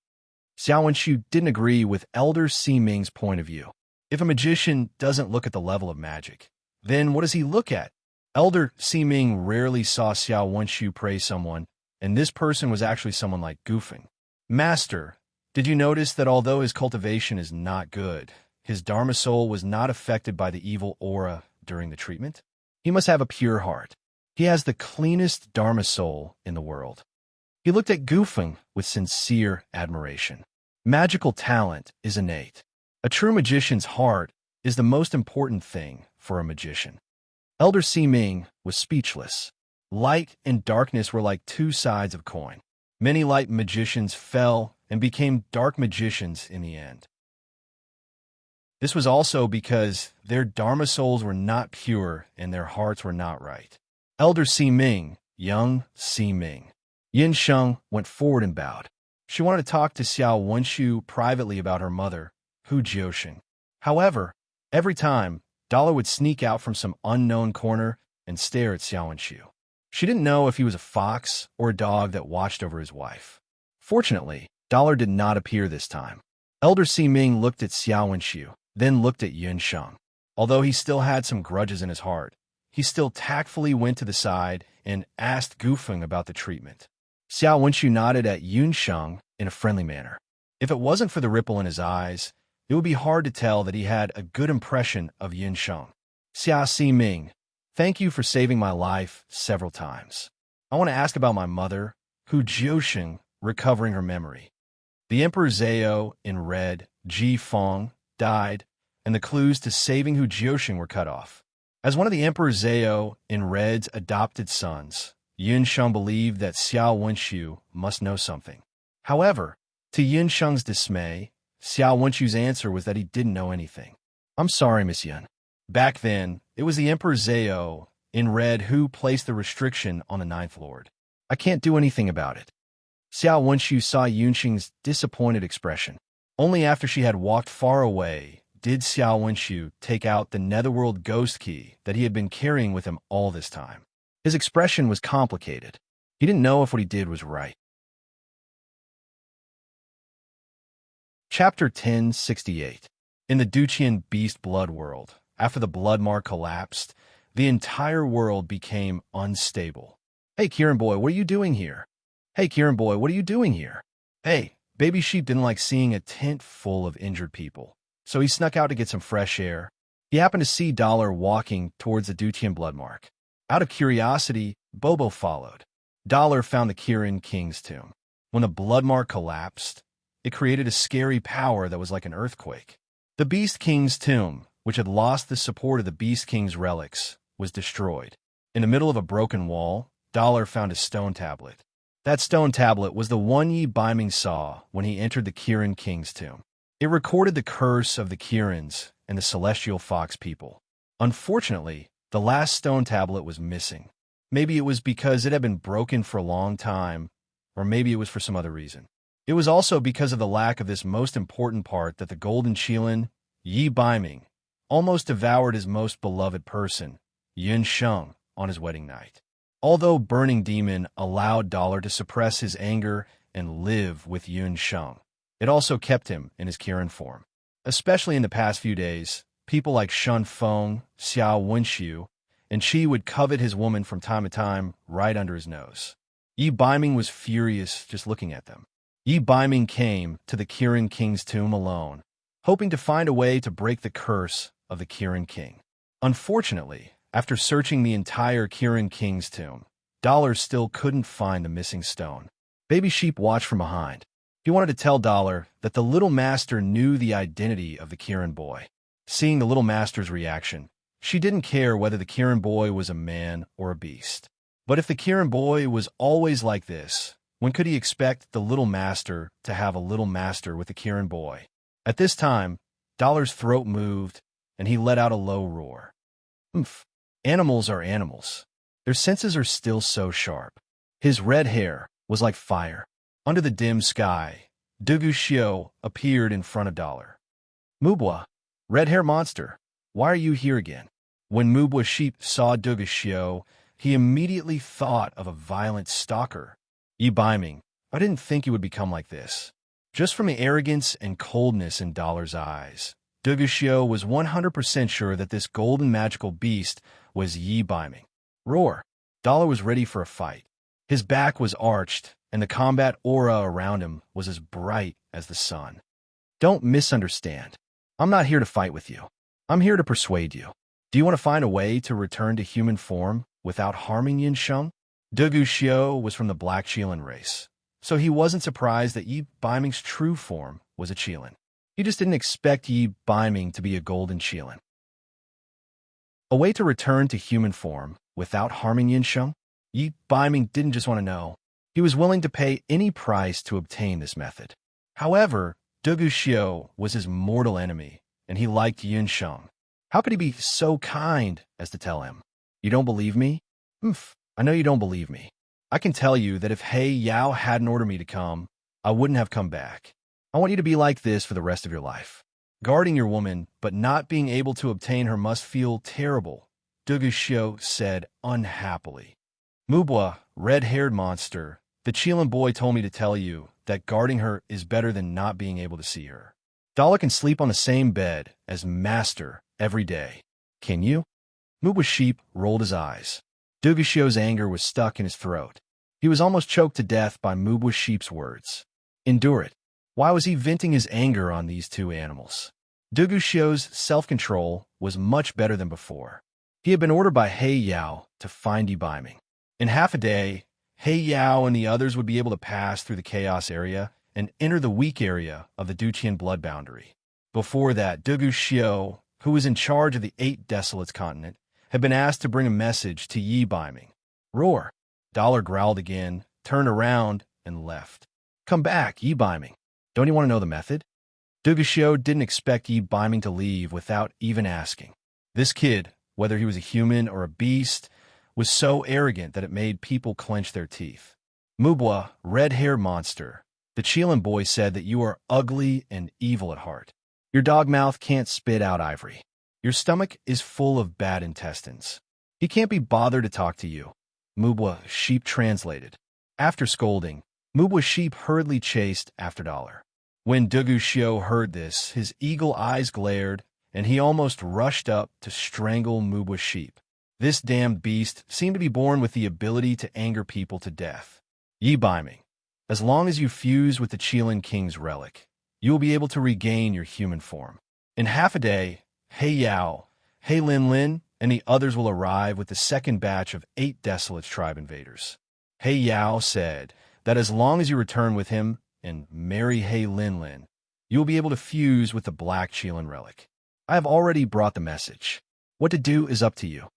Xiao Wenshu didn't agree with Elder Si-Ming's point of view. If a magician doesn't look at the level of magic, then what does he look at? Elder Si-Ming rarely saw Xiao Wenshu praise someone, and this person was actually someone like Gufeng. Master, did you notice that although his cultivation is not good, his Dharma soul was not affected by the evil aura during the treatment? He must have a pure heart. He has the cleanest Dharma soul in the world. He looked at Gufeng with sincere admiration. Magical talent is innate. A true magician's heart is the most important thing for a magician. Elder Si-Ming was speechless. Light and darkness were like two sides of a coin. Many light magicians fell and became dark magicians in the end. This was also because their Dharma souls were not pure and their hearts were not right. Elder Si-Ming, young Si-Ming. Yin Sheng went forward and bowed. She wanted to talk to Xiao Wenshu privately about her mother, Hu Jiuxing. However, every time, Dollar would sneak out from some unknown corner and stare at Xiao Wenshu. She didn't know if he was a fox or a dog that watched over his wife. Fortunately, Dollar did not appear this time. Elder Si-Ming looked at Xiao Wenshu, then looked at Yin Sheng. Although he still had some grudges in his heart, he still tactfully went to the side and asked Gufeng about the treatment. Xiao Wenshu nodded at Yun Sheng in a friendly manner. If it wasn't for the ripple in his eyes, it would be hard to tell that he had a good impression of Yin Sheng. Xiao Si-Ming, thank you for saving my life several times. I want to ask about my mother, Hu Jiuxing, recovering her memory. The Emperor Zhao in red, Ji Feng, died, and the clues to saving Hu Jiuxing were cut off. As one of the Emperor Zhao in red's adopted sons, Yin Sheng believed that Xiao Wenshu must know something. However, to Yin Sheng's dismay, Xiao Wenshu's answer was that he didn't know anything. I'm sorry, Miss Yin. Back then, it was the Emperor Zhao in red who placed the restriction on the Ninth Lord. I can't do anything about it. Xiao Wenshu saw Yun Sheng's disappointed expression. Only after she had walked far away did Xiao Wenshu take out the Netherworld ghost key that he had been carrying with him all this time. His expression was complicated. He didn't know if what he did was right. Chapter 1068. In the Duqian Beast Blood World, after the Blood Mark collapsed, the entire world became unstable. Hey, Kieran boy, what are you doing here? Hey, Kieran boy, what are you doing here? Hey, Baby Sheep didn't like seeing a tent full of injured people, so he snuck out to get some fresh air. He happened to see Dollar walking towards the Duqian Blood Mark. Out of curiosity, Bobo followed. Dollar found the Kirin King's tomb. When the Blood Mark collapsed, it created a scary power that was like an earthquake. The Beast King's tomb, which had lost the support of the Beast King's relics, was destroyed. In the middle of a broken wall, Dollar found a stone tablet. That stone tablet was the one Yi Baiming saw when he entered the Kirin King's tomb. It recorded the curse of the Kirins and the Celestial Fox people. Unfortunately, the last stone tablet was missing. Maybe it was because it had been broken for a long time, or maybe it was for some other reason. It was also because of the lack of this most important part that the Golden Qilin, Yi Baiming, almost devoured his most beloved person, Yin Sheng, on his wedding night. Although Burning Demon allowed Dollar to suppress his anger and live with Yun Sheng, it also kept him in his Kirin form. Especially in the past few days, people like Shun Feng, Xiao Wenshu, and Qi would covet his woman from time to time right under his nose. Yi Baiming was furious just looking at them. Yi Baiming came to the Kirin King's tomb alone, hoping to find a way to break the curse of the Kirin King. Unfortunately, after searching the entire Kirin King's tomb, Dollar still couldn't find the missing stone. Baby Sheep watched from behind. He wanted to tell Dollar that the Little Master knew the identity of the Kirin boy. Seeing the Little Master's reaction, she didn't care whether the Kirin boy was a man or a beast. But if the Kirin boy was always like this, when could he expect the Little Master to have a Little Master with the Kirin boy? At this time, Dollar's throat moved, and he let out a low roar. Oomph. Animals are animals. Their senses are still so sharp. His red hair was like fire. Under the dim sky, Dugu Xiao appeared in front of Dollar. Mubwa, red hair monster, why are you here again? When Mubwa Sheep saw Dugu Xiao, he immediately thought of a violent stalker. Yi Baiming, I didn't think you would become like this. Just from the arrogance and coldness in Dollar's eyes, Dugu Xiao was 100% sure that this golden magical beast was Yi Baiming. Roar! Dollar was ready for a fight. His back was arched, and the combat aura around him was as bright as the sun. Don't misunderstand. I'm not here to fight with you. I'm here to persuade you. Do you want to find a way to return to human form without harming Yin Sheng? Dugu Xiao was from the Black Qilin race, so he wasn't surprised that Yi Baiming's true form was a Qilin. He just didn't expect Yi Biming to be a golden Qilin. A way to return to human form without harming Yinsheng? Yi Biming didn't just want to know. He was willing to pay any price to obtain this method. However, Dugu Xiu was his mortal enemy, and he liked Yinsheng. How could he be so kind as to tell him, "You don't believe me? I know you don't believe me. I can tell you that if He Yao hadn't ordered me to come, I wouldn't have come back. I want you to be like this for the rest of your life. Guarding your woman, but not being able to obtain her must feel terrible," Dugu Xiu said unhappily. "Mubwa, red-haired monster, the Qilin boy told me to tell you that guarding her is better than not being able to see her. Dala can sleep on the same bed as Master every day. Can you?" Mubwa Sheep rolled his eyes. Dugu Xiu's anger was stuck in his throat. He was almost choked to death by Mubwa Sheep's words. Endure it. Why was he venting his anger on these two animals? Dugu Xiu's self-control was much better than before. He had been ordered by He Yao to find Yi Biming. In half a day, He Yao and the others would be able to pass through the chaos area and enter the weak area of the Duqian blood boundary. Before that, Dugu Xiu, who was in charge of the 8 Desolates continent, had been asked to bring a message to Yi Biming. Roar! Dollar growled again, turned around, and left. Come back, Yi Biming. Don't you want to know the method? Dugu Xiu didn't expect Yi Biming to leave without even asking. This kid, whether he was a human or a beast, was so arrogant that it made people clench their teeth. Mubwa, red-haired monster, the Qilin boy said that you are ugly and evil at heart. Your dog mouth can't spit out ivory. Your stomach is full of bad intestines. He can't be bothered to talk to you. Mubwa Sheep translated. After scolding, Mubwa Sheep hurriedly chased after Dollar. When Dugu Xiu heard this, his eagle eyes glared, and he almost rushed up to strangle Mubwa Sheep. This damned beast seemed to be born with the ability to anger people to death. Yi Biming, as long as you fuse with the Qilin King's relic, you will be able to regain your human form. In half a day, He Yao, He Lin, and the others will arrive with the second batch of 8 Desolates tribe invaders. He Yao said that as long as you return with him and marry He Lin, you will be able to fuse with the Black Qilin relic. I have already brought the message. What to do is up to you.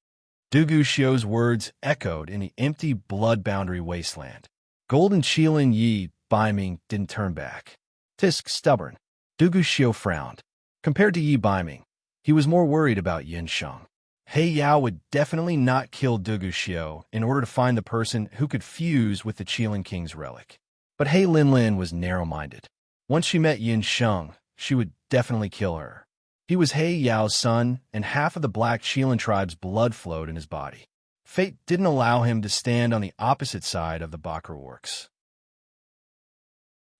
Dugu Xiu's words echoed in the empty blood boundary wasteland. Golden Qilin Yi Biming didn't turn back. Tisk stubborn. Dugu Xiu frowned. Compared to Yi Biming, he was more worried about Yinsheng. He Yao would definitely not kill Dugu Xiu in order to find the person who could fuse with the Qilin King's relic. But He Lin was narrow-minded. Once she met Yinsheng, she would definitely kill her. He was He Yao's son, and half of the Black Qilin tribe's blood flowed in his body. Fate didn't allow him to stand on the opposite side of the Bakr works.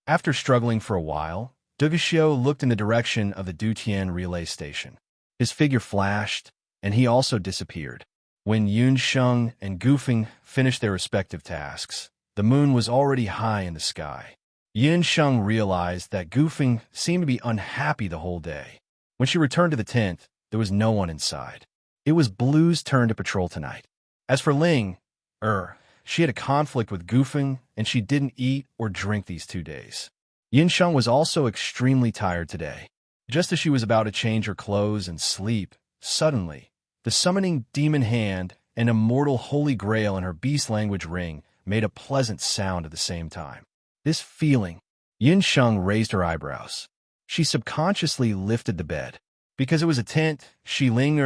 After struggling for a while, Dugu Xiu looked in the direction of the Dutian relay station. His figure flashed, and he also disappeared. When Yunsheng and Gufeng finished their respective tasks, the moon was already high in the sky. Yunsheng realized that Gufeng seemed to be unhappy the whole day. When she returned to the tent, there was no one inside. It was Blue's turn to patrol tonight. As for Ling, she had a conflict with Gufeng, and she didn't eat or drink these 2 days. Yinsheng was also extremely tired today. Just as she was about to change her clothes and sleep, suddenly, the summoning demon hand and immortal holy grail in her beast language ring made a pleasant sound at the same time. This feeling, Yinsheng raised her eyebrows. She subconsciously lifted the bed. Because it was a tent, Ling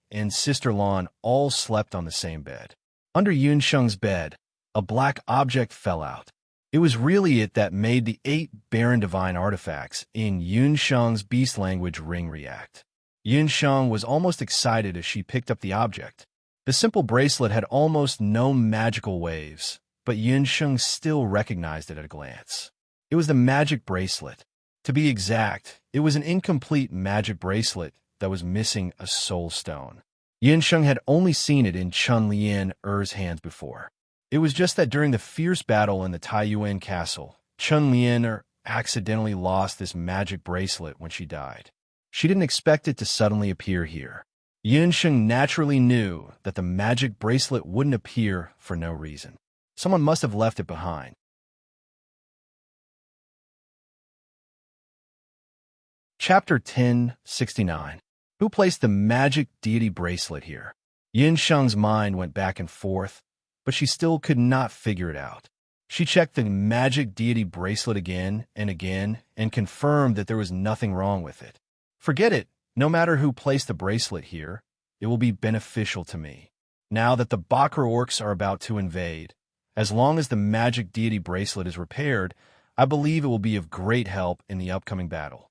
and Sister Lan all slept on the same bed. Under Yunsheng's bed, a black object fell out. It was really it that made the 8 barren divine artifacts in Yunsheng's beast language ring react. Yunsheng was almost excited as she picked up the object. The simple bracelet had almost no magical waves, but Yunsheng still recognized it at a glance. It was the magic bracelet. To be exact, it was an incomplete magic bracelet that was missing a soul stone. Yinsheng had only seen it in Chunlian-Er's hands before. It was just that during the fierce battle in the Taiyuan castle, Chunlian-Er accidentally lost this magic bracelet when she died. She didn't expect it to suddenly appear here. Yinsheng naturally knew that the magic bracelet wouldn't appear for no reason. Someone must have left it behind. Chapter 1069. Who placed the magic deity bracelet here? Yin Sheng's mind went back and forth, but she still could not figure it out. She checked the magic deity bracelet again and confirmed that there was nothing wrong with it. Forget it. No matter who placed the bracelet here, it will be beneficial to me. Now that the Bakra orcs are about to invade, as long as the magic deity bracelet is repaired, I believe it will be of great help in the upcoming battle.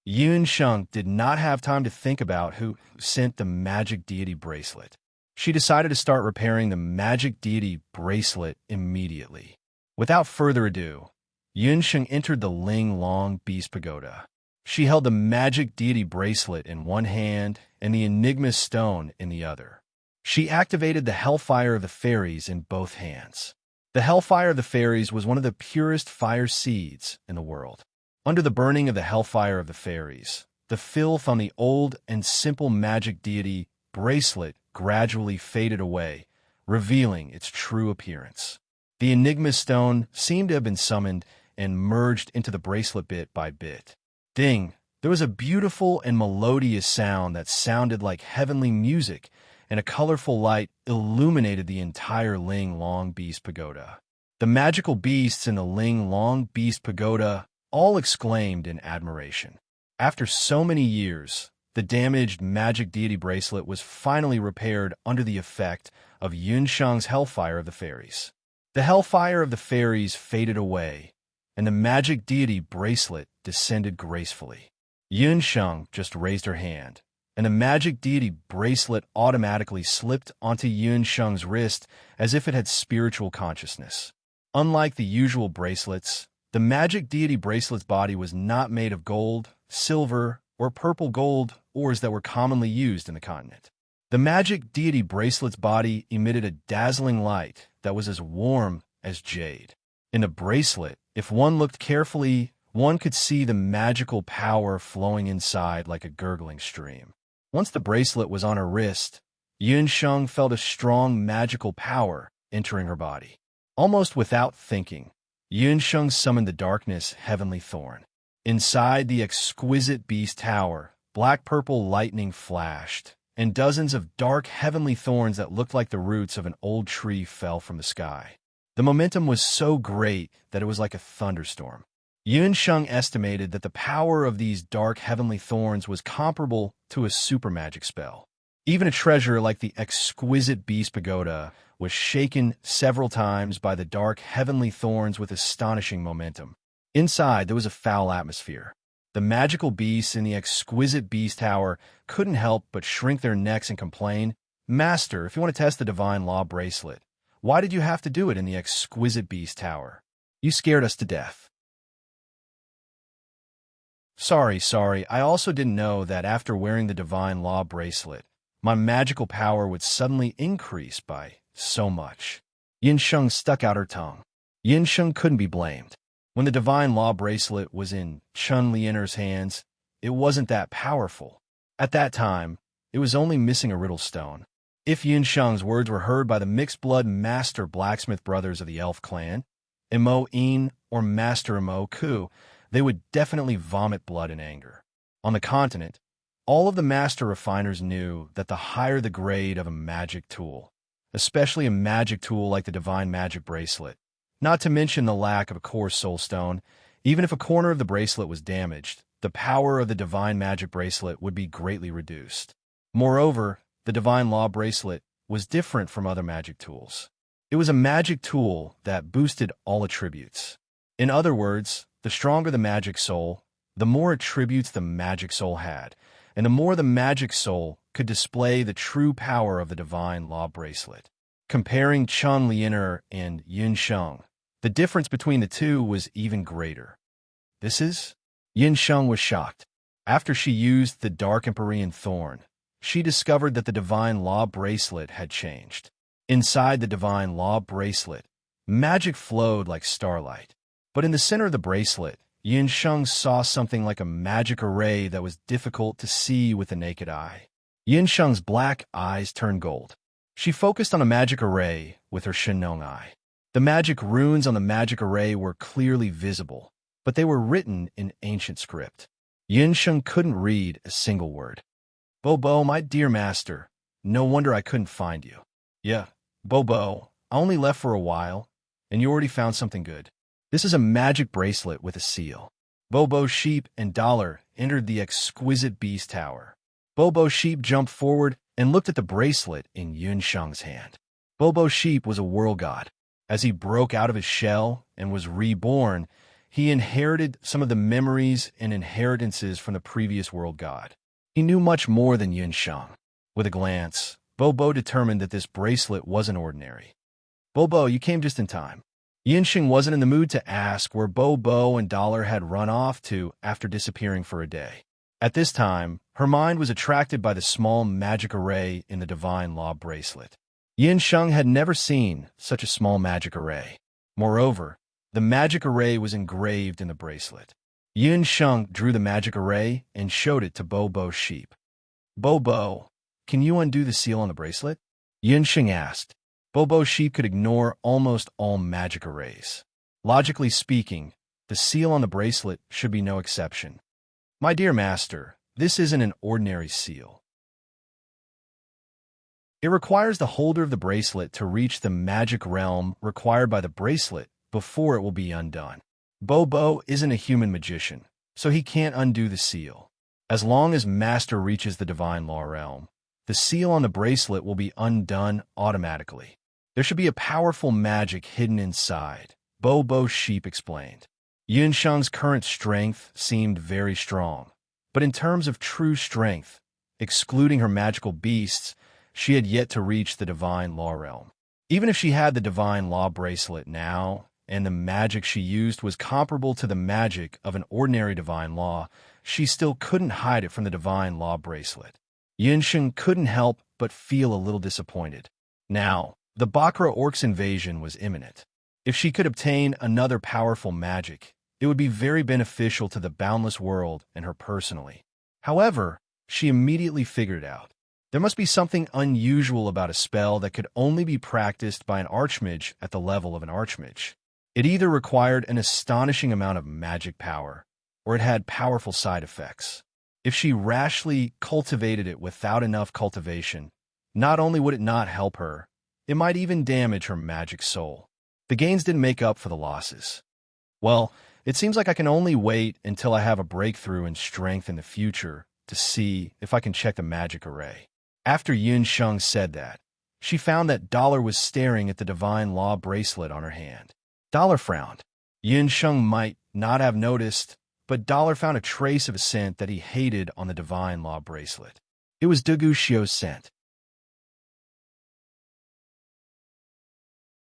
Yun Sheng did not have time to think about who sent the magic deity bracelet. She decided to start repairing the magic deity bracelet immediately. Without further ado, Yun Sheng entered the Ling Long Beast Pagoda. She held the magic deity bracelet in one hand and the enigma stone in the other. She activated the Hellfire of the Fairies in both hands. The Hellfire of the Fairies was one of the purest fire seeds in the world. Under the burning of the Hellfire of the Fairies, the filth on the old and simple magic deity bracelet gradually faded away, revealing its true appearance. The enigma stone seemed to have been summoned and merged into the bracelet bit by bit. Ding! There was a beautiful and melodious sound that sounded like heavenly music, and a colorful light illuminated the entire Ling Long Beast Pagoda. The magical beasts in the Ling Long Beast Pagoda all exclaimed in admiration. After so many years, the damaged magic deity bracelet was finally repaired under the effect of Yun Sheng's Hellfire of the Fairies. The Hellfire of the Fairies faded away, and the magic deity bracelet descended gracefully. Yun Sheng just raised her hand, and the magic deity bracelet automatically slipped onto Yun Sheng's wrist as if it had spiritual consciousness. Unlike the usual bracelets, the magic deity bracelet's body was not made of gold, silver, or purple gold ores that were commonly used in the continent. The magic deity bracelet's body emitted a dazzling light that was as warm as jade. In the bracelet, if one looked carefully, one could see the magical power flowing inside like a gurgling stream. Once the bracelet was on her wrist, Yun Sheng felt a strong magical power entering her body. Almost without thinking, Yun Sheng summoned the darkness heavenly thorn. Inside the exquisite beast tower, black-purple lightning flashed, and dozens of dark heavenly thorns that looked like the roots of an old tree fell from the sky. The momentum was so great that it was like a thunderstorm. Yun Sheng estimated that the power of these dark heavenly thorns was comparable to a super magic spell. Even a treasure like the exquisite Beast Pagoda was shaken several times by the dark heavenly thorns with astonishing momentum. Inside, there was a foul atmosphere. The magical beasts in the exquisite Beast Tower couldn't help but shrink their necks and complain, "Master, if you want to test the Divine Law Bracelet, why did you have to do it in the exquisite Beast Tower? You scared us to death." Sorry, I also didn't know that after wearing the Divine Law Bracelet, my magical power would suddenly increase by so much. Yin Sheng stuck out her tongue. Yin Sheng couldn't be blamed. When the Divine Law Bracelet was in Chun Lianer's hands, it wasn't that powerful. At that time, it was only missing a riddle stone. If Yin Sheng's words were heard by the mixed-blood master blacksmith brothers of the elf clan, Imo In or Master Imo Ku, they would definitely vomit blood in anger. On the continent, all of the master refiners knew that the higher the grade of a magic tool, especially a magic tool like the Divine Magic Bracelet, not to mention the lack of a core soul stone, even if a corner of the bracelet was damaged, the power of the Divine Magic Bracelet would be greatly reduced. Moreover, the Divine Law Bracelet was different from other magic tools. It was a magic tool that boosted all attributes. In other words, the stronger the magic soul, the more attributes the magic soul had, and the more the magic soul could display the true power of the Divine Law Bracelet. Comparing Chun Lianer and Yun Sheng, the difference between the two was even greater. This is? Yin Sheng was shocked. After she used the Dark Empyrean Thorn, she discovered that the Divine Law Bracelet had changed. Inside the Divine Law Bracelet, magic flowed like starlight. But in the center of the bracelet, Yin Sheng saw something like a magic array that was difficult to see with the naked eye. Yin Sheng's black eyes turned gold. She focused on a magic array with her Shenong eye. The magic runes on the magic array were clearly visible, but they were written in ancient script. Yunsheng couldn't read a single word. Bobo, my dear master, no wonder I couldn't find you. Yeah, Bobo, I only left for a while, and you already found something good. This is a magic bracelet with a seal. Bobo, Sheep, and Dollar entered the exquisite beast tower. Bobo Sheep jumped forward and looked at the bracelet in Yunsheng's hand. Bobo Sheep was a world god. As he broke out of his shell and was reborn, he inherited some of the memories and inheritances from the previous world god. He knew much more than Yunsheng. With a glance, Bobo determined that this bracelet wasn't ordinary. Bobo, you came just in time. Yunsheng wasn't in the mood to ask where Bobo and Dollar had run off to after disappearing for a day. At this time, her mind was attracted by the small magic array in the Divine Law bracelet. Yunsheng had never seen such a small magic array. Moreover, the magic array was engraved in the bracelet. Yunsheng drew the magic array and showed it to Bobo Sheep. Bobo, can you undo the seal on the bracelet? Yunsheng asked. Bobo Sheep could ignore almost all magic arrays. Logically speaking, the seal on the bracelet should be no exception. My dear master, this isn't an ordinary seal. It requires the holder of the bracelet to reach the magic realm required by the bracelet before it will be undone. Bobo isn't a human magician, so he can't undo the seal. As long as Master reaches the Divine Law realm, the seal on the bracelet will be undone automatically. There should be a powerful magic hidden inside, Bobo Sheep explained. Yunsheng's current strength seemed very strong, but in terms of true strength, excluding her magical beasts, she had yet to reach the Divine Law realm. Even if she had the Divine Law bracelet now, and the magic she used was comparable to the magic of an ordinary Divine Law, she still couldn't hide it from the Divine Law bracelet. Yunsheng couldn't help but feel a little disappointed. Now, the Bakra Orcs invasion was imminent. If she could obtain another powerful magic, it would be very beneficial to the boundless world and her personally. However, she immediately figured it out. There must be something unusual about a spell that could only be practiced by an archmage at the level of an archmage. It either required an astonishing amount of magic power, or it had powerful side effects. If she rashly cultivated it without enough cultivation, not only would it not help her, it might even damage her magic soul. The gains didn't make up for the losses. Well, it seems like I can only wait until I have a breakthrough in strength in the future to see if I can check the magic array. After Yunsheng said that, she found that Dollar was staring at the Divine Law bracelet on her hand. Dollar frowned. Yunsheng might not have noticed, but Dollar found a trace of a scent that he hated on the Divine Law bracelet. It was Duguxio's scent.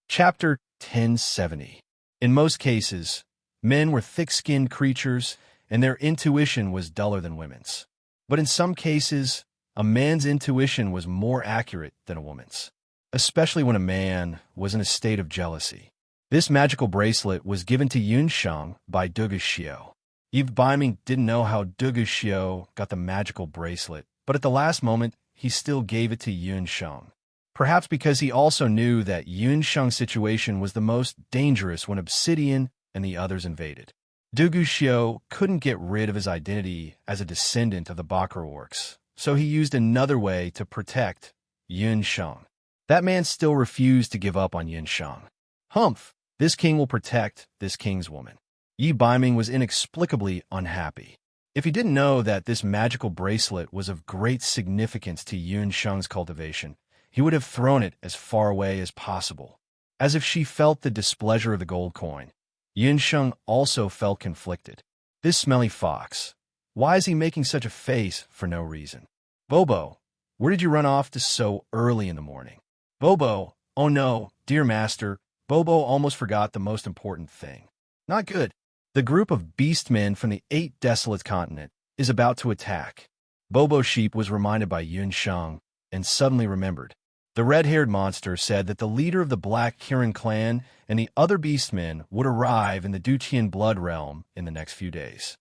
Chapter 1070. In most cases, men were thick-skinned creatures, and their intuition was duller than women's. But in some cases, a man's intuition was more accurate than a woman's, especially when a man was in a state of jealousy. This magical bracelet was given to Yunsheng by Duguxio. Yves Biming didn't know how Duguxio got the magical bracelet, but at the last moment, he still gave it to Yunsheng. Perhaps because he also knew that Yunsheng's situation was the most dangerous when Obsidian and the others invaded. Duguxio couldn't get rid of his identity as a descendant of the Bakra Orcs, so he used another way to protect Yunsheng. That man still refused to give up on Yunsheng. Humph! This king will protect this king's woman. Yi Biming was inexplicably unhappy. If he didn't know that this magical bracelet was of great significance to Yunsheng's cultivation, he would have thrown it as far away as possible. As if she felt the displeasure of the gold coin, Yunsheng also felt conflicted. This smelly fox. Why is he making such a face for no reason? Bobo, where did you run off to so early in the morning? Bobo, oh no, dear master, Bobo almost forgot the most important thing. Not good. The group of beastmen from the 8 desolate continent is about to attack. Bobo Sheep was reminded by Yunsheng and suddenly remembered. The red-haired monster said that the leader of the Black Kirin clan and the other beastmen would arrive in the Duqian blood realm in the next few days.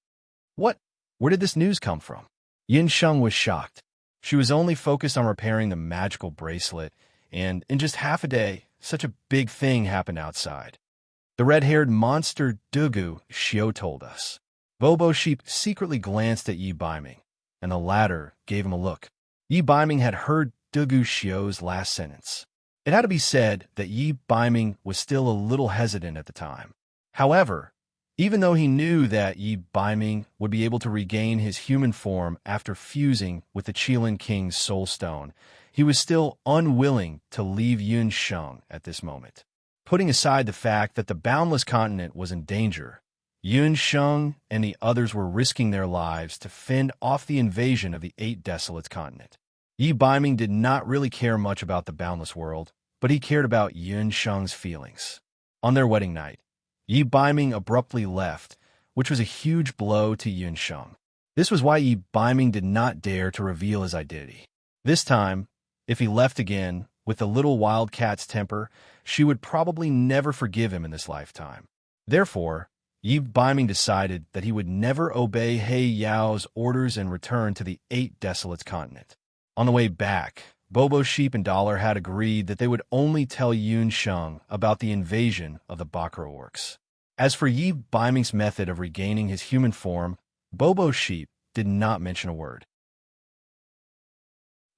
What? Where did this news come from? Yunsheng was shocked. She was only focused on repairing the magical bracelet, and in just half a day, such a big thing happened outside. The red-haired monster Dugu Xiao told us. Bobo Sheep secretly glanced at Yi Biming, and the latter gave him a look. Yi Biming had heard Dugu Xiu's last sentence. It had to be said that Yi Biming was still a little hesitant at the time. However, even though he knew that Yi Biming would be able to regain his human form after fusing with the Qilin King's soul stone, he was still unwilling to leave Yun Sheng at this moment. Putting aside the fact that the boundless continent was in danger, Yun Sheng and the others were risking their lives to fend off the invasion of the Eight Desolates continent. Yi Biming did not really care much about the boundless world, but he cared about Yun Sheng's feelings. On their wedding night, Yi Biming abruptly left, which was a huge blow to Yun Sheng. This was why Yi Biming did not dare to reveal his identity. This time, if he left again, with the little wildcat's temper, she would probably never forgive him in this lifetime. Therefore, Yi Biming decided that he would never obey He Yao's orders and return to the Eight Desolates continent. On the way back, Bobo Sheep and Dollar had agreed that they would only tell Yun Sheng about the invasion of the Bakra orcs. As for Yi Biming's method of regaining his human form, Bobo Sheep did not mention a word.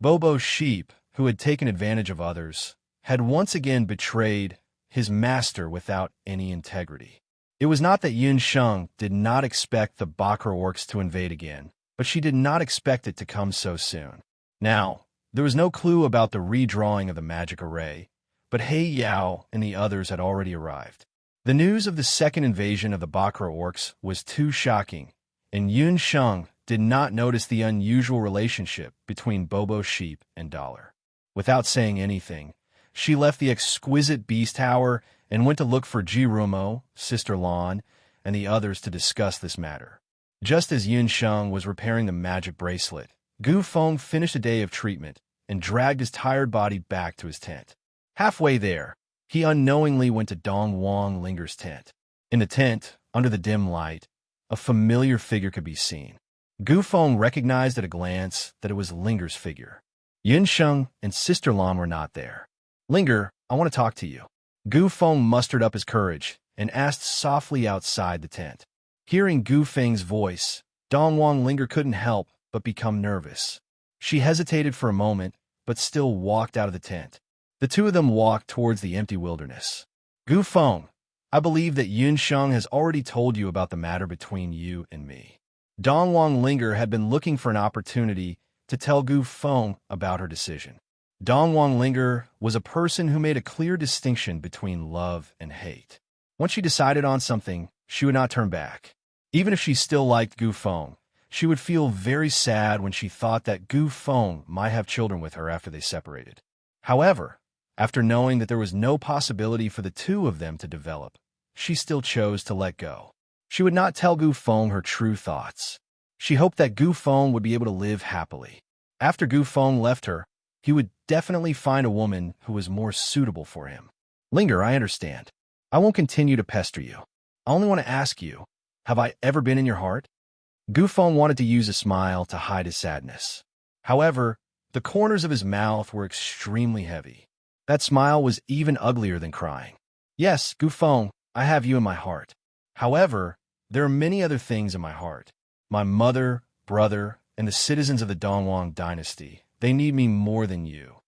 Bobo Sheep, who had taken advantage of others, had once again betrayed his master without any integrity. It was not that Yun Sheng did not expect the Bakra orcs to invade again, but she did not expect it to come so soon. Now, there was no clue about the redrawing of the magic array, but He Yao and the others had already arrived. The news of the second invasion of the Bakra orcs was too shocking, and Yun Sheng did not notice the unusual relationship between Bobo Sheep and Dollar. Without saying anything, she left the exquisite beast tower and went to look for Jirumo, Sister Lan, and the others to discuss this matter. Just as Yun Sheng was repairing the magic bracelet, Gu Feng finished a day of treatment and dragged his tired body back to his tent. Halfway there, he unknowingly went to Dong Wang Linger's tent. In the tent, under the dim light, a familiar figure could be seen. Gu Feng recognized at a glance that it was Linger's figure. Yun Sheng and Sister Lan were not there. "Linger, I want to talk to you." Gu Feng mustered up his courage and asked softly outside the tent. Hearing Gu Feng's voice, Dong Wang Linger couldn't help but become nervous. She hesitated for a moment, but still walked out of the tent. The two of them walked towards the empty wilderness. "Gu Feng, I believe that Yun Sheng has already told you about the matter between you and me." Dong Wang Linger had been looking for an opportunity to tell Gu Feng about her decision. Dong Wang Linger was a person who made a clear distinction between love and hate. Once she decided on something, she would not turn back. Even if she still liked Gu Feng, she would feel very sad when she thought that Gu Feng might have children with her after they separated. However, after knowing that there was no possibility for the two of them to develop, she still chose to let go. She would not tell Gu Feng her true thoughts. She hoped that Gu Feng would be able to live happily. After Gu Feng left her, he would definitely find a woman who was more suitable for him. "Linger, I understand. I won't continue to pester you. I only want to ask you, have I ever been in your heart?" Gu Feng wanted to use a smile to hide his sadness. However, the corners of his mouth were extremely heavy. That smile was even uglier than crying. "Yes, Gu Feng, I have you in my heart. However, there are many other things in my heart. My mother, brother, and the citizens of the Dongwang dynasty, they need me more than you."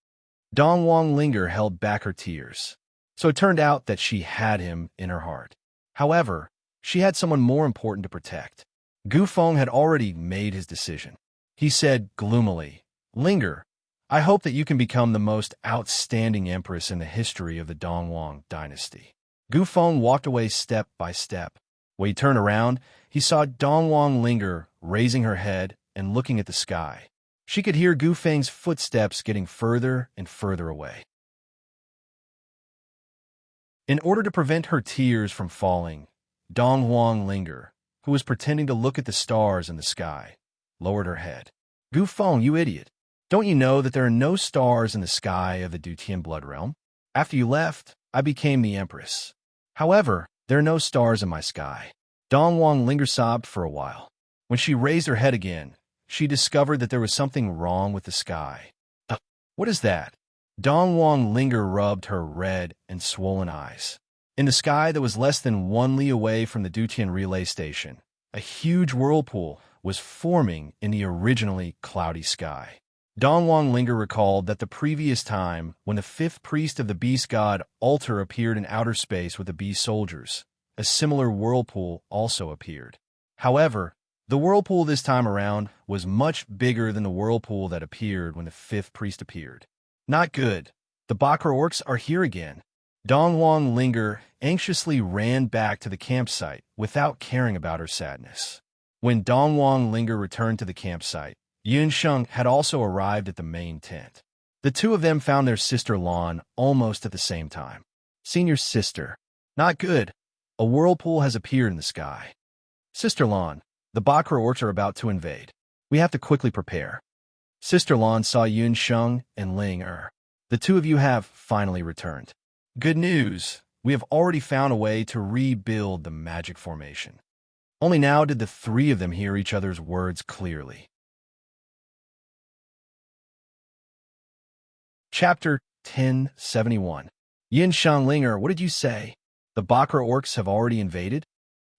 Dong Wang Linger held back her tears. So it turned out that she had him in her heart. However, she had someone more important to protect. Gu Feng had already made his decision. He said gloomily, "Linger, I hope that you can become the most outstanding empress in the history of the Dongwang dynasty." Gu Feng walked away step by step. When he turned around, he saw Dongwang Linger raising her head and looking at the sky. She could hear Gu Feng's footsteps getting further and further away. In order to prevent her tears from falling, Dongwang Linger, who was pretending to look at the stars in the sky, lowered her head. "Gu Feng, you idiot. Don't you know that there are no stars in the sky of the Dutian Blood Realm? After you left, I became the Empress. However, there are no stars in my sky." Dongwang Linger sobbed for a while. When she raised her head again, she discovered that there was something wrong with the sky. What is that?" Dongwang Linger rubbed her red and swollen eyes. In the sky that was less than 1 li away from the Dutian relay station, A huge whirlpool was forming in the originally cloudy sky. Dongwang Linger recalled that the previous time, when the fifth priest of the beast god Altar appeared in outer space with the beast soldiers, a similar whirlpool also appeared. However, the whirlpool this time around was much bigger than the whirlpool that appeared when the fifth priest appeared. Not good. The Bakra orcs are here again. Dongwang Linger anxiously ran back to the campsite without caring about her sadness. When Dongwang Linger returned to the campsite, Yunsheng had also arrived at the main tent. The two of them found their sister Lan almost at the same time. Senior sister. Not good. A whirlpool has appeared in the sky. Sister Lan, the Bakra orcs are about to invade. We have to quickly prepare. Sister Lan saw Yunsheng and Ling Er. The two of you have finally returned. Good news. We have already found a way to rebuild the magic formation. Only now did the three of them hear each other's words clearly. Chapter 1071. Yin Shanglinger, what did you say? The Bakra orcs have already invaded?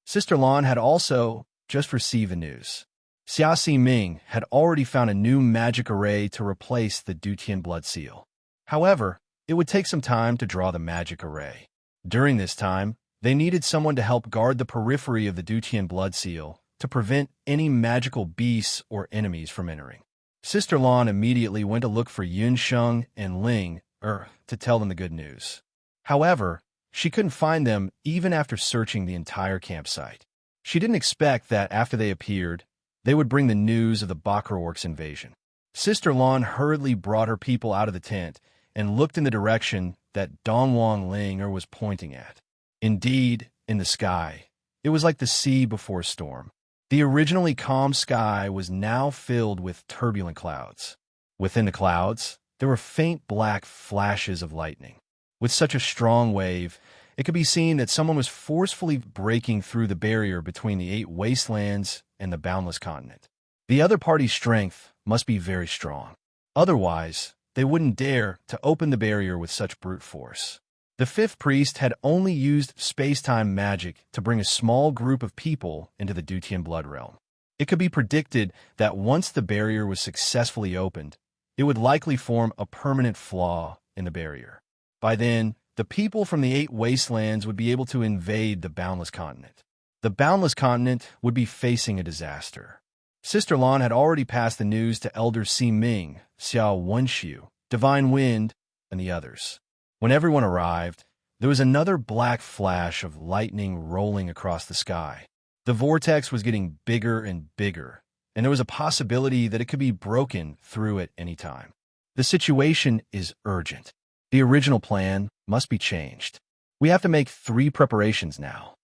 Sister Lan had also just received the news. Xiaoxi Ming had already found a new magic array to replace the Dutian blood seal. However, it would take some time to draw the magic array. During this time, they needed someone to help guard the periphery of the Dutian blood seal to prevent any magical beasts or enemies from entering. Sister Lan immediately went to look for Yunsheng and Ling Er to tell them the good news. However, she couldn't find them even after searching the entire campsite. She didn't expect that after they appeared, they would bring the news of the Bakra orcs' invasion. Sister Lan hurriedly brought her people out of the tent and looked in the direction that Dongwang Linger was pointing at. Indeed, in the sky, it was like the sea before a storm. The originally calm sky was now filled with turbulent clouds. Within the clouds, there were faint black flashes of lightning. With such a strong wave, it could be seen that someone was forcefully breaking through the barrier between the 8 wastelands and the boundless continent. The other party's strength must be very strong. Otherwise, they wouldn't dare to open the barrier with such brute force. The fifth priest had only used space-time magic to bring a small group of people into the Dutian blood realm. It could be predicted that once the barrier was successfully opened, it would likely form a permanent flaw in the barrier. By then, the people from the 8 wastelands would be able to invade the boundless continent. The boundless continent would be facing a disaster. Sister Lan had already passed the news to Elder Si Ming, Xiao Wenxiu, Divine Wind, and the others. When everyone arrived, there was another black flash of lightning rolling across the sky. The vortex was getting bigger and bigger, and there was a possibility that it could be broken through at any time. The situation is urgent. The original plan must be changed. We have to make 3 preparations now.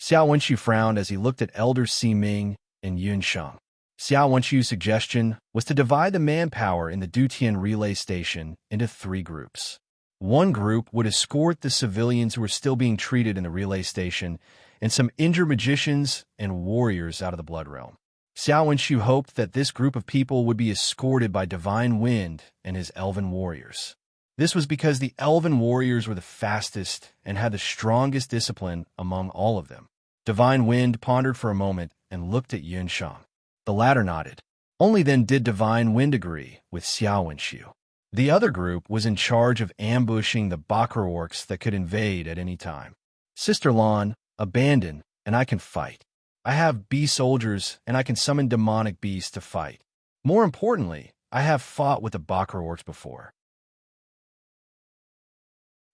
Xiao Wenxiu frowned as he looked at Elder Si Ming and Yunsheng. Xiao Wenxiu's suggestion was to divide the manpower in the Dutian relay station into 3 groups. One group would escort the civilians who were still being treated in the relay station and some injured magicians and warriors out of the blood realm. Xiao Wenxiu hoped that this group of people would be escorted by Divine Wind and his elven warriors. This was because the elven warriors were the fastest and had the strongest discipline among all of them. Divine Wind pondered for a moment and looked at Yunsheng. The latter nodded. Only then did Divine Wind agree with Xiao Wenxiu. The other group was in charge of ambushing the Bakra orcs that could invade at any time. Sister Lan, abandon, and I can fight. I have beast soldiers, and I can summon demonic beasts to fight. More importantly, I have fought with the Bakra orcs before.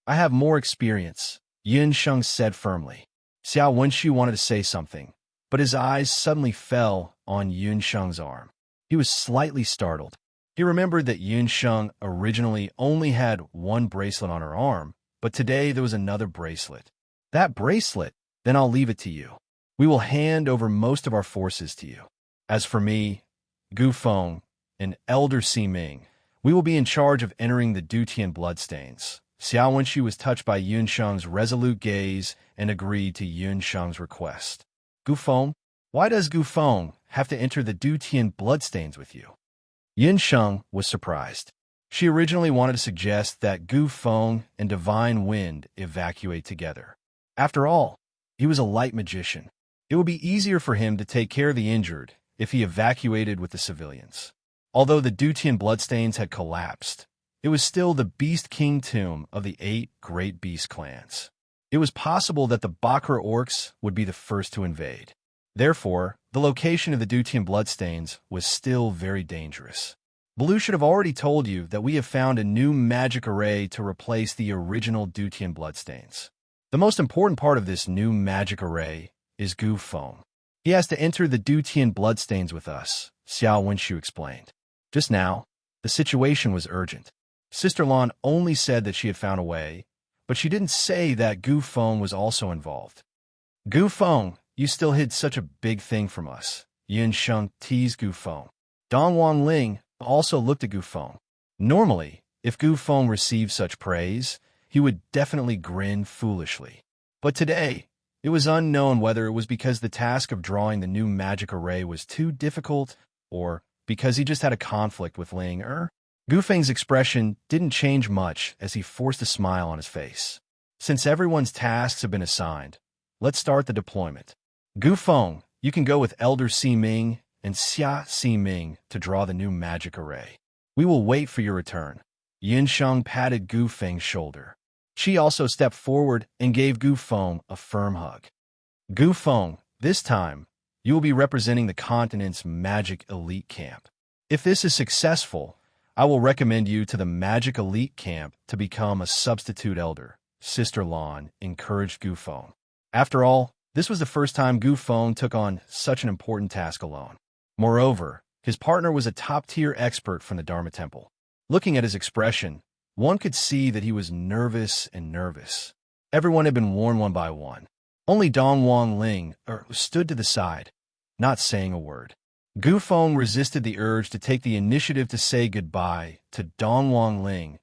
I have more experience, Yunsheng said firmly. Xiao Wenxiu wanted to say something, but his eyes suddenly fell on Yunsheng's arm. He was slightly startled. He remembered that Yunsheng originally only had 1 bracelet on her arm, but today there was another bracelet. That bracelet? Then I'll leave it to you. We will hand over most of our forces to you. As for me, Gu Feng, and Elder Si Ming, we will be in charge of entering the Dutian bloodstains. Xiao Wenxiu was touched by Yunsheng's resolute gaze and agreed to Yunsheng's request. Gu Feng, why does Gu Feng have to enter the Dutian bloodstains with you? Yunsheng was surprised. She originally wanted to suggest that Gu Feng and Divine Wind evacuate together. After all, he was a light magician. It would be easier for him to take care of the injured if he evacuated with the civilians. Although the Dutian bloodstains had collapsed, it was still the Beast King tomb of the 8 great beast clans. It was possible that the Bakra orcs would be the first to invade. Therefore, the location of the Dutian bloodstains was still very dangerous. Blue should have already told you that we have found a new magic array to replace the original Dutian bloodstains. The most important part of this new magic array is Gu Feng. He has to enter the Dutian bloodstains with us, Xiao Wenshu explained. Just now, the situation was urgent. Sister Lan only said that she had found a way, but she didn't say that Gu Feng was also involved. Gu Feng, you still hid such a big thing from us. Yin Sheng teased Gu Feng. Dong Wanling also looked at Gu Feng. Normally, if Gu Feng received such praise, he would definitely grin foolishly. But today, it was unknown whether it was because the task of drawing the new magic array was too difficult or because he just had a conflict with Ling Er. Gu Feng's expression didn't change much as he forced a smile on his face. Since everyone's tasks have been assigned, let's start the deployment. Gu Feng, you can go with Elder Ming and Xia Ming to draw the new magic array. We will wait for your return. Yin Sheng patted Gu Feng's shoulder. She also stepped forward and gave Gu Feng a firm hug. Gu Feng, this time, you will be representing the continent's magic elite camp. If this is successful, I will recommend you to the magic elite camp to become a substitute elder, Sister Lan encouraged Gu Feng. After all, this was the first time Gu Feng took on such an important task alone. Moreover, his partner was a top-tier expert from the Dharma Temple. Looking at his expression, one could see that he was nervous. Everyone had been warned one by one. Only Dong Wanling stood to the side, not saying a word. Gu Feng resisted the urge to take the initiative to say goodbye to Dong Wanling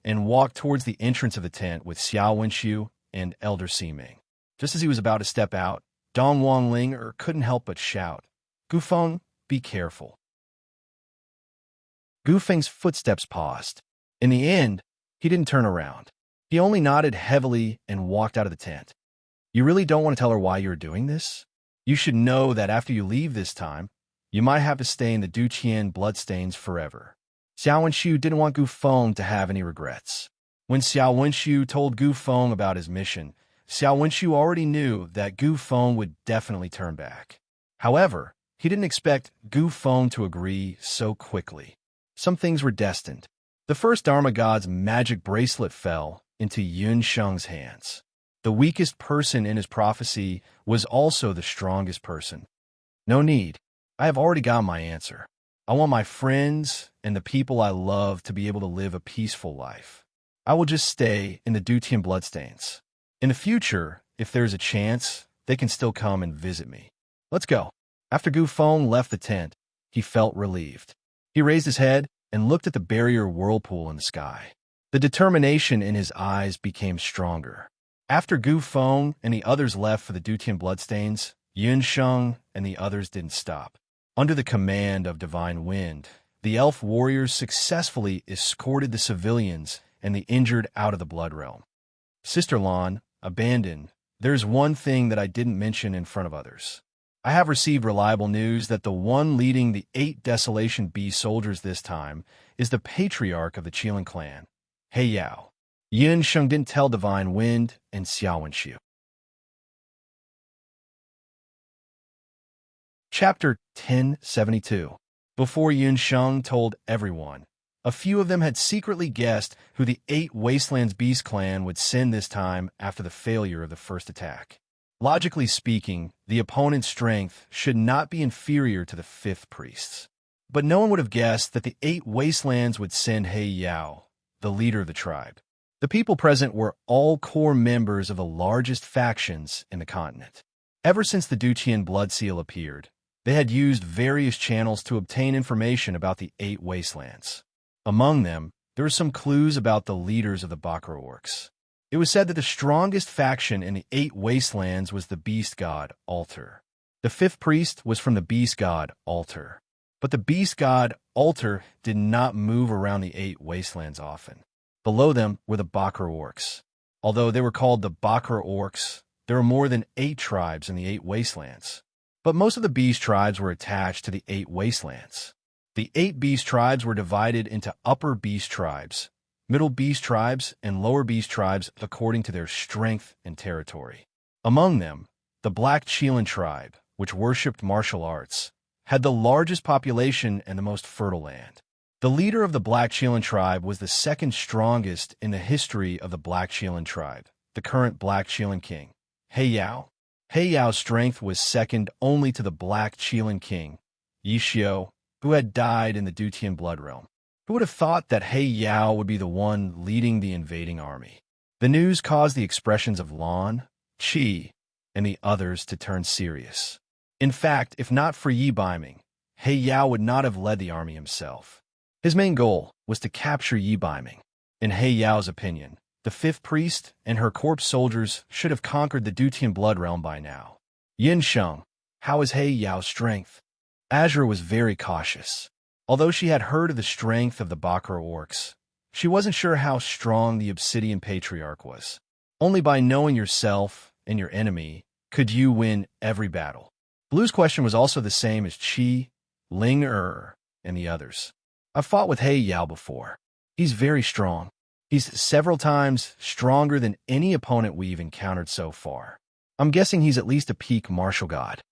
and walked towards the entrance of the tent with Xiao Wenshu and Elder Ming. Just as he was about to step out, Dong Wanling couldn't help but shout, "Gu Feng, be careful." Gu Feng's footsteps paused. In the end, he didn't turn around. He only nodded heavily and walked out of the tent. You really don't want to tell her why you're doing this? You should know that after you leave this time, you might have to stay in the Dutian bloodstains forever. Xiao Wenshu didn't want Gu Feng to have any regrets. When Xiao Wenshu told Gu Feng about his mission, Xiao Wenshu already knew that Gu Feng would definitely turn back. However, he didn't expect Gu Feng to agree so quickly. Some things were destined. The first Dharma God's magic bracelet fell into Yun Sheng's hands. The weakest person in his prophecy was also the strongest person. No need. I have already got my answer. I want my friends and the people I love to be able to live a peaceful life. I will just stay in the Dutian bloodstains. In the future, if there's a chance, they can still come and visit me. Let's go. After Gu Feng left the tent, he felt relieved. He raised his head and looked at the barrier whirlpool in the sky. The determination in his eyes became stronger. After Gu Feng and the others left for the Dutian bloodstains, Yun Sheng and the others didn't stop. Under the command of Divine Wind, the elf warriors successfully escorted the civilians and the injured out of the Blood Realm. Sister Lan, abandoned, there's one thing that I didn't mention in front of others. I have received reliable news that the one leading the 8 Desolation Bee soldiers this time is the patriarch of the Qilin clan, He Yao. Yin Sheng didn't tell Divine Wind and Xiao Wenshu. Chapter 1072. Before Yin Sheng told everyone, a few of them had secretly guessed who the 8 Wastelands Beast clan would send this time after the failure of the first attack. Logically speaking, the opponent's strength should not be inferior to the 5th priests. But no one would have guessed that the 8 Wastelands would send He Yao, the leader of the tribe. The people present were all core members of the largest factions in the continent. Ever since the Dutian Blood Seal appeared, they had used various channels to obtain information about the 8 Wastelands. Among them, there were some clues about the leaders of the Bakra orcs. It was said that the strongest faction in the 8 Wastelands was the Beast God, Altar. The 5th priest was from the Beast God, Altar. But the Beast God, Altar, did not move around the 8 Wastelands often. Below them were the Bakra orcs. Although they were called the Bakra orcs, there were more than 8 tribes in the 8 wastelands. But most of the beast tribes were attached to the 8 wastelands. The 8 beast tribes were divided into upper beast tribes, middle beast tribes, and lower beast tribes according to their strength and territory. Among them, the Black Chelan tribe, which worshipped martial arts, had the largest population and the most fertile land. The leader of the Black Chelan tribe was the second strongest in the history of the Black Chelan tribe, the current Black Chelan king, He Yao. He Yao's strength was second only to the Black Chelan king, Yi Xiu, who had died in the Dutian blood realm. Who would have thought that He Yao would be the one leading the invading army? The news caused the expressions of Lan, Qi, and the others to turn serious. In fact, if not for Yi Baiming, He Yao would not have led the army himself. His main goal was to capture Yi Baiming. In He Yao's opinion, the 5th priest and her corpse soldiers should have conquered the Dutian blood realm by now. Yin Sheng, how is He Yao's strength? Azure was very cautious. Although she had heard of the strength of the Bakra orcs, she wasn't sure how strong the Obsidian Patriarch was. Only by knowing yourself and your enemy could you win every battle. Blue's question was also the same as Qi, Ling and the others. I've fought with He Yao before. He's very strong. He's several times stronger than any opponent we've encountered so far. I'm guessing he's at least a peak martial god.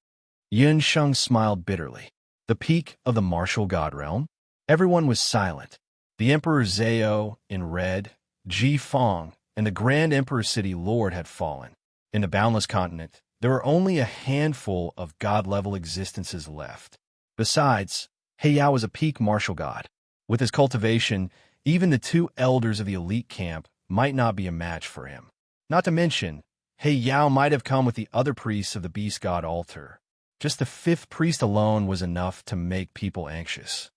Yun Sheng smiled bitterly. The peak of the martial god realm? Everyone was silent. The Emperor Zhao, in red, Ji Feng, and the Grand Emperor City Lord had fallen. In the Boundless Continent, there were only a handful of god-level existences left. Besides, He Yao was a peak martial god. With his cultivation, even the 2 elders of the elite camp might not be a match for him. Not to mention, He Yao might have come with the other priests of the beast god altar. Just the 5th priest alone was enough to make people anxious.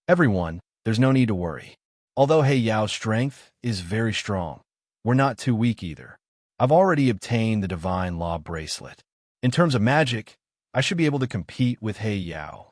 Everyone, there's no need to worry. Although He Yao's strength is very strong, we're not too weak either. I've already obtained the Divine Law Bracelet. In terms of magic, I should be able to compete with He Yao.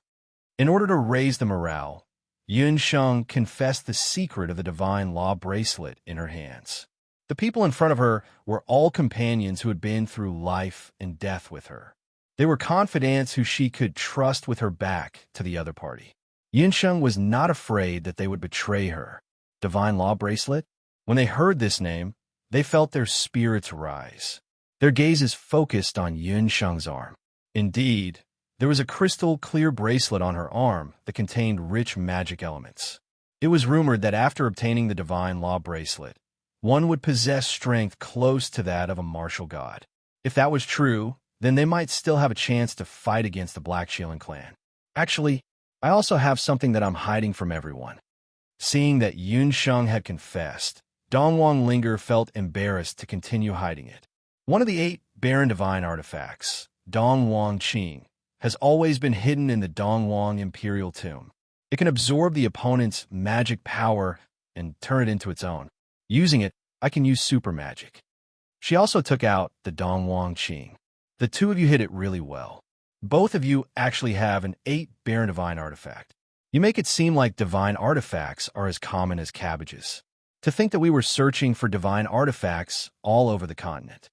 In order to raise the morale, Yun Sheng confessed the secret of the Divine Law Bracelet in her hands. The people in front of her were all companions who had been through life and death with her. They were confidants who she could trust with her back to the other party. Yun Sheng was not afraid that they would betray her. Divine Law Bracelet? When they heard this name, they felt their spirits rise. Their gazes focused on Yun Sheng's arm. Indeed, there was a crystal-clear bracelet on her arm that contained rich magic elements. It was rumored that after obtaining the Divine Law Bracelet, one would possess strength close to that of a martial god. If that was true, then they might still have a chance to fight against the Black Chelan clan. Actually, I also have something that I'm hiding from everyone. Seeing that Yun Sheng had confessed, Dongwang Linger felt embarrassed to continue hiding it. One of the 8 barren divine artifacts, Dongwang Qing, has always been hidden in the Dongwang Imperial Tomb. It can absorb the opponent's magic power and turn it into its own. Using it, I can use super magic. She also took out the Dongwang Qing. The 2 of you hit it really well. Both of you actually have an 8 barren divine artifact. You make it seem like divine artifacts are as common as cabbages. To think that we were searching for divine artifacts all over the continent.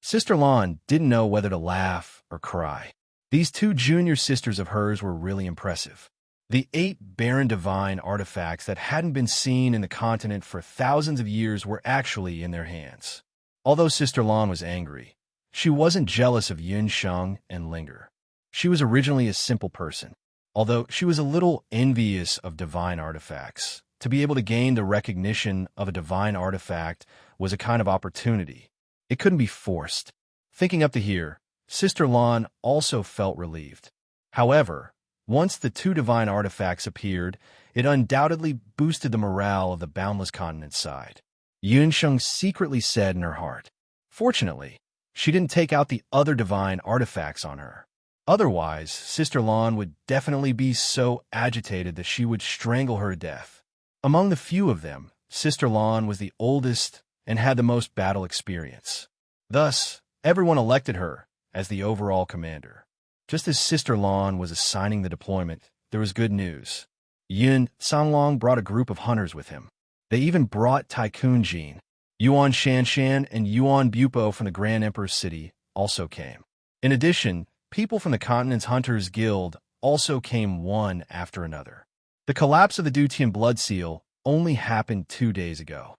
Sister Lan didn't know whether to laugh or cry. These 2 junior sisters of hers were really impressive. The 8 barren divine artifacts that hadn't been seen in the continent for thousands of years were actually in their hands. Although Sister Lan was angry, she wasn't jealous of Yun Sheng and Linger. She was originally a simple person, although she was a little envious of divine artifacts. To be able to gain the recognition of a divine artifact was a kind of opportunity. It couldn't be forced. Thinking up to here, Sister Lan also felt relieved. However, once the 2 divine artifacts appeared, it undoubtedly boosted the morale of the Boundless Continent side. Yun Sheng secretly said in her heart. Fortunately, she didn't take out the other divine artifacts on her. Otherwise, Sister Lan would definitely be so agitated that she would strangle her to death. Among the few of them, Sister Lan was the oldest and had the most battle experience. Thus, everyone elected her as the overall commander. Just as Sister Lan was assigning the deployment, there was good news. Yun Sanglong brought a group of hunters with him. They even brought Tycoon Jean. Yuan Shanshan and Yuan Bupo from the Grand Emperor's city also came. In addition, people from the continent's Hunters Guild also came one after another. The collapse of the Dutian blood seal only happened 2 days ago.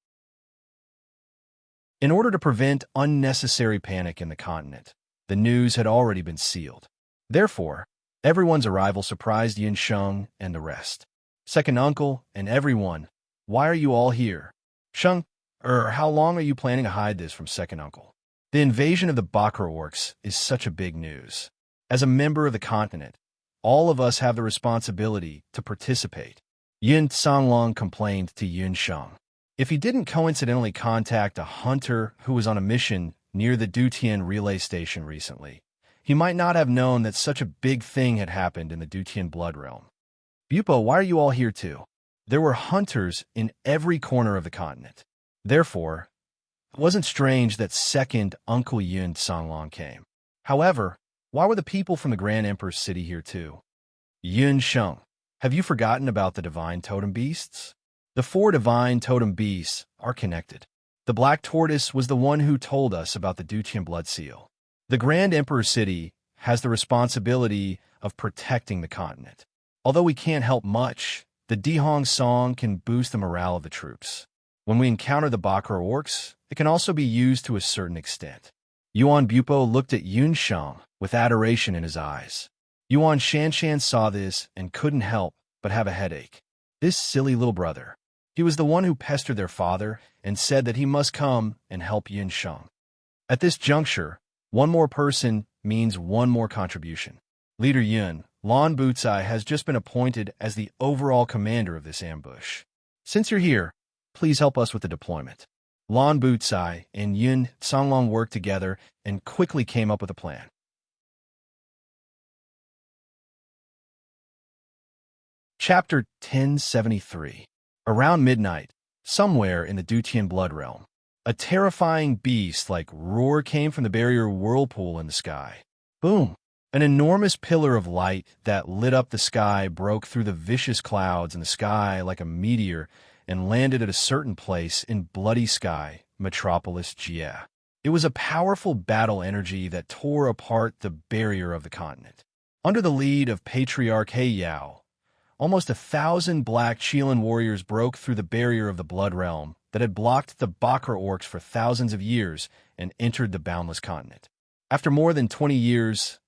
In order to prevent unnecessary panic in the continent, the news had already been sealed. Therefore, everyone's arrival surprised Yin Sheng and the rest. Second uncle and everyone, why are you all here? Sheng, how long are you planning to hide this from second uncle? The invasion of the Bakra orcs is such a big news. As a member of the continent, all of us have the responsibility to participate. Yin Songlong complained to Yin Sheng. If he didn't coincidentally contact a hunter who was on a mission near the Dutian relay station recently, he might not have known that such a big thing had happened in the Dutian blood realm. Bupo, why are you all here too? There were hunters in every corner of the continent. Therefore, it wasn't strange that second Uncle Yin Songlong came. However, why were the people from the Grand Emperor's city here too? Yin Sheng, have you forgotten about the divine totem beasts? The 4 divine totem beasts are connected. The Black Tortoise was the one who told us about the Dutian blood seal. The Grand Emperor's city has the responsibility of protecting the continent. Although we can't help much, the Dihong song can boost the morale of the troops. When we encounter the Bakra orcs, it can also be used to a certain extent. Yuan Bupo looked at Yun Sheng with adoration in his eyes. Yuan Shanshan saw this and couldn't help but have a headache. This silly little brother. He was the one who pestered their father and said that he must come and help Yin Sheng. At this juncture, one more person means one more contribution. Leader Yun, Lan Bucai, has just been appointed as the overall commander of this ambush. Since you're here, please help us with the deployment. Lan Bucai and Yun Songlong worked together and quickly came up with a plan. Chapter 1073. Around midnight, somewhere in the Dutian blood realm, a terrifying beast like roar came from the barrier whirlpool in the sky. Boom! An enormous pillar of light that lit up the sky broke through the vicious clouds in the sky like a meteor and landed at a certain place in Bloody Sky, Metropolis Jie. It was a powerful battle energy that tore apart the barrier of the continent. Under the lead of Patriarch He Yao, almost 1,000 black Chilan warriors broke through the barrier of the blood realm that had blocked the Bakra orcs for thousands of years and entered the boundless continent. After more than 20 years,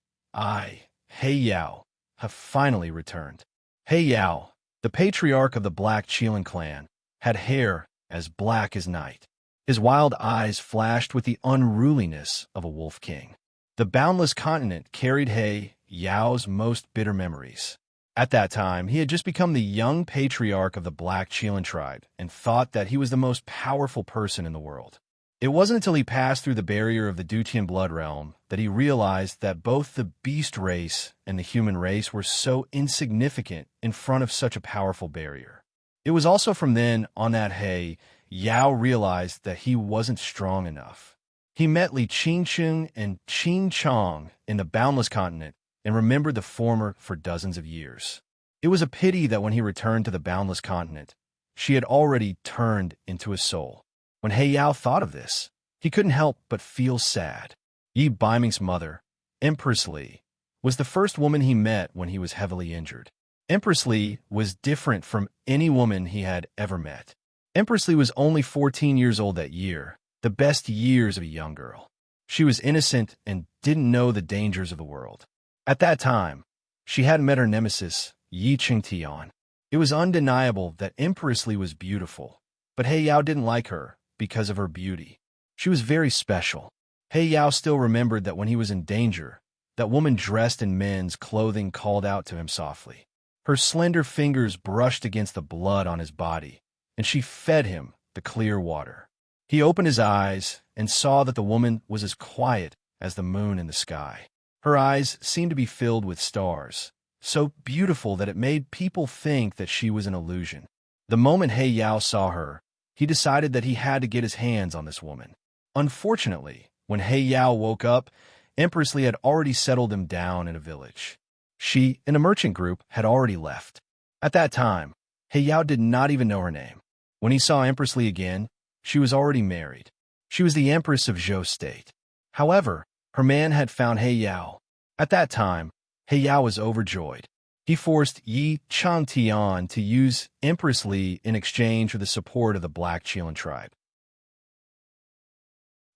He Yao, have finally returned. He Yao, the patriarch of the Black Chilan clan, had hair as black as night. His wild eyes flashed with the unruliness of a wolf king. The boundless continent carried He Yao's most bitter memories. At that time, he had just become the young patriarch of the Black Chilan tribe and thought that he was the most powerful person in the world. It wasn't until he passed through the barrier of the Dutian blood realm that he realized that both the beast race and the human race were so insignificant in front of such a powerful barrier. It was also from then on that He Yao realized that he wasn't strong enough. He met Li Qingcheng and Qing Chong in the boundless continent and remembered the former for dozens of years. It was a pity that when he returned to the boundless continent, she had already turned into a soul. When He Yao thought of this, he couldn't help but feel sad. Yi Baiming's mother, Empress Li, was the first woman he met when he was heavily injured. Empress Li was different from any woman he had ever met. Empress Li was only 14 years old that year, the best years of a young girl. She was innocent and didn't know the dangers of the world. At that time, she hadn't met her nemesis, Yi Qingtian. It was undeniable that Empress Li was beautiful, but He Yao didn't like her because of her beauty. She was very special. He Yao still remembered that when he was in danger, that woman dressed in men's clothing called out to him softly. Her slender fingers brushed against the blood on his body, and she fed him the clear water. He opened his eyes and saw that the woman was as quiet as the moon in the sky. Her eyes seemed to be filled with stars, so beautiful that it made people think that she was an illusion. The moment He Yao saw her, he decided that he had to get his hands on this woman. Unfortunately, when He Yao woke up, Empress Li had already settled him down in a village. She and a merchant group had already left. At that time, He Yao did not even know her name. When he saw Empress Li again, She was already married. She was the Empress of Zhou State. However, her man had found He Yao. At that time, He Yao was overjoyed. He forced Yi Changtian to use Empress Li in exchange for the support of the Black Qilin tribe.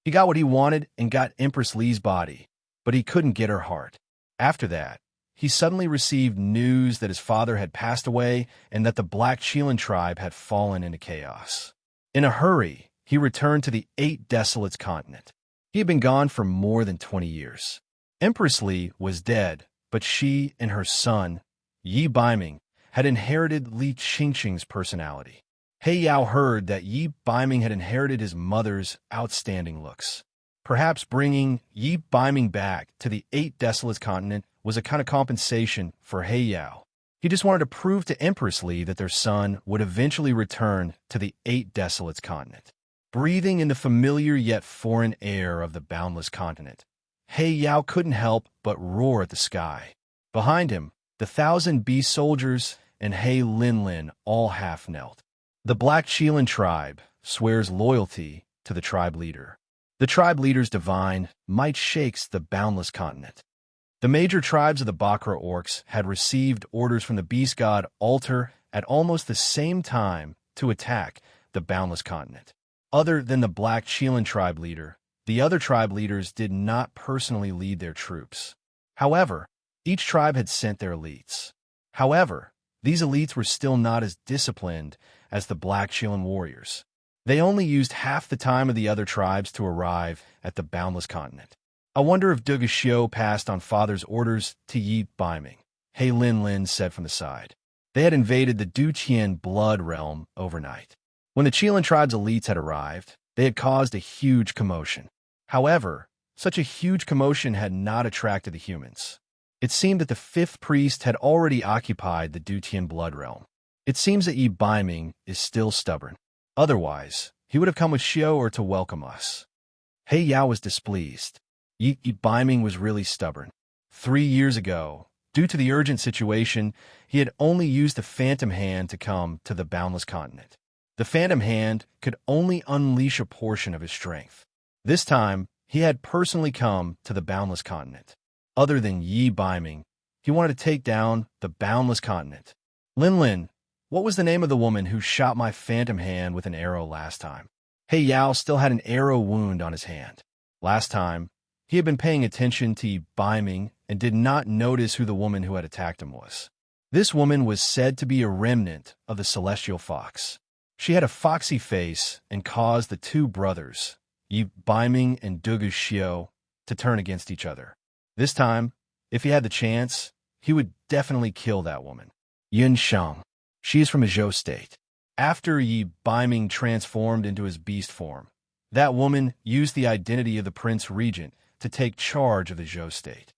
He got what he wanted and got Empress Li's body, but he couldn't get her heart. After that, he suddenly received news that his father had passed away and that the Black Qilin tribe had fallen into chaos. In a hurry, he returned to the Eight Desolates continent. He had been gone for more than 20 years. Empress Li was dead, but she and her son, Yi Baiming, had inherited Li Qingqing's personality. He Yao heard that Yi Baiming had inherited his mother's outstanding looks. Perhaps bringing Yi Baiming back to the Eight Desolates continent was a kind of compensation for He Yao. He just wanted to prove to Empress Li that their son would eventually return to the Eight Desolates continent. Breathing in the familiar yet foreign air of the boundless continent, He Yao couldn't help but roar at the sky. Behind him, the 1,000 beast soldiers and He Linlin all half-knelt. The Black Qilin tribe swears loyalty to the tribe leader. The tribe leader's divine might shakes the boundless continent. The major tribes of the Bakra orcs had received orders from the beast god Alter at almost the same time to attack the boundless continent. Other than the Black Qilin tribe leader, the other tribe leaders did not personally lead their troops. However, each tribe had sent their elites. However, these elites were still not as disciplined as the Black Qilin warriors. They only used half the time of the other tribes to arrive at the boundless continent. I wonder if Duguxiu passed on father's orders to Yi Baiming, He Linlin said from the side. They had invaded the Duqian blood realm overnight. When the Qilin tribe's elites had arrived, they had caused a huge commotion. However, such a huge commotion had not attracted the humans. It seemed that the fifth priest had already occupied the Duqian blood realm. It seems that Yi Baiming is still stubborn. Otherwise, he would have come with Xiu to welcome us. He Yao was displeased. Yi Baiming was really stubborn. 3 years ago, due to the urgent situation, he had only used the Phantom Hand to come to the boundless continent. The Phantom Hand could only unleash a portion of his strength. This time, he had personally come to the boundless continent. Other than Yi Baiming, he wanted to take down the boundless continent. Linlin, what was the name of the woman who shot my Phantom Hand with an arrow last time? He Yao still had an arrow wound on his hand. Last time, he had been paying attention to Yi Baiming and did not notice who the woman who had attacked him was. This woman was said to be a remnant of the celestial fox. She had a foxy face and caused the two brothers, Yi Baiming and Duguxiu, to turn against each other. This time, if he had the chance, he would definitely kill that woman. Yun Shang. She is from a Zhou state. After Yi Baiming transformed into his beast form, that woman used the identity of the Prince Regent to take charge of the Zhou state.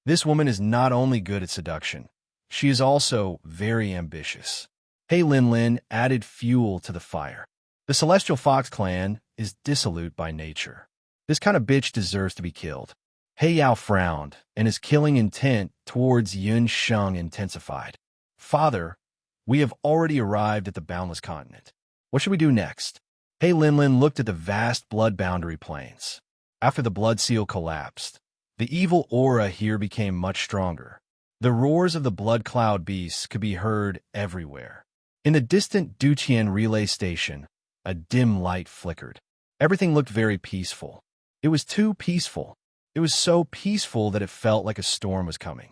This woman is not only good at seduction, she is also very ambitious. He Linlin added fuel to the fire. The Celestial Fox clan is dissolute by nature. This kind of bitch deserves to be killed. He Yao frowned, and his killing intent towards Yun Sheng intensified. Father, we have already arrived at the boundless continent. What should we do next? He Linlin looked at the vast blood boundary plains. After the blood seal collapsed, the evil aura here became much stronger. The roars of the blood cloud beasts could be heard everywhere. In the distant Duqian relay station, a dim light flickered. Everything looked very peaceful. It was too peaceful. It was so peaceful that it felt like a storm was coming.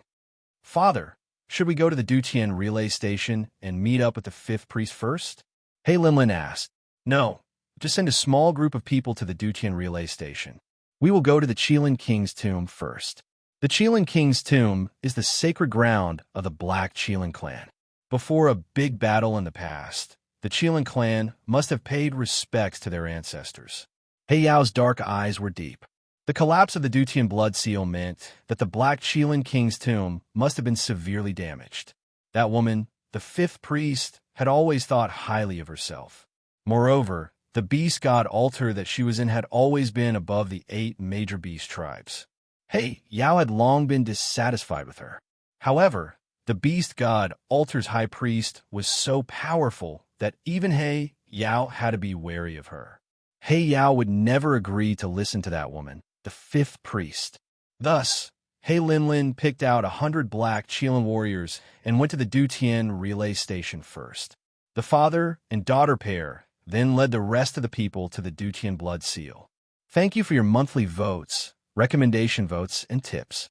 Father, should we go to the Duqian relay station and meet up with the fifth priest first? He Linlin asked. No, just send a small group of people to the Duqian relay station. We will go to the Qilin King's tomb first. The Qilin King's tomb is the sacred ground of the Black Qilin clan. Before a big battle in the past, the Qilin clan must have paid respects to their ancestors. He Yao's dark eyes were deep. The collapse of the Duqian blood seal meant that the Black Qilin King's tomb must have been severely damaged. That woman, the fifth priest, had always thought highly of herself. Moreover, the beast god altar that she was in had always been above the 8 major beast tribes. He Yao had long been dissatisfied with her. However, the beast god altar's high priest was so powerful that even He Yao had to be wary of her. He Yao would never agree to listen to that woman, the fifth priest. Thus, He Linlin picked out 100 black Qilin warriors and went to the Dutian relay station first. The father and daughter pair then led the rest of the people to the Dutian blood seal. Thank you for your monthly votes, recommendation votes, and tips.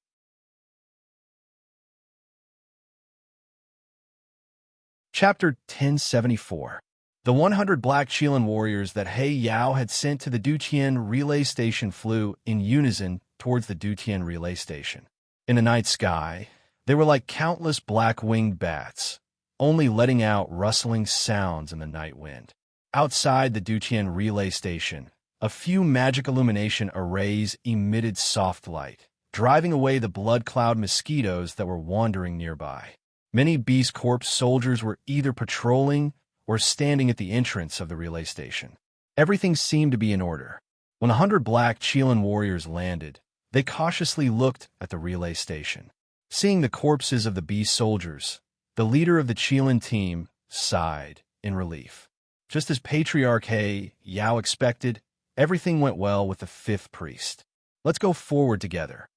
Chapter 1074. The 100 black Qilin warriors that He Yao had sent to the Dutian relay station flew in unison towards the Dutian relay station. In the night sky, they were like countless black-winged bats, only letting out rustling sounds in the night wind. Outside the Dutian relay station, a few magic illumination arrays emitted soft light, driving away the blood cloud mosquitoes that were wandering nearby. Many Beast Corps soldiers were either patrolling or standing at the entrance of the relay station. Everything seemed to be in order. When 100 black Qilin warriors landed, they cautiously looked at the relay station. Seeing the corpses of the Beast soldiers, the leader of the Qilin team sighed in relief. Just as Patriarch He Yao expected, everything went well with the fifth priest. Let's go forward together.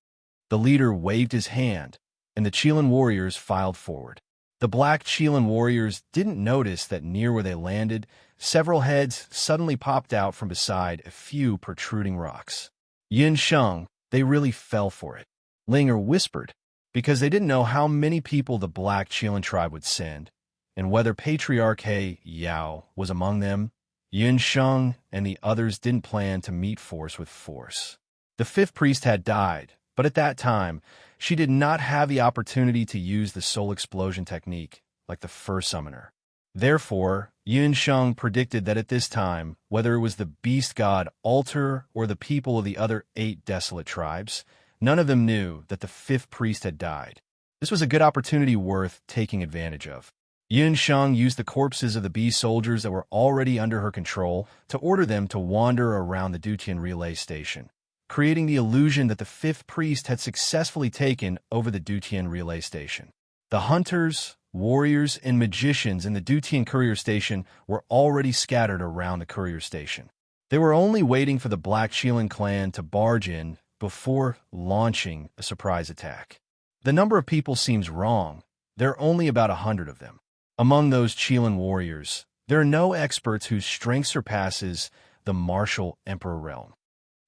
The leader waved his hand, and the Qilin warriors filed forward. The black Qilin warriors didn't notice that near where they landed, several heads suddenly popped out from beside a few protruding rocks. Yin Sheng, they really fell for it. Linger whispered, because they didn't know how many people the black Qilin tribe would send, and whether Patriarch He Yao was among them. Yin Sheng and the others didn't plan to meet force with force. The fifth priest had died, but at that time, she did not have the opportunity to use the soul explosion technique like the first summoner. Therefore, Yin Sheng predicted that at this time, whether it was the beast god Alter or the people of the other 8 desolate tribes, none of them knew that the fifth priest had died. This was a good opportunity worth taking advantage of. Yin Sheng used the corpses of the beast soldiers that were already under her control to order them to wander around the Dutian relay station, creating the illusion that the fifth priest had successfully taken over the Dutian relay station. The hunters, warriors, and magicians in the Dutian courier station were already scattered around the courier station. They were only waiting for the Black Qilin clan to barge in before launching a surprise attack. The number of people seems wrong. There are only about 100 of them. Among those Qilin warriors, there are no experts whose strength surpasses the martial emperor realm.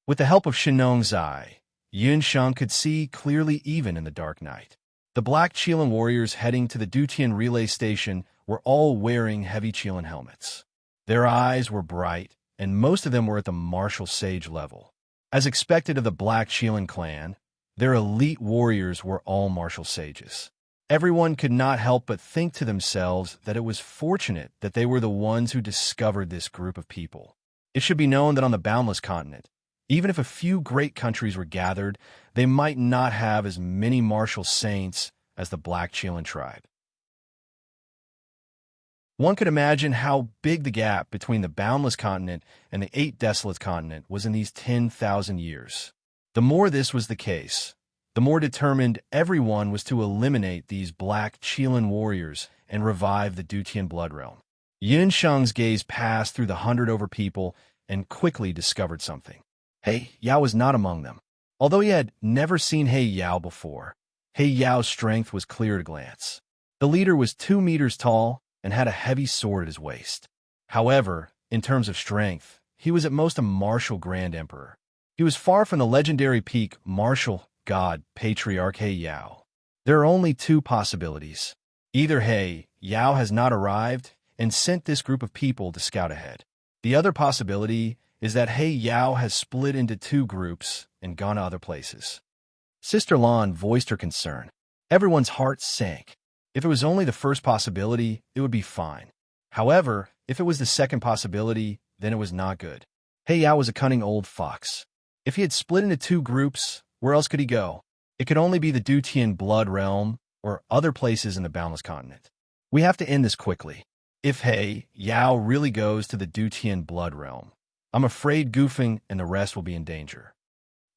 With the help of Shinong's eye, Yin Sheng could see clearly even in the dark night. The black Qilin warriors heading to the Dutian relay station were all wearing heavy Qilin helmets. Their eyes were bright, and most of them were at the martial sage level. As expected of the Black Qilin clan, their elite warriors were all martial sages. Everyone could not help but think to themselves that it was fortunate that they were the ones who discovered this group of people. It should be known that on the Boundless Continent, even if a few great countries were gathered, they might not have as many martial saints as the Black Qilin tribe. One could imagine how big the gap between the Boundless Continent and the 8 Desolate Continent was in these 10,000 years. The more this was the case, the more determined everyone was to eliminate these black Qilin warriors and revive the Dutian blood realm. Yin Sheng's gaze passed through the 100 over people and quickly discovered something. He Yao was not among them. Although he had never seen He Yao before, He Yao's strength was clear at a glance. The leader was 2 meters tall and had a heavy sword at his waist. However, in terms of strength, he was at most a martial Grand Emperor. He was far from the legendary peak martial god Patriarch He Yao. There are only 2 possibilities. Either He Yao has not arrived and sent this group of people to scout ahead. The other possibility is that He Yao has split into 2 groups and gone to other places. Sister Lan voiced her concern. Everyone's heart sank. If it was only the first possibility, it would be fine. However, if it was the second possibility, then it was not good. He Yao was a cunning old fox. If he had split into 2 groups, where else could he go? It could only be the Dutian blood realm or other places in the Boundless Continent. We have to end this quickly. If He Yao really goes to the Dutian blood realm, I'm afraid Gufeng and the rest will be in danger.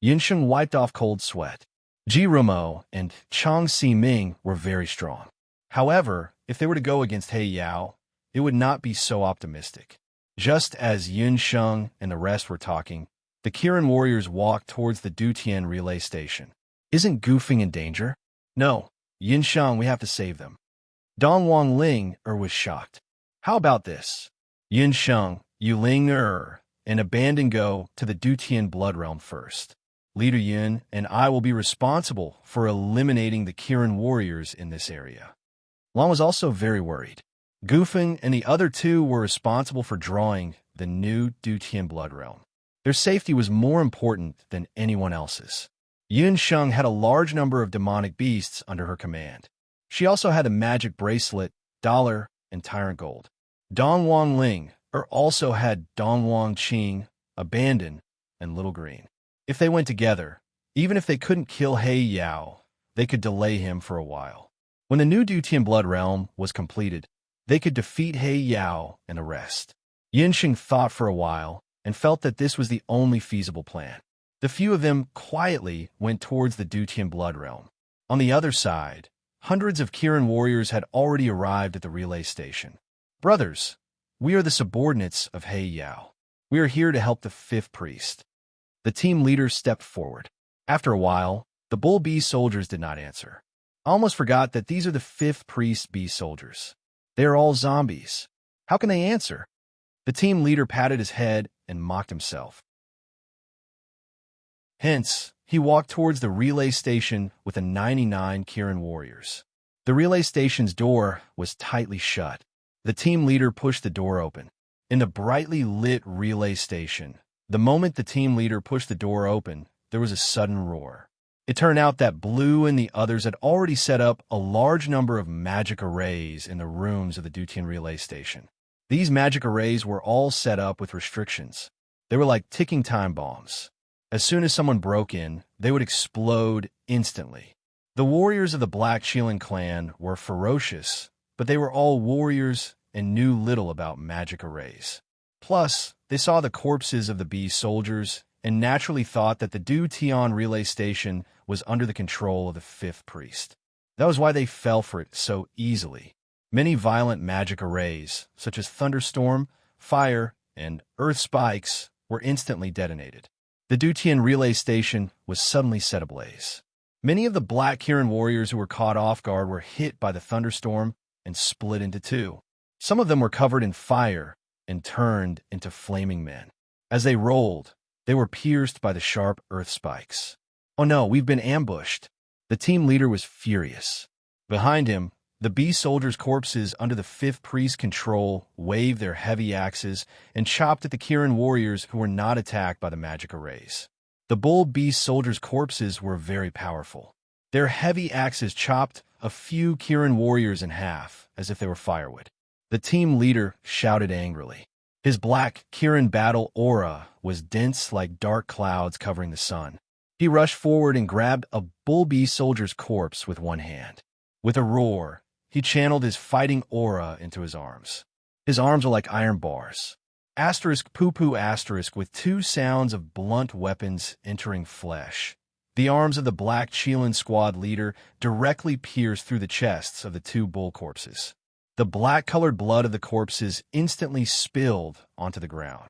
Yinsheng wiped off cold sweat. Ji Rumo and Chang Si Ming were very strong. However, if they were to go against He Yao, it would not be so optimistic. Just as Yun Sheng and the rest were talking, the Kirin warriors walked towards the Dutian relay station. Isn't Goofing in danger? No, Yin Sheng, we have to save them. Dong Wang Ling was shocked. How about this? Yin Sheng, you Ling and abandon go to the Dutian blood realm first. Leader Yun and I will be responsible for eliminating the Kirin warriors in this area. Long was also very worried. Goofing and the other two were responsible for drawing the new Dutian blood realm. Their safety was more important than anyone else's. Yun Sheng had a large number of demonic beasts under her command. She also had a magic bracelet, dollar, and tyrant gold. Dong Wang Ling also had Dong Wang Qing, abandon, and Little Green. If they went together, even if they couldn't kill He Yao, they could delay him for a while. When the new Dutian blood realm was completed, they could defeat He Yao and the rest. Yin Sheng thought for a while and felt that this was the only feasible plan. The few of them quietly went towards the Dutian blood realm. On the other side, hundreds of Kirin warriors had already arrived at the relay station. Brothers, we are the subordinates of He Yao. We are here to help the fifth priest. The team leader stepped forward. After a while, the Bull Bee soldiers did not answer. I almost forgot that these are the fifth priest bee soldiers. They are all zombies. How can they answer? The team leader patted his head and mocked himself. Hence, he walked towards the relay station with the 99 Kirin warriors. The relay station's door was tightly shut. The team leader pushed the door open. In the brightly lit relay station, the moment the team leader pushed the door open, there was a sudden roar. It turned out that Blue and the others had already set up a large number of magic arrays in the rooms of the Dutian relay station. These magic arrays were all set up with restrictions. They were like ticking time bombs. As soon as someone broke in, they would explode instantly. The warriors of the Black Qilin clan were ferocious, but they were all warriors and knew little about magic arrays. Plus, they saw the corpses of the bee soldiers and naturally thought that the Dutian relay station was under the control of the fifth priest. That was why they fell for it so easily. Many violent magic arrays, such as thunderstorm, fire, and earth spikes, were instantly detonated. The Dutian relay station was suddenly set ablaze. Many of the Black Kirin warriors who were caught off guard were hit by the thunderstorm and split into two. Some of them were covered in fire and turned into flaming men. As they rolled, they were pierced by the sharp earth spikes. Oh no, we've been ambushed. The team leader was furious. Behind him, the bee soldiers' corpses under the fifth priest's control waved their heavy axes and chopped at the Kirin warriors who were not attacked by the magic arrays. The bull bee soldiers' corpses were very powerful. Their heavy axes chopped a few Kirin warriors in half, as if they were firewood. The team leader shouted angrily. His black Kirin battle aura was dense like dark clouds covering the sun. He rushed forward and grabbed a bull bee soldier's corpse with one hand. With a roar, he channeled his fighting aura into his arms. His arms were like iron bars. Asterisk poo-poo asterisk with two sounds of blunt weapons entering flesh. The arms of the Black Qilin squad leader directly pierced through the chests of the two bull corpses. The black-colored blood of the corpses instantly spilled onto the ground.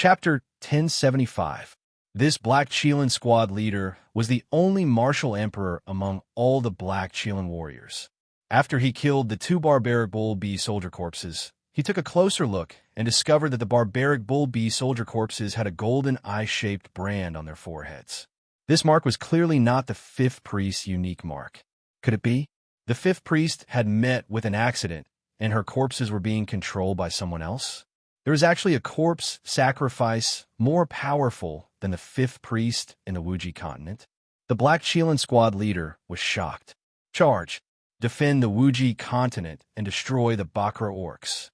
Chapter 1075. This Black Qilin squad leader was the only martial emperor among all the Black Qilin warriors. After he killed the two barbaric bull bee soldier corpses, he took a closer look and discovered that the barbaric bull bee soldier corpses had a golden eye-shaped brand on their foreheads. This mark was clearly not the fifth priest's unique mark. Could it be? The fifth priest had met with an accident, and her corpses were being controlled by someone else? There was actually a corpse sacrifice more powerful than the fifth priest in the Wuji continent. The Black Qilin squad leader was shocked. Charge! Defend the Wuji continent and destroy the Bakra orcs.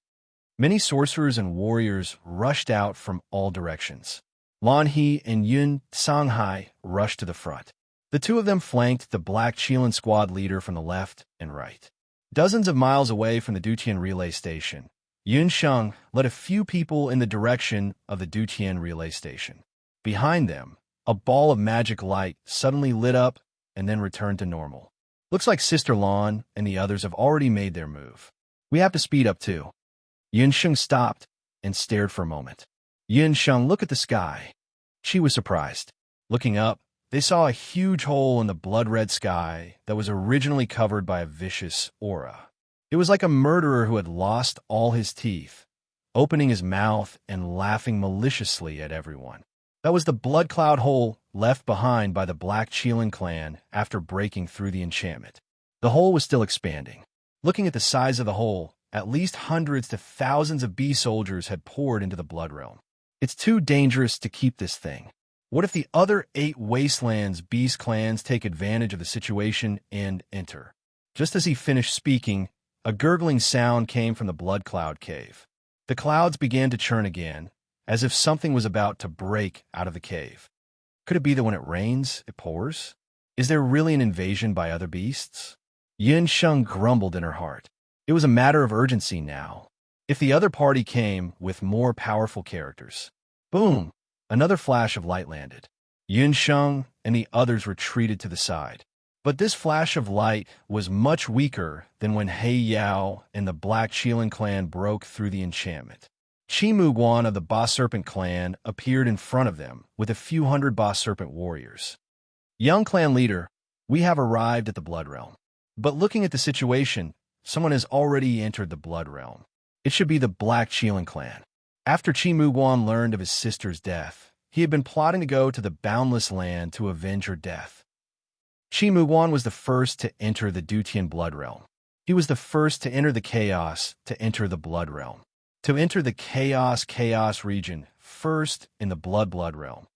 Many sorcerers and warriors rushed out from all directions. Lan He and Yun Sanghai rushed to the front. The two of them flanked the Black Qilin squad leader from the left and right. Dozens of miles away from the Dutian relay station, Yun Sheng led a few people in the direction of the Dutian relay station. Behind them, a ball of magic light suddenly lit up and then returned to normal. Looks like Sister Lan and the others have already made their move. We have to speed up too. Yunsheng stopped and stared for a moment. Yunsheng looked at the sky. She was surprised. Looking up, they saw a huge hole in the blood-red sky that was originally covered by a vicious aura. It was like a murderer who had lost all his teeth, opening his mouth and laughing maliciously at everyone. That was the blood cloud hole left behind by the Black Qilin clan after breaking through the enchantment. The hole was still expanding. Looking at the size of the hole, at least hundreds to thousands of bee soldiers had poured into the Blood Realm. It's too dangerous to keep this thing. What if the other 8 Wastelands beast clans take advantage of the situation and enter? Just as he finished speaking, a gurgling sound came from the Blood Cloud cave. The clouds began to churn again, as if something was about to break out of the cave. Could it be that when it rains, it pours? Is there really an invasion by other beasts? Yunsheng grumbled in her heart. It was a matter of urgency now. If the other party came with more powerful characters. Boom! Another flash of light landed. Yunsheng and the others retreated to the side. But this flash of light was much weaker than when He Yao and the Black Qilin clan broke through the enchantment. Qi Muguan of the Boss Serpent clan appeared in front of them with a few hundred Boss Serpent warriors. Young clan leader, we have arrived at the Blood Realm. But looking at the situation, someone has already entered the Blood Realm. It should be the Black Qilin clan. After Qi Muguan learned of his sister's death, he had been plotting to go to the Boundless Land to avenge her death. Qi Muguan was the first to enter the Dutian Blood Realm. He was the first to enter the Chaos to enter the Blood Realm. To enter the Chaos region, first in the Blood Realm.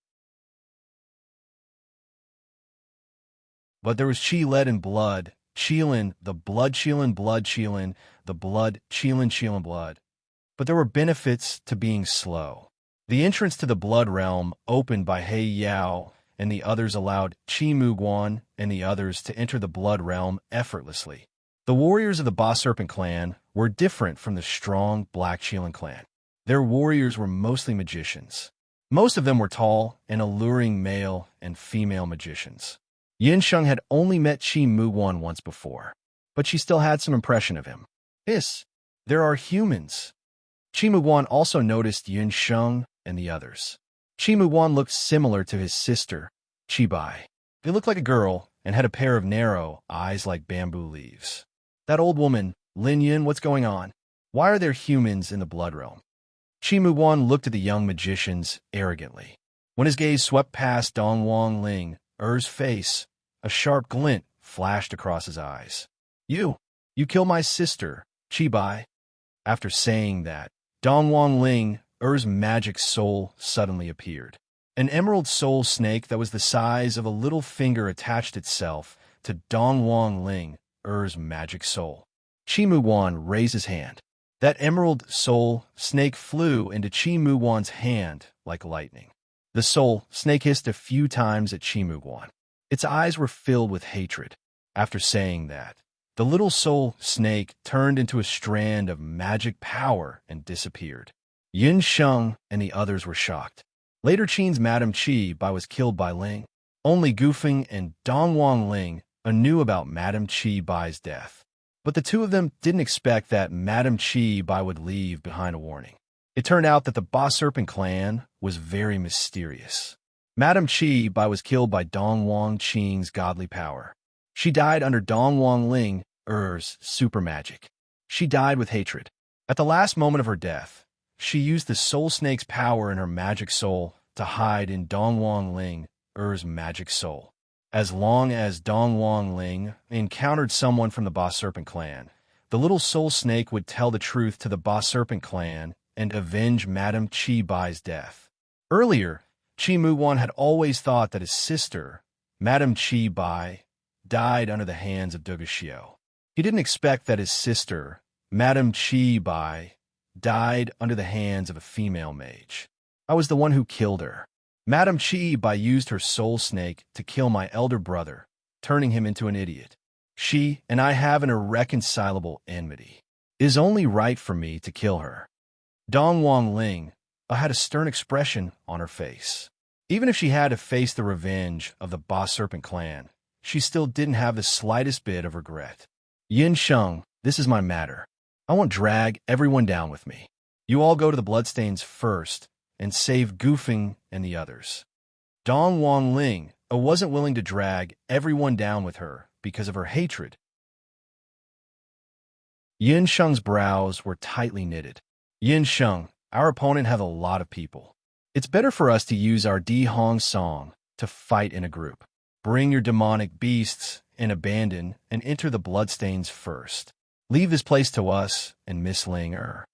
But there was Qi led in blood, Qilin, the Blood Qilin, the Blood Qilin blood. But there were benefits to being slow. The entrance to the Blood Realm opened by He Yao and the others allowed Qi Muguan and the others to enter the Blood Realm effortlessly. The warriors of the Boss Serpent clan were different from the strong Black Qilin clan. Their warriors were mostly magicians. Most of them were tall and alluring male and female magicians. Yunsheng had only met Qi Muguan once before, but she still had some impression of him. There are humans. Qi Muguan also noticed Yunsheng and the others. Qi Muguan looked similar to his sister, Qi Bai. They looked like a girl and had a pair of narrow eyes like bamboo leaves. That old woman, Lin Yun, what's going on? Why are there humans in the Blood Realm? Qi Muguan looked at the young magicians arrogantly. When his gaze swept past Dongwang Ling, face, a sharp glint flashed across his eyes. You killed my sister, Qi Bai. After saying that, Dongwang Ling, magic soul suddenly appeared. An emerald soul snake that was the size of a little finger attached itself to Dongwang Ling, magic soul. Qi Muguan raised his hand. That emerald soul snake flew into Qi Muguan's hand like lightning. The soul snake hissed a few times at Qi Muguan. Its eyes were filled with hatred. After saying that, the little soul snake turned into a strand of magic power and disappeared. Yunsheng and the others were shocked. Later Qin's Madame Qi Bai was killed by Ling. Only Gufeng and Dongwang Ling knew about Madame Qi Bai's death. But the two of them didn't expect that Madame Qi Bai would leave behind a warning. It turned out that the Boss Serpent clan was very mysterious. Madame Qi Bai was killed by Dongwang Qing's godly power. She died under Dongwang Ling, super magic. She died with hatred. At the last moment of her death, she used the soul snake's power in her magic soul to hide in Dongwang Ling, magic soul. As long as Dongwang Ling encountered someone from the Boss Serpent clan, the little soul snake would tell the truth to the Boss Serpent clan and avenge Madame Qi Bai's death. Earlier, Qi Muguan had always thought that his sister, Madame Qi Bai, died under the hands of Duguxiu. He didn't expect that his sister, Madame Qi Bai, died under the hands of a female mage. I was the one who killed her. Madame Qi Bai used her soul snake to kill my elder brother, turning him into an idiot. She and I have an irreconcilable enmity. It is only right for me to kill her. Dongwang Ling had a stern expression on her face. Even if she had to face the revenge of the Boss Serpent clan, she still didn't have the slightest bit of regret. Yin Sheng, this is my matter. I won't drag everyone down with me. You all go to the Bloodstains first and save Gufeng and the others. Dong Wangling wasn't willing to drag everyone down with her because of her hatred. Yin Sheng's brows were tightly knitted. Yin Sheng, our opponent have a lot of people. It's better for us to use our Di Hong song to fight in a group. Bring your demonic beasts and abandon and enter the Bloodstains first. Leave this place to us and Miss Ling Er.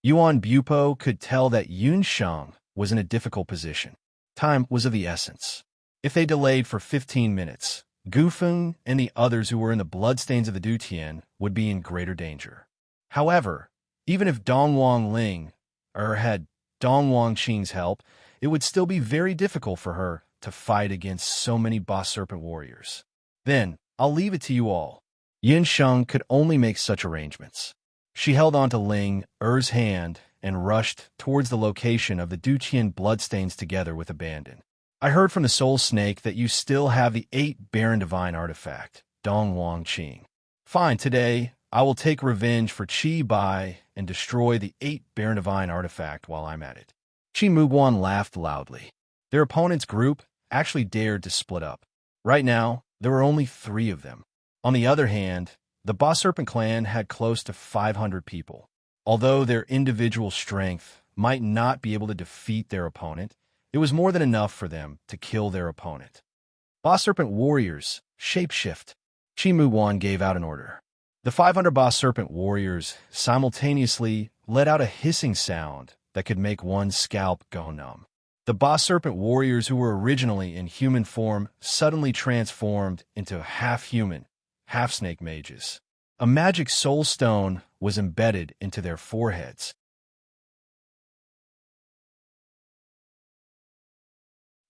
Yuan Bupo could tell that Yun Sheng was in a difficult position. Time was of the essence. If they delayed for 15 minutes, Gufeng and the others who were in the Bloodstains of the Dutian would be in greater danger. However, even if Dong Wangling had Dong Wangqing's help, it would still be very difficult for her to fight against so many boss serpent warriors. Then, I'll leave it to you all. Yin Sheng could only make such arrangements. She held on to Ling Er's hand and rushed towards the location of the Duqian bloodstains together with abandon. I heard from the Soul Snake that you still have the 8 Baron Divine artifact, Dong Wangqing. Fine, today I will take revenge for Qi Bai and destroy the 8 Baron Divine artifact while I'm at it. Qi Muguan laughed loudly. Their opponent's group actually dared to split up. Right now, there were only 3 of them. On the other hand, the Boss Serpent clan had close to 500 people. Although their individual strength might not be able to defeat their opponent, it was more than enough for them to kill their opponent. Boss Serpent warriors, shapeshift. Qi Muguan gave out an order. The 500 Boss Serpent warriors simultaneously let out a hissing sound that could make one's scalp go numb. The Boss Serpent warriors who were originally in human form suddenly transformed into half-human, half-snake mages. A magic soul stone was embedded into their foreheads.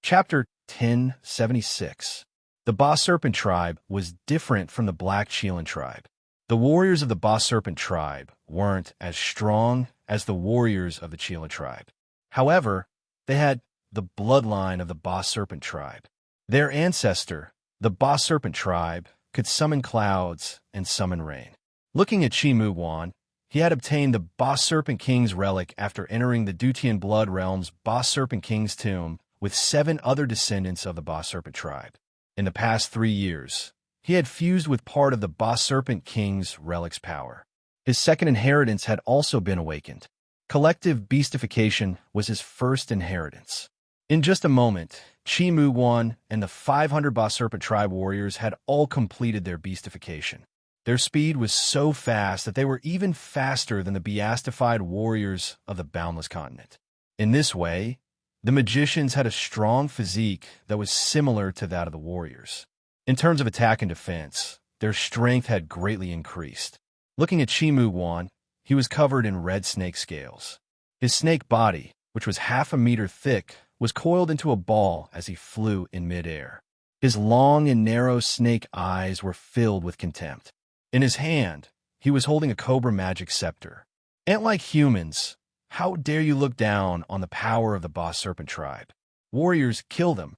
Chapter 1076. The Boss Serpent tribe was different from the Black Cheelan tribe. The warriors of the Boss Serpent tribe weren't as strong as the warriors of the Cheelan tribe. However, they had the bloodline of the Boss Serpent tribe. Their ancestor, the Boss Serpent tribe, could summon clouds and summon rain. Looking at Qi Muguan, he had obtained the Boss Serpent King's relic after entering the Dutian Blood Realm's Boss Serpent King's tomb with 7 other descendants of the Boss Serpent tribe. In the past 3 years, he had fused with part of the Boss Serpent King's relic's power. His second inheritance had also been awakened. Collective beastification was his first inheritance. In just a moment, Qi Muguan and the 500 Boss Serpent tribe warriors had all completed their beastification. Their speed was so fast that they were even faster than the beastified warriors of the Boundless Continent. In this way, the magicians had a strong physique that was similar to that of the warriors. In terms of attack and defense, their strength had greatly increased. Looking at Qi Muguan, he was covered in red snake scales. His snake body, which was half a meter thick, was coiled into a ball as he flew in midair. His long and narrow snake eyes were filled with contempt. In his hand, he was holding a cobra magic scepter. Ant-like humans, how dare you look down on the power of the Boss Serpent tribe? Warriors, kill them.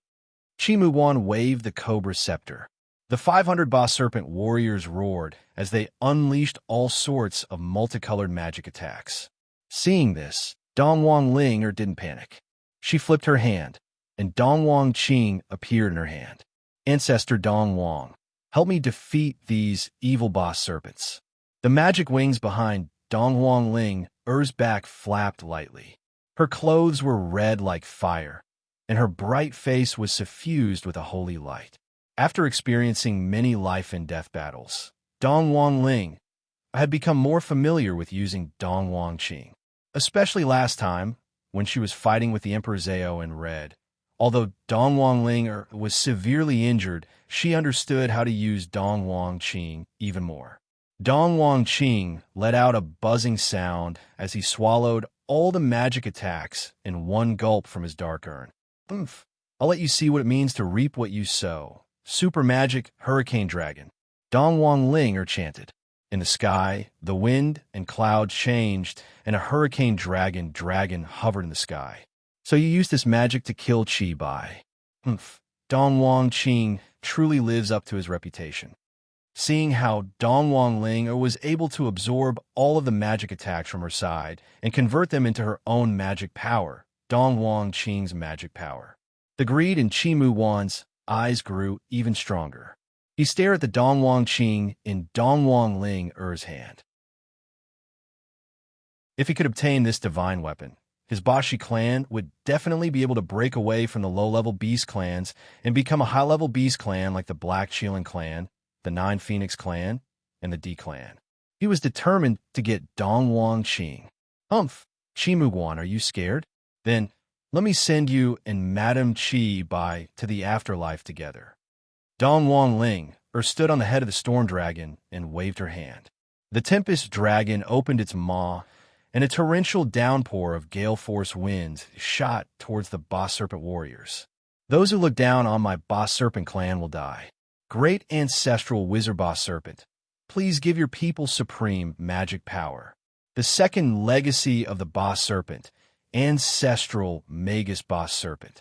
Qi Muguan waved the cobra scepter. The 500 Boss Serpent warriors roared as they unleashed all sorts of multicolored magic attacks. Seeing this, Dong Wangling didn't panic. She flipped her hand, and Dong Wangqing appeared in her hand. Ancestor Dong Wang, help me defeat these evil boss serpents. The magic wings behind Dong Wangling-er's back flapped lightly. Her clothes were red like fire, and her bright face was suffused with a holy light. After experiencing many life and death battles, Dong Wangling had become more familiar with using Dong Wangqing, especially last time when she was fighting with the Emperor Zhao in red. Although Dong Wangling was severely injured, she understood how to use Dong Wangqing even more. Dong Wangqing let out a buzzing sound as he swallowed all the magic attacks in one gulp from his dark urn. Oomph! I'll let you see what it means to reap what you sow. Super magic hurricane dragon. Dong Wangling chanted. In the sky, the wind and clouds changed, and a hurricane dragon hovered in the sky. So you used this magic to kill Qi Bai. Humph. Dong Wangqing truly lives up to his reputation. Seeing how Dong Ling was able to absorb all of the magic attacks from her side and convert them into her own magic power, Dong Qing's magic power. The greed in Qi Wan's eyes grew even stronger. He stared at the Dong Qing in Dong Ling's hand. If he could obtain this divine weapon, his Bashi clan would definitely be able to break away from the low-level beast clans and become a high-level beast clan like the Black Shieling clan, the Nine Phoenix clan, and the D clan. He was determined to get Dong Qing. Qi Wan, are you scared? Then let me send you and Madame Qi to the afterlife together. Dong Ling stood on the head of the storm dragon and waved her hand. The Tempest dragon opened its maw, and a torrential downpour of gale force winds shot towards the Boss Serpent warriors. Those who look down on my Boss Serpent clan will die. Great ancestral wizard Boss Serpent, please give your people supreme magic power. The second legacy of the Boss Serpent, ancestral Magus Boss Serpent.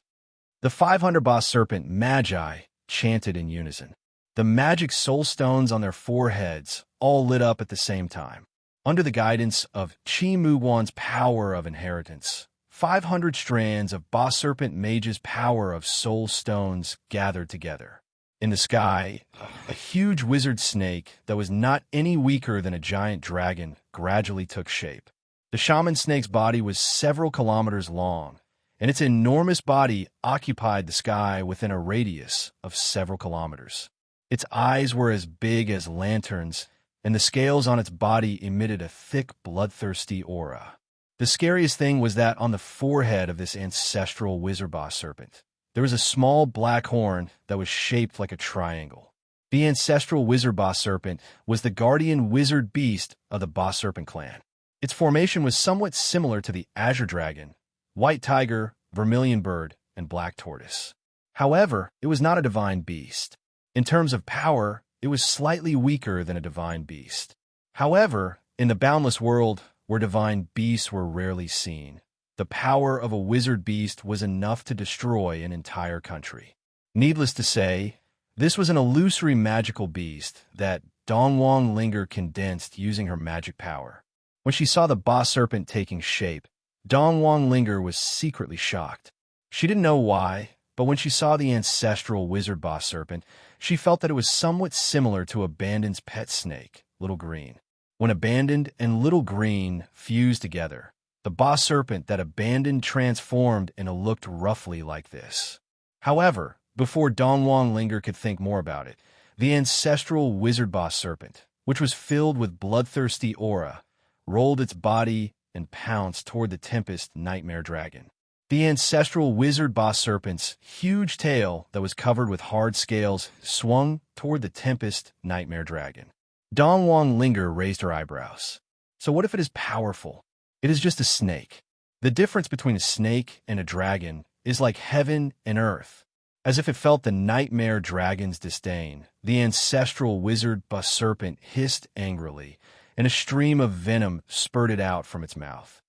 The 500 Boss Serpent Magi chanted in unison. The magic soul stones on their foreheads all lit up at the same time. Under the guidance of Qi Wan's power of inheritance, 500 strands of Boss Serpent Mage's power of soul stones gathered together. In the sky, a huge wizard snake that was not any weaker than a giant dragon gradually took shape. The shaman snake's body was several kilometers long, and its enormous body occupied the sky within a radius of several kilometers. Its eyes were as big as lanterns, and the scales on its body emitted a thick, bloodthirsty aura. The scariest thing was that on the forehead of this ancestral wizard Boss Serpent, there was a small black horn that was shaped like a triangle. The ancestral wizard Boss Serpent was the guardian wizard beast of the Boss Serpent clan. Its formation was somewhat similar to the Azure Dragon, White Tiger, Vermilion Bird, and Black Tortoise. However, it was not a divine beast. In terms of power, it was slightly weaker than a divine beast. However, in the boundless world, where divine beasts were rarely seen, the power of a wizard beast was enough to destroy an entire country. Needless to say, this was an illusory magical beast that Dong Linger condensed using her magic power. When she saw the Boss Serpent taking shape, Dong Linger was secretly shocked. She didn't know why, but when she saw the ancestral wizard Boss Serpent, she felt that it was somewhat similar to Abandoned's pet snake, Little Green. When Abandoned and Little Green fused together, the Boss Serpent that Abandoned transformed and looked roughly like this. However, before Dong Linger could think more about it, the ancestral wizard Boss Serpent, which was filled with bloodthirsty aura, rolled its body and pounced toward the Tempest Nightmare Dragon. The ancestral wizard Boss Serpent's huge tail that was covered with hard scales swung toward the Tempest Nightmare Dragon. Dong Linger raised her eyebrows. So what if it is powerful? It is just a snake. The difference between a snake and a dragon is like heaven and earth. As if it felt the Nightmare Dragon's disdain, the ancestral wizard Boss Serpent hissed angrily, and a stream of venom spurted out from its mouth.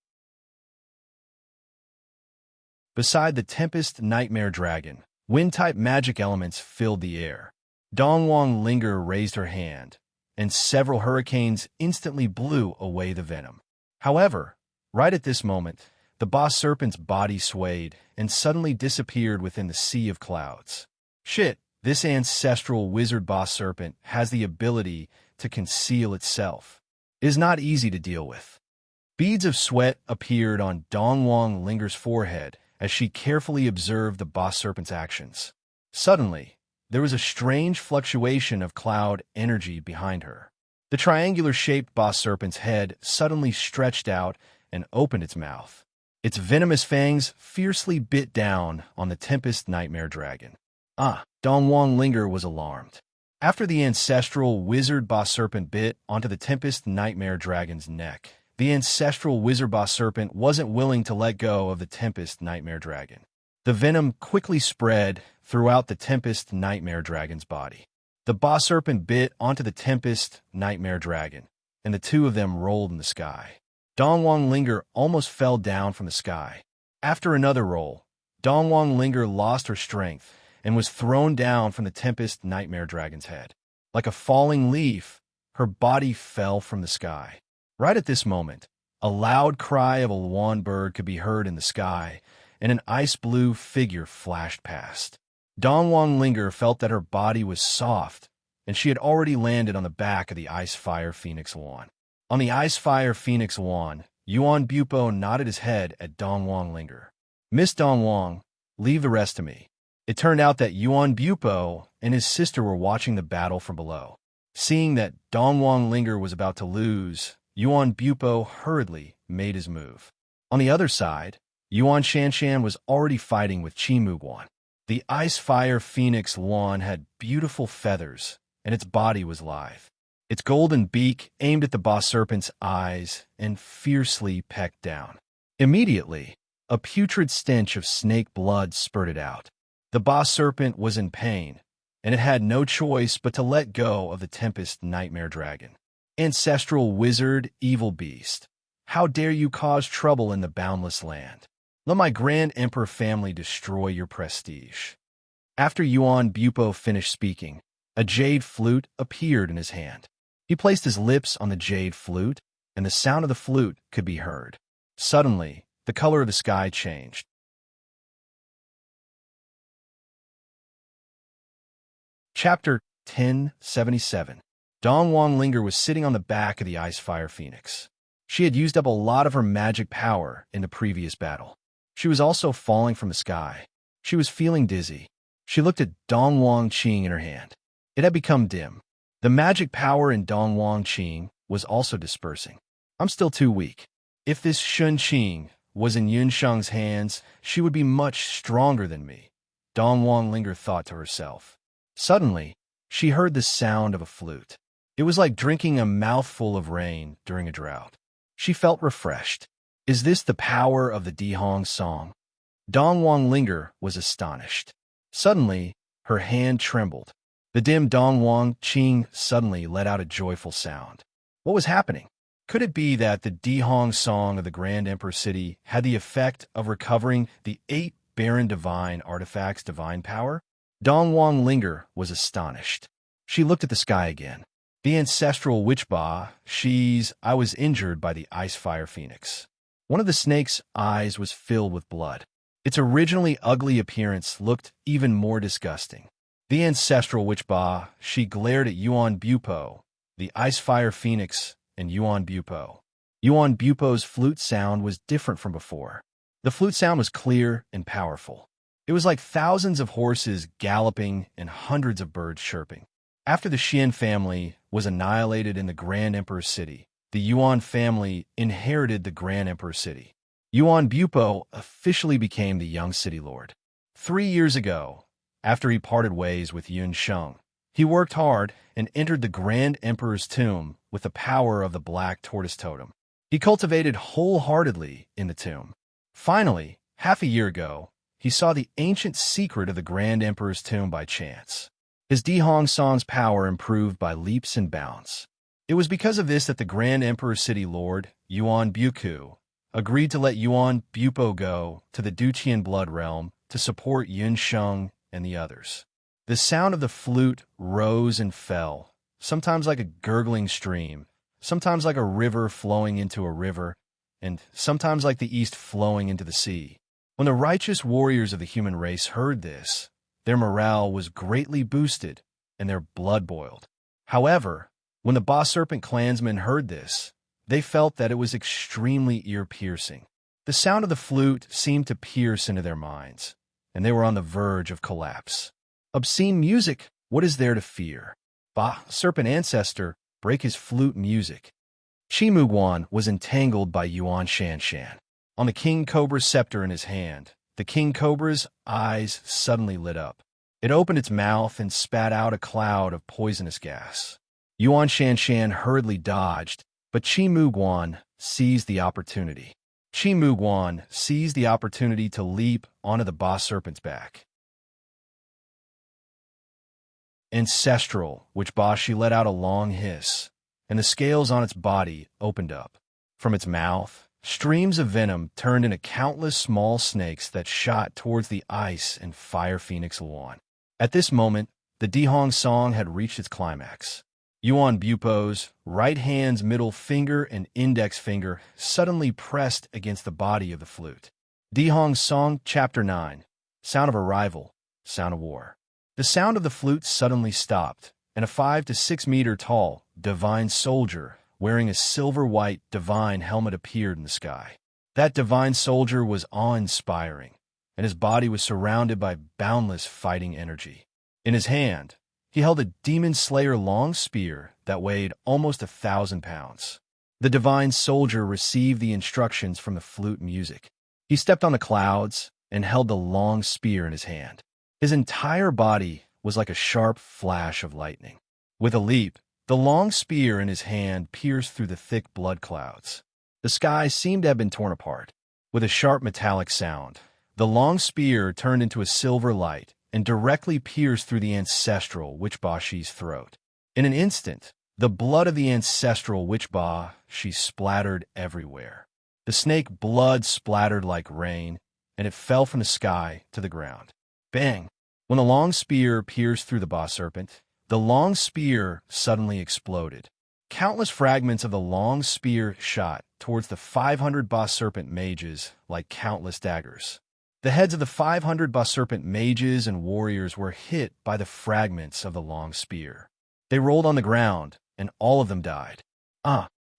Beside the Tempest Nightmare Dragon, wind-type magic elements filled the air. Dong Linger raised her hand, and several hurricanes instantly blew away the venom. However, right at this moment, the Boss Serpent's body swayed and suddenly disappeared within the sea of clouds. Shit, this ancestral wizard Boss Serpent has the ability to conceal itself. It is not easy to deal with. Beads of sweat appeared on Dong Linger's forehead as she carefully observed the Boss Serpent's actions. Suddenly, there was a strange fluctuation of cloud energy behind her. The triangular-shaped Boss Serpent's head suddenly stretched out and opened its mouth. Its venomous fangs fiercely bit down on the Tempest Nightmare Dragon. Dong Linger was alarmed. After the ancestral wizard Boss Serpent bit onto the Tempest Nightmare Dragon's neck, the ancestral wizard Boss Serpent wasn't willing to let go of the Tempest Nightmare Dragon. The venom quickly spread throughout the Tempest Nightmare Dragon's body. The Boss Serpent bit onto the Tempest Nightmare Dragon, and the two of them rolled in the sky. Dong Linger almost fell down from the sky. After another roll, Dong Linger lost her strength and was thrown down from the Tempest Nightmare Dragon's head. Like a falling leaf, her body fell from the sky. Right at this moment, a loud cry of a Luan bird could be heard in the sky, and an ice-blue figure flashed past. Dong Linger felt that her body was soft, and she had already landed on the back of the Ice-Fire Phoenix Luan. On the Ice-Fire Phoenix Luan, Yuan Bupo nodded his head at Dong Linger. "Miss Dong, leave the rest to me." It turned out that Yuan Bupo and his sister were watching the battle from below. Seeing that Dong Linger was about to lose, Yuan Bupo hurriedly made his move. On the other side, Yuan Shanshan was already fighting with Qi Muguan. The Ice-Fire Phoenix Luan had beautiful feathers, and its body was live. Its golden beak aimed at the boss serpent's eyes and fiercely pecked down. Immediately, a putrid stench of snake blood spurted out. The boss serpent was in pain, and it had no choice but to let go of the Tempest Nightmare Dragon. "Ancestral wizard, evil beast, how dare you cause trouble in the boundless land? Let my Grand Emperor family destroy your prestige." After Yuan Bupo finished speaking, a jade flute appeared in his hand. He placed his lips on the jade flute, and the sound of the flute could be heard. Suddenly, the color of the sky changed. Chapter 1077. Dong Linger was sitting on the back of the Ice-Fire Phoenix. She had used up a lot of her magic power in the previous battle. She was also falling from the sky. She was feeling dizzy. She looked at Dong Qing in her hand. It had become dim. The magic power in Dong Qing was also dispersing. "I'm still too weak. If this Shun Qing was in Yun Sheng's hands, she would be much stronger than me," Dong Linger thought to herself. Suddenly, she heard the sound of a flute. It was like drinking a mouthful of rain during a drought. She felt refreshed. Is this the power of the Dihong song? Dong Linger was astonished. Suddenly, her hand trembled. The dim Dong Qing suddenly let out a joyful sound. What was happening? Could it be that the Dihong song of the Grand Emperor City had the effect of recovering the 8 barren divine artifacts' divine power? Dong Linger was astonished. She looked at the sky again. "The ancestral witch ba, I was injured by the Ice-Fire Phoenix." One of the snake's eyes was filled with blood. Its originally ugly appearance looked even more disgusting. The ancestral witch ba, she glared at Yuan Bupo, the Ice-Fire Phoenix, and Yuan Bupo. Yuan Bupo's flute sound was different from before. The flute sound was clear and powerful. It was like thousands of horses galloping and hundreds of birds chirping. After the Xian family was annihilated in the Grand Emperor City, the Yuan family inherited the Grand Emperor City. Yuan Bupo officially became the young city lord. 3 years ago, after he parted ways with Yun Sheng, he worked hard and entered the Grand Emperor's tomb with the power of the Black Tortoise Totem. He cultivated wholeheartedly in the tomb. Finally, half a year ago, he saw the ancient secret of the Grand Emperor's tomb by chance. His Dihong song's power improved by leaps and bounds. It was because of this that the Grand Emperor City Lord, Yuan Buku, agreed to let Yuan Bupo go to the Duqian Blood Realm to support Yun Sheng and the others. The sound of the flute rose and fell, sometimes like a gurgling stream, sometimes like a river flowing into a river, and sometimes like the east flowing into the sea. When the righteous warriors of the human race heard this, their morale was greatly boosted and their blood boiled. However, when the Boss Serpent clansmen heard this, they felt that it was extremely ear-piercing. The sound of the flute seemed to pierce into their minds, and they were on the verge of collapse. Obscene music, what is there to fear? Bah, Serpent Ancestor, break his flute music. Qi Muguan was entangled by Yuan Shanshan. On the King Cobra's scepter in his hand, the King Cobra's eyes suddenly lit up. It opened its mouth and spat out a cloud of poisonous gas. Yuan Shanshan hurriedly dodged, but Qi Muguan seized the opportunity. Qi Muguan seized the opportunity to leap onto the Boss Serpent's back. Ancestral, which Boss, she let out a long hiss, and the scales on its body opened up. From its mouth, streams of venom turned into countless small snakes that shot towards the Ice and Fire Phoenix Luan. At this moment, the Dihong song had reached its climax. Yuan Bupo's right hand's middle finger and index finger suddenly pressed against the body of the flute. Dihong Song, Chapter 9. Sound of Arrival, Sound of War. The sound of the flute suddenly stopped, and a 5 to 6 meter tall, divine soldier wearing a silver-white divine helmet appeared in the sky. That divine soldier was awe-inspiring, and his body was surrounded by boundless fighting energy. In his hand, he held a demon slayer long spear that weighed almost 1,000 pounds. The divine soldier received the instructions from the flute music. He stepped on the clouds and held the long spear in his hand. His entire body was like a sharp flash of lightning. With a leap, the long spear in his hand pierced through the thick blood clouds. The sky seemed to have been torn apart. With a sharp metallic sound, the long spear turned into a silver light and directly pierced through the ancestral Witch Ba Shi's throat. In an instant, the blood of the ancestral Witch Ba Shi splattered everywhere. The snake blood splattered like rain, and it fell from the sky to the ground. Bang! When the long spear pierced through the Ba serpent, the long spear suddenly exploded. Countless fragments of the long spear shot towards the 500 Ba serpent mages like countless daggers. The heads of the 500 Ba serpent mages and warriors were hit by the fragments of the long spear. They rolled on the ground, and all of them died.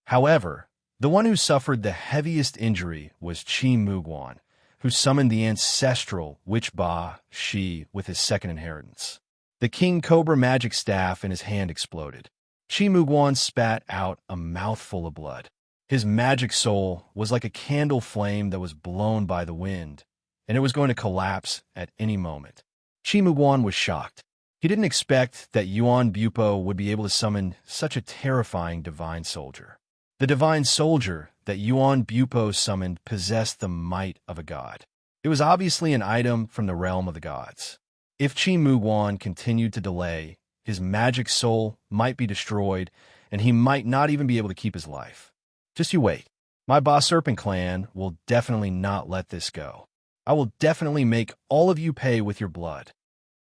However, the one who suffered the heaviest injury was Qi Muguan, who summoned the ancestral Witch Ba Shi with his second inheritance. The King Cobra magic staff in his hand exploded. Qi Muguan spat out a mouthful of blood. His magic soul was like a candle flame that was blown by the wind, and it was going to collapse at any moment. Qi Muguan was shocked. He didn't expect that Yuan Bupo would be able to summon such a terrifying divine soldier. The divine soldier that Yuan Bupo summoned possessed the might of a god. It was obviously an item from the realm of the gods. If Qi Muguan continued to delay, his magic soul might be destroyed, and he might not even be able to keep his life. Just you wait. My Ba Serpent clan will definitely not let this go. I will definitely make all of you pay with your blood.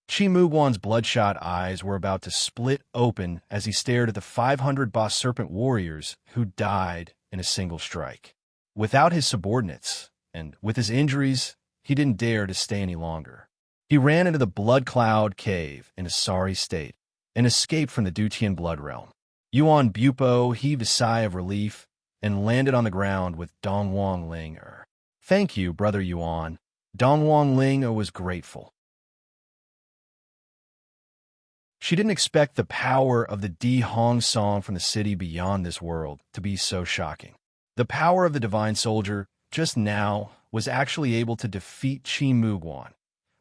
Qi Muguan's bloodshot eyes were about to split open as he stared at the 500 Ba Serpent warriors who died in a single strike. Without his subordinates, and with his injuries, he didn't dare to stay any longer. He ran into the Blood Cloud Cave in a sorry state and escaped from the Dutian blood realm. Yuan Bupo heaved a sigh of relief and landed on the ground with Dongwang Ling. Thank you, Brother Yuan. Dongwang Ling was grateful. She didn't expect the power of the Di Hong song from the city beyond this world to be so shocking. The power of the divine soldier just now was actually able to defeat Qi Muguan,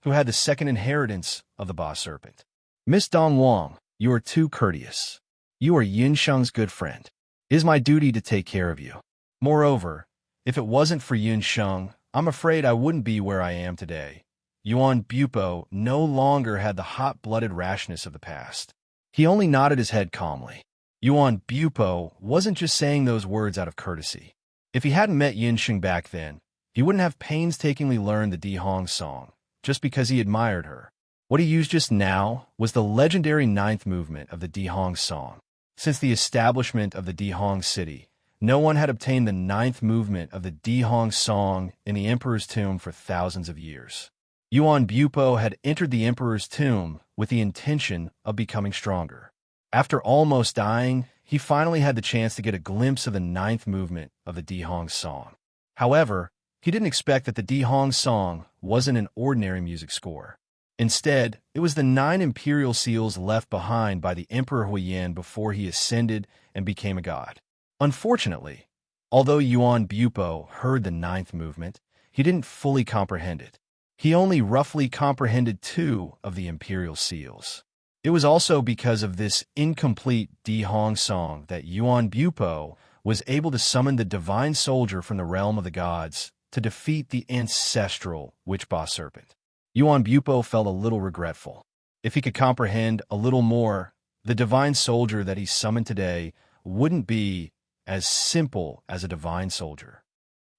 who had the second inheritance of the Ba Serpent. Miss Dongwang, you are too courteous. You are Yin Sheng's good friend. It is my duty to take care of you. Moreover, if it wasn't for Yin Sheng, I'm afraid I wouldn't be where I am today. Yuan Bupo no longer had the hot-blooded rashness of the past. He only nodded his head calmly. Yuan Bupo wasn't just saying those words out of courtesy. If he hadn't met Yin Sheng back then, he wouldn't have painstakingly learned the Di Hong song, just because he admired her. What he used just now was the legendary 9th movement of the Di Hong song. Since the establishment of the Di Hong city, no one had obtained the 9th movement of the Di Hong song in the Emperor's tomb for thousands of years. Yuan Bupo had entered the Emperor's tomb with the intention of becoming stronger. After almost dying, he finally had the chance to get a glimpse of the 9th movement of the Di Hong song. However, he didn't expect that the Di Hong song wasn't an ordinary music score. Instead, it was the 9 imperial seals left behind by the Emperor Huiyan before he ascended and became a god. Unfortunately, although Yuan Bupo heard the 9th movement, he didn't fully comprehend it. He only roughly comprehended 2 of the imperial seals. It was also because of this incomplete Di Hong song that Yuan Bupo was able to summon the divine soldier from the realm of the gods to defeat the ancestral Witch Ba Serpent. Yuan Bupo felt a little regretful. If he could comprehend a little more, the divine soldier that he summoned today wouldn't be as simple as a divine soldier.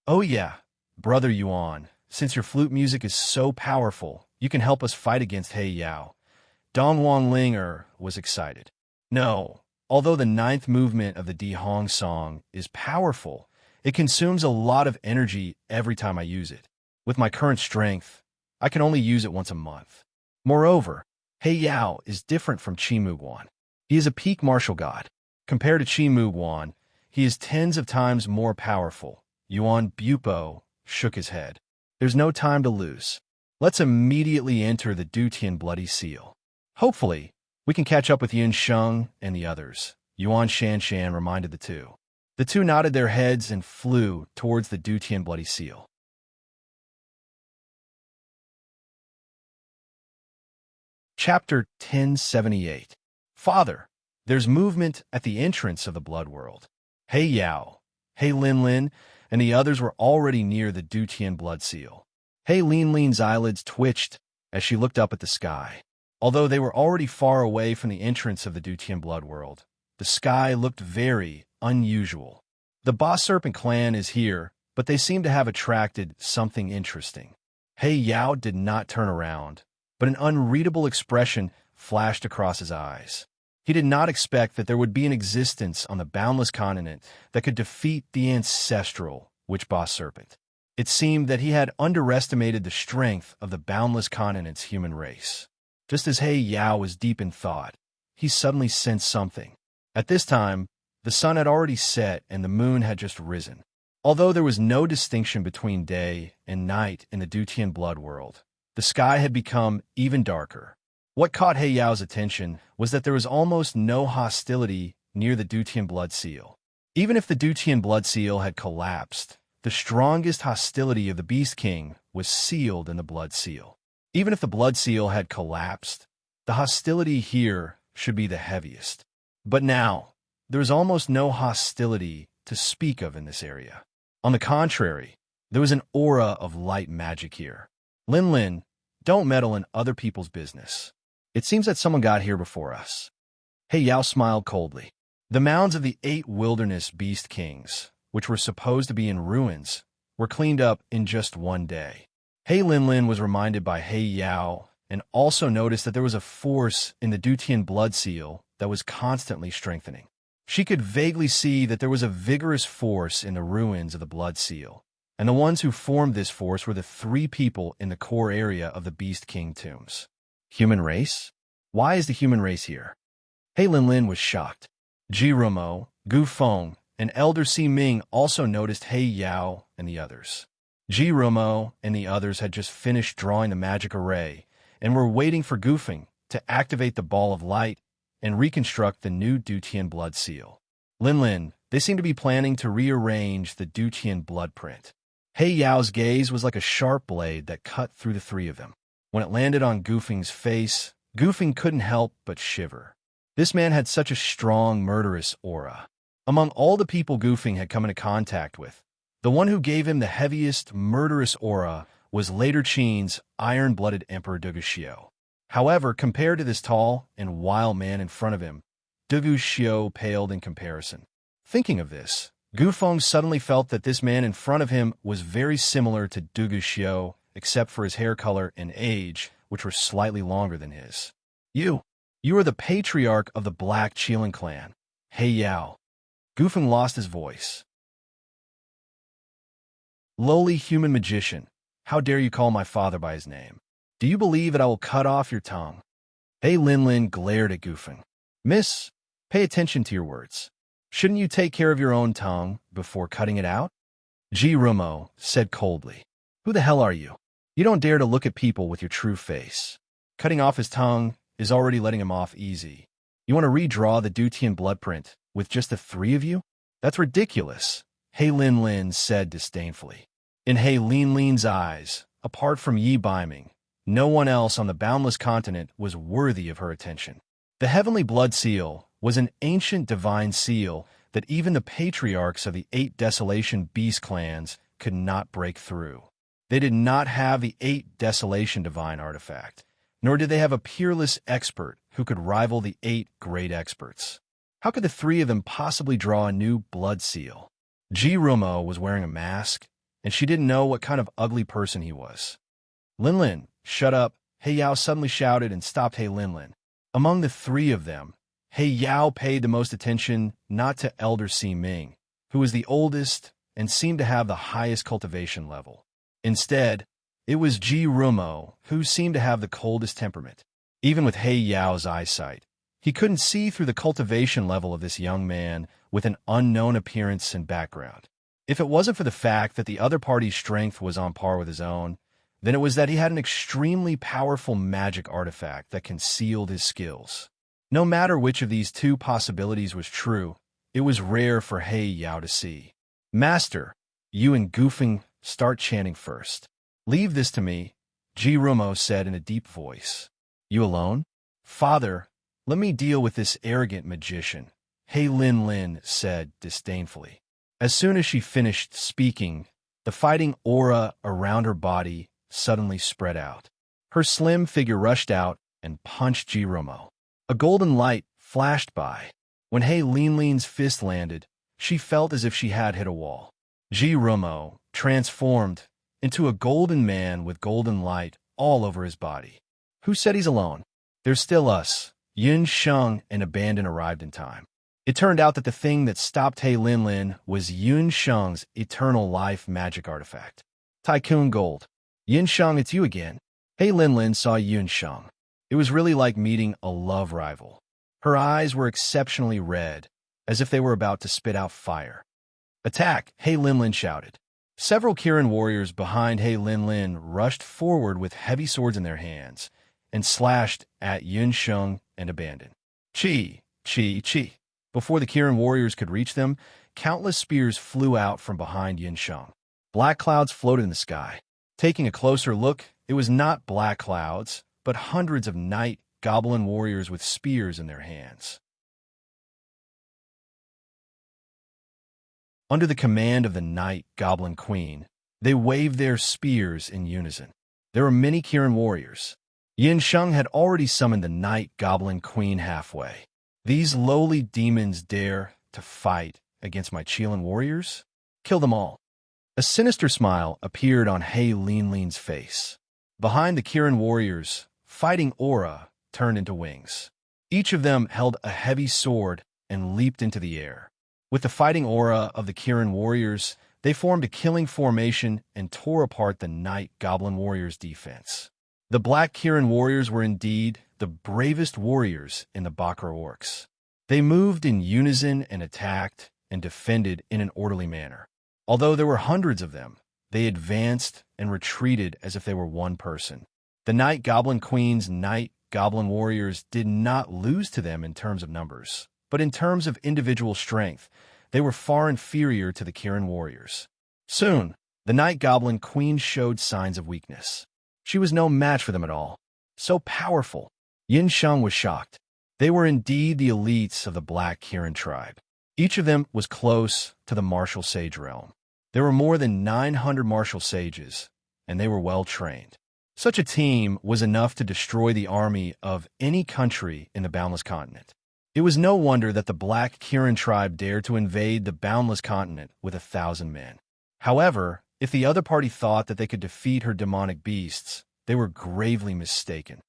Oh yeah, Brother Yuan, since your flute music is so powerful, you can help us fight against He Yao. Dong Linger was excited. No, although the ninth movement of the Di Hong song is powerful, it consumes a lot of energy every time I use it. With my current strength, I can only use it once a month. Moreover, He Yao is different from Qi Mu Guan. He is a peak martial god. Compared to Qi Mu Guan, he is tens of times more powerful. Yuan Bupo shook his head. There's no time to lose. Let's immediately enter the Dutian Bloody Seal. Hopefully, we can catch up with Yin Sheng and the others, Yuan Shanshan reminded the two. The two nodded their heads and flew towards the Dutian Bloody Seal. Chapter 1078. Father, there's movement at the entrance of the Blood World. He Yao, He Linlin, and the others were already near the Dutian Blood Seal. He Linlin's eyelids twitched as she looked up at the sky. Although they were already far away from the entrance of the Dutian Blood World, the sky looked very unusual. The Boss Serpent clan is here, but they seem to have attracted something interesting. He Yao did not turn around, but an unreadable expression flashed across his eyes. He did not expect that there would be an existence on the boundless continent that could defeat the ancestral Witch Boss Serpent. It seemed that he had underestimated the strength of the boundless continent's human race. Just as He Yao was deep in thought, he suddenly sensed something. At this time, the sun had already set and the moon had just risen. Although there was no distinction between day and night in the Dutian Blood World, the sky had become even darker. What caught He Yao's attention was that there was almost no hostility near the Dutian Blood Seal. Even if the Dutian Blood Seal had collapsed, the strongest hostility of the Beast King was sealed in the Blood Seal. Even if the Blood Seal had collapsed, the hostility here should be the heaviest. But now, there was almost no hostility to speak of in this area. On the contrary, there was an aura of light magic here. Lin, don't meddle in other people's business. It seems that someone got here before us. He Yao smiled coldly. The mounds of the 8 wilderness beast kings, which were supposed to be in ruins, were cleaned up in just one day. He Lin was reminded by He Yao and also noticed that there was a force in the Dutian Blood Seal that was constantly strengthening. She could vaguely see that there was a vigorous force in the ruins of the Blood Seal, and the ones who formed this force were the 3 people in the core area of the Beast King tombs. Human race? Why is the human race here? He Lin was shocked. Ji Rumo, Gu Feng, and Elder Si Ming also noticed He Yao and the others. Ji Rumo and the others had just finished drawing the magic array and were waiting for Gu Feng to activate the ball of light and reconstruct the new Dutian Blood Seal. Lin, they seem to be planning to rearrange the Dutian blood print. He Yao's gaze was like a sharp blade that cut through the 3 of them. When it landed on Gu Feng's face, Gu Feng couldn't help but shiver. This man had such a strong, murderous aura. Among all the people Gu Feng had come into contact with, the one who gave him the heaviest, murderous aura was later Qin's iron-blooded Emperor Duguxiu. However, compared to this tall and wild man in front of him, Duguxiu paled in comparison. Thinking of this, Gu Feng suddenly felt that this man in front of him was very similar to Duguxiu, except for his hair color and age, which were slightly longer than his. You are the patriarch of the Black Qilin clan, He Yao. Gu Feng lost his voice. Lowly human magician, how dare you call my father by his name? Do you believe that I will cut off your tongue? He Lin glared at Gu Feng. Miss, pay attention to your words. Shouldn't you take care of your own tongue before cutting it out? Ji Rumo said coldly. Who the hell are you? You don't dare to look at people with your true face. Cutting off his tongue is already letting him off easy. You want to redraw the Dutian blood print with just the 3 of you? That's ridiculous, He Lin said disdainfully. In He Lin's eyes, apart from Yi Baiming, no one else on the boundless continent was worthy of her attention. The Heavenly Blood Seal was an ancient divine seal that even the patriarchs of the 8 Desolation Beast clans could not break through. They did not have the 8 Desolation Divine artifact, nor did they have a peerless expert who could rival the 8 great experts. How could the 3 of them possibly draw a new blood seal? Ji Rumo was wearing a mask, and she didn't know what kind of ugly person he was. Lin, shut up, He Yao suddenly shouted and stopped He Lin. Among the three of them, He Yao paid the most attention not to Elder Si Ming, who was the oldest and seemed to have the highest cultivation level. Instead, it was Ji Rumo who seemed to have the coldest temperament. Even with He Yao's eyesight, he couldn't see through the cultivation level of this young man with an unknown appearance and background. If it wasn't for the fact that the other party's strength was on par with his own, then it was that he had an extremely powerful magic artifact that concealed his skills. No matter which of these two possibilities was true, it was rare for He Yao to see. Master, you and Goofing start chanting first. Leave this to me, Ji Rumo said in a deep voice. You alone? Father, let me deal with this arrogant magician, He Lin said disdainfully. As soon as she finished speaking, the fighting aura around her body suddenly spread out. Her slim figure rushed out and punched Ji Rumo. A golden light flashed by. When He Lin's fist landed, she felt as if she had hit a wall. Ji Rumo transformed into a golden man with golden light all over his body. Who said he's alone? There's still us. Yun Sheng and Abandon arrived in time. It turned out that the thing that stopped He Lin was Yun Sheng's eternal life magic artifact. Tycoon Gold. Yun Sheng, it's you again. He Lin saw Yun Sheng. It was really like meeting a love rival. Her eyes were exceptionally red, as if they were about to spit out fire. Attack! He Lin shouted. Several Kirin warriors behind He Lin rushed forward with heavy swords in their hands and slashed at Yun Sheng and Abandon. Chi! Chi! Chi! Before the Kirin warriors could reach them, countless spears flew out from behind Yun Sheng. Black clouds floated in the sky. Taking a closer look, it was not black clouds, but hundreds of night goblin warriors with spears in their hands. Under the command of the Night Goblin Queen, they waved their spears in unison. There were many Kirin warriors. Yin Sheng had already summoned the Night Goblin Queen halfway. These lowly demons dare to fight against my Qilin warriors? Kill them all. A sinister smile appeared on He Lin's face. Behind the Kirin warriors, fighting aura turned into wings. Each of them held a heavy sword and leaped into the air. With the fighting aura of the Kirin warriors, they formed a killing formation and tore apart the Night Goblin warriors' defense. The Black Kirin warriors were indeed the bravest warriors in the Bakra orcs. They moved in unison and attacked and defended in an orderly manner. Although there were hundreds of them, they advanced and retreated as if they were one person. The Night Goblin Queen's Night Goblin warriors did not lose to them in terms of numbers, but in terms of individual strength, they were far inferior to the Kirin warriors. Soon, the Night Goblin Queen showed signs of weakness. She was no match for them at all. So powerful. Yin Sheng was shocked. They were indeed the elites of the Black Kirin tribe. Each of them was close to the martial sage realm. There were more than 900 martial sages, and they were well trained. Such a team was enough to destroy the army of any country in the Boundless Continent. It was no wonder that the Black Kirin tribe dared to invade the Boundless Continent with 1,000 men. However, if the other party thought that they could defeat her demonic beasts, they were gravely mistaken.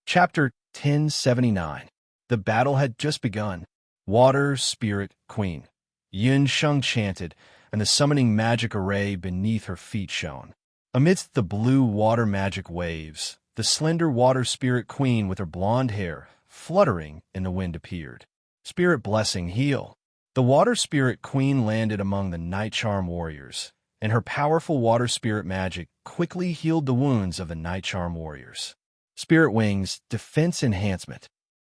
Chapter 1079. The battle had just begun. Water Spirit Queen. Yun Sheng chanted, and the summoning magic array beneath her feet shone. Amidst the blue water magic waves, the slender Water Spirit Queen with her blonde hair fluttering in the wind appeared. Spirit Blessing Heal. The Water Spirit Queen landed among the Night Charm warriors, and her powerful water spirit magic quickly healed the wounds of the Night Charm warriors. Spirit Wings Defense Enhancement.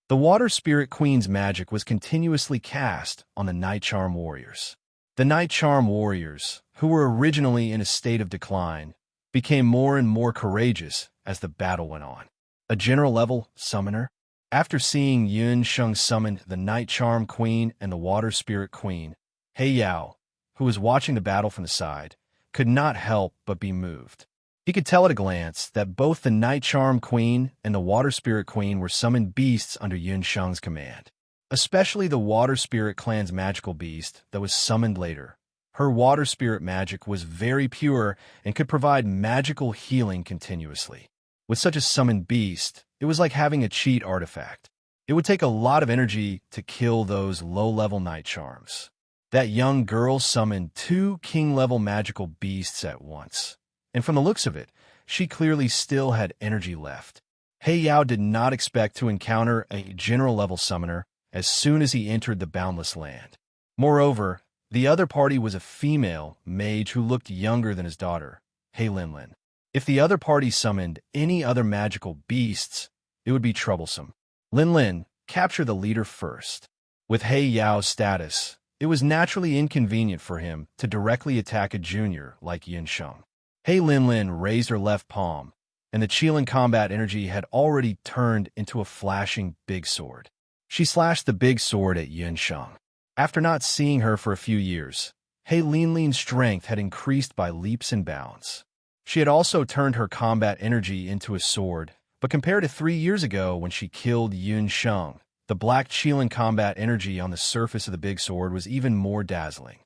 The Water Spirit Queen's magic was continuously cast on the Night Charm warriors. The Night Charm warriors, who were originally in a state of decline, became more and more courageous as the battle went on. A general-level summoner. After seeing Yun Sheng summon the Night Charm Queen and the Water Spirit Queen, He Yao, who was watching the battle from the side, could not help but be moved. He could tell at a glance that both the Night Charm Queen and the Water Spirit Queen were summoned beasts under Yun Sheng's command. Especially the Water Spirit clan's magical beast that was summoned later. Her water spirit magic was very pure and could provide magical healing continuously. With such a summoned beast, it was like having a cheat artifact. It would take a lot of energy to kill those low-level night charms. That young girl summoned 2 king-level magical beasts at once. And from the looks of it, she clearly still had energy left. Yao did not expect to encounter a general-level summoner as soon as he entered the Boundless Land. Moreover, the other party was a female mage who looked younger than his daughter, Linlin. If the other party summoned any other magical beasts, it would be troublesome. Linlin, capture the leader first. With Yao's status, it was naturally inconvenient for him to directly attack a junior like Yunsheng. Linlin raised her left palm, and the Qilin combat energy had already turned into a flashing big sword. She slashed the big sword at Yunsheng. After not seeing her for a few years, Linlin's strength had increased by leaps and bounds. She had also turned her combat energy into a sword, but compared to 3 years ago when she killed Yunsheng, the black Qilin combat energy on the surface of the big sword was even more dazzling.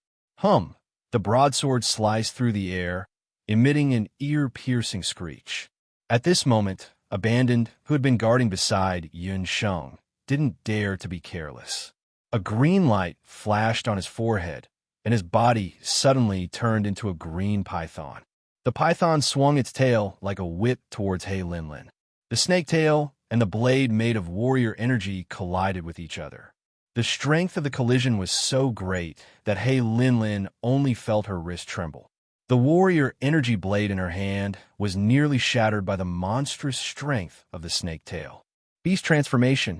The broadsword sliced through the air, emitting an ear-piercing screech. At this moment, Abandoned, who had been guarding beside Yunsheng, didn't dare to be careless. A green light flashed on his forehead, and his body suddenly turned into a green python. The python swung its tail like a whip towards Linlin. The snake tail and the blade made of warrior energy collided with each other. The strength of the collision was so great that Linlin only felt her wrist tremble. The warrior energy blade in her hand was nearly shattered by the monstrous strength of the snake tail. Beast transformation.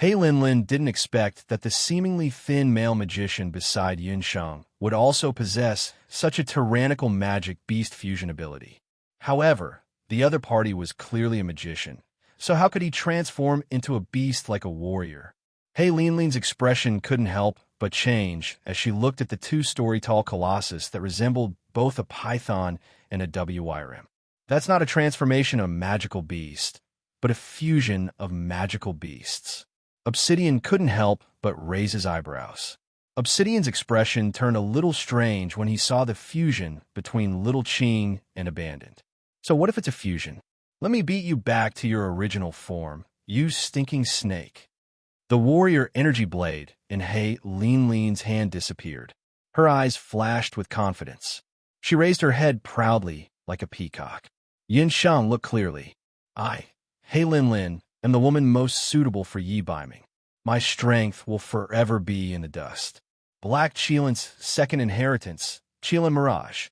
Linlin didn't expect that the seemingly thin male magician beside Yunsheng would also possess such a tyrannical magic beast fusion ability. However, the other party was clearly a magician, so how could he transform into a beast like a warrior? Linlin's expression couldn't help but change as she looked at the 2-story-tall colossus that resembled both a python and a WYRM. That's not a transformation of a magical beast, but a fusion of magical beasts. Obsidian couldn't help but raise his eyebrows. Obsidian's expression turned a little strange when he saw the fusion between Little Qing and Abandoned. So what if it's a fusion? Let me beat you back to your original form, you stinking snake. The warrior energy blade in Linlin's hand disappeared. Her eyes flashed with confidence. She raised her head proudly like a peacock. Yunsheng looked clearly. I, Linlin, am the woman most suitable for Yi Baiming. My strength will forever be in the dust. Black Qilin's second inheritance, Qilin Mirage.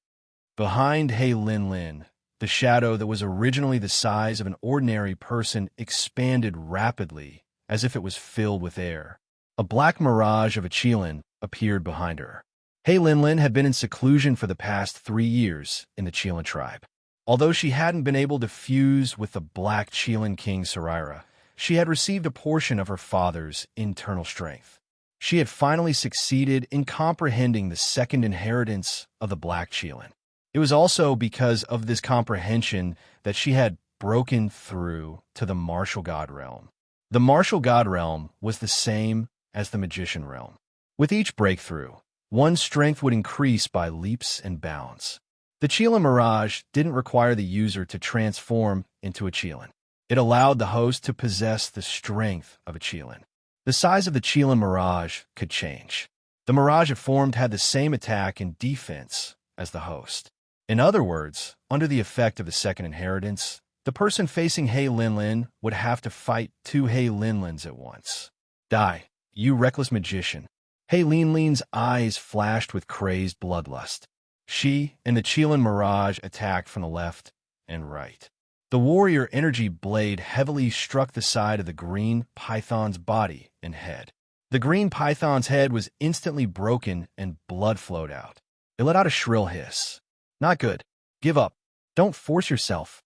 Behind Linlin, the shadow that was originally the size of an ordinary person expanded rapidly as if it was filled with air. A black mirage of a Qilin appeared behind her. Linlin had been in seclusion for the past 3 years in the Qilin tribe. Although she hadn't been able to fuse with the black Qilin king Saraira, she had received a portion of her father's internal strength. She had finally succeeded in comprehending the second inheritance of the black Qilin. It was also because of this comprehension that she had broken through to the martial god realm. The martial god realm was the same as the magician realm. With each breakthrough, one's strength would increase by leaps and bounds. The Qilin Mirage didn't require the user to transform into a Qilin. It allowed the host to possess the strength of a Qilin. The size of the Qilin Mirage could change. The Mirage it formed had the same attack and defense as the host. In other words, under the effect of the second inheritance, the person facing Linlin would have to fight 2 Linlins at once. Die, you reckless magician. Linlin's eyes flashed with crazed bloodlust. She and the Qilin Mirage attacked from the left and right. The warrior energy blade heavily struck the side of the green python's body and head. The green python's head was instantly broken and blood flowed out. It let out a shrill hiss. Not good. Give up. Don't force yourself.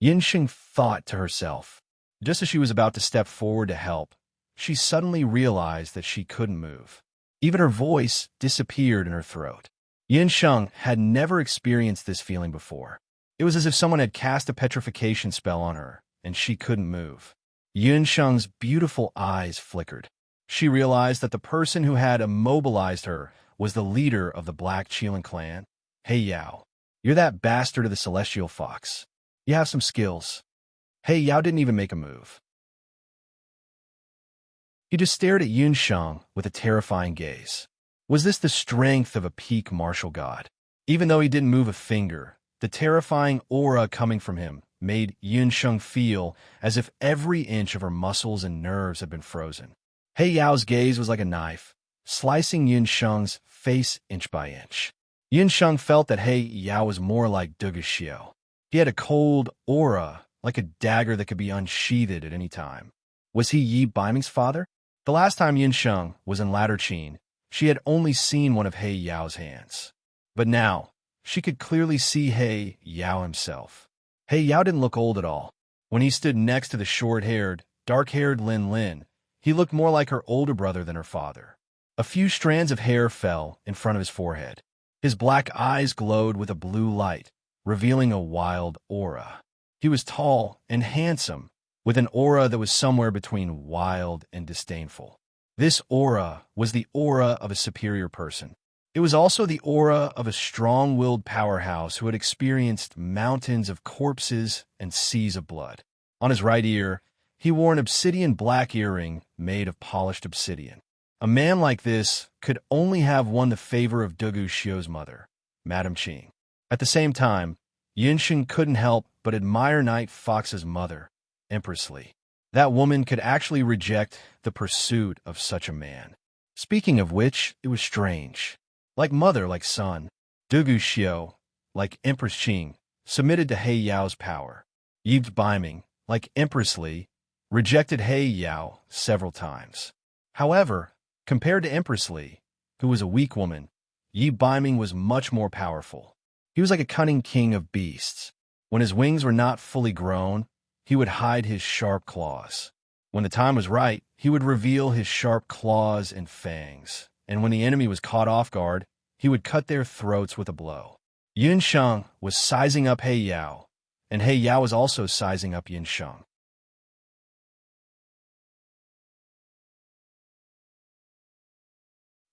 Yunsheng thought to herself. Just as she was about to step forward to help, she suddenly realized that she couldn't move. Even her voice disappeared in her throat. Yunsheng had never experienced this feeling before. It was as if someone had cast a petrification spell on her, and she couldn't move. Yunsheng's beautiful eyes flickered. She realized that the person who had immobilized her was the leader of the Black Chelan clan. Hey Yao, you're that bastard of the Celestial Fox. You have some skills. Hey Yao didn't even make a move. He just stared at Yun Sheng with a terrifying gaze. Was this the strength of a peak martial god? Even though he didn't move a finger, the terrifying aura coming from him made Yun Sheng feel as if every inch of her muscles and nerves had been frozen. He Yao's gaze was like a knife, slicing Yun Sheng's face inch by inch. Yun Sheng felt that He Yao was more like Dugu Xiao. He had a cold aura, like a dagger that could be unsheathed at any time. Was he Yi Baiming's father? The last time Yun Sheng was in Ladder Qin, she had only seen one of He Yao's hands. But now, she could clearly see He Yao himself. He Yao didn't look old at all. When he stood next to the short-haired, dark-haired Lin Lin, he looked more like her older brother than her father. A few strands of hair fell in front of his forehead. His black eyes glowed with a blue light, revealing a wild aura. He was tall and handsome, with an aura that was somewhere between wild and disdainful. This aura was the aura of a superior person. It was also the aura of a strong-willed powerhouse who had experienced mountains of corpses and seas of blood. On his right ear, he wore an obsidian black earring made of polished obsidian. A man like this could only have won the favor of Dugu Xiao's mother, Madame Qing. At the same time, Yun Sheng couldn't help but admire Night Fox's mother, Empress Li. That woman could actually reject the pursuit of such a man. Speaking of which, it was strange. Like mother, like son, Dugu Xiao, like Empress Qing, submitted to He Yao's power. Yi Baiming, like Empress Li, rejected He Yao several times. However, compared to Empress Li, who was a weak woman, Yi Baiming was much more powerful. He was like a cunning king of beasts. When his wings were not fully grown, he would hide his sharp claws. When the time was right, he would reveal his sharp claws and fangs, and when the enemy was caught off guard, he would cut their throats with a blow. Yun Sheng was sizing up He Yao, and He Yao was also sizing up Yun Sheng.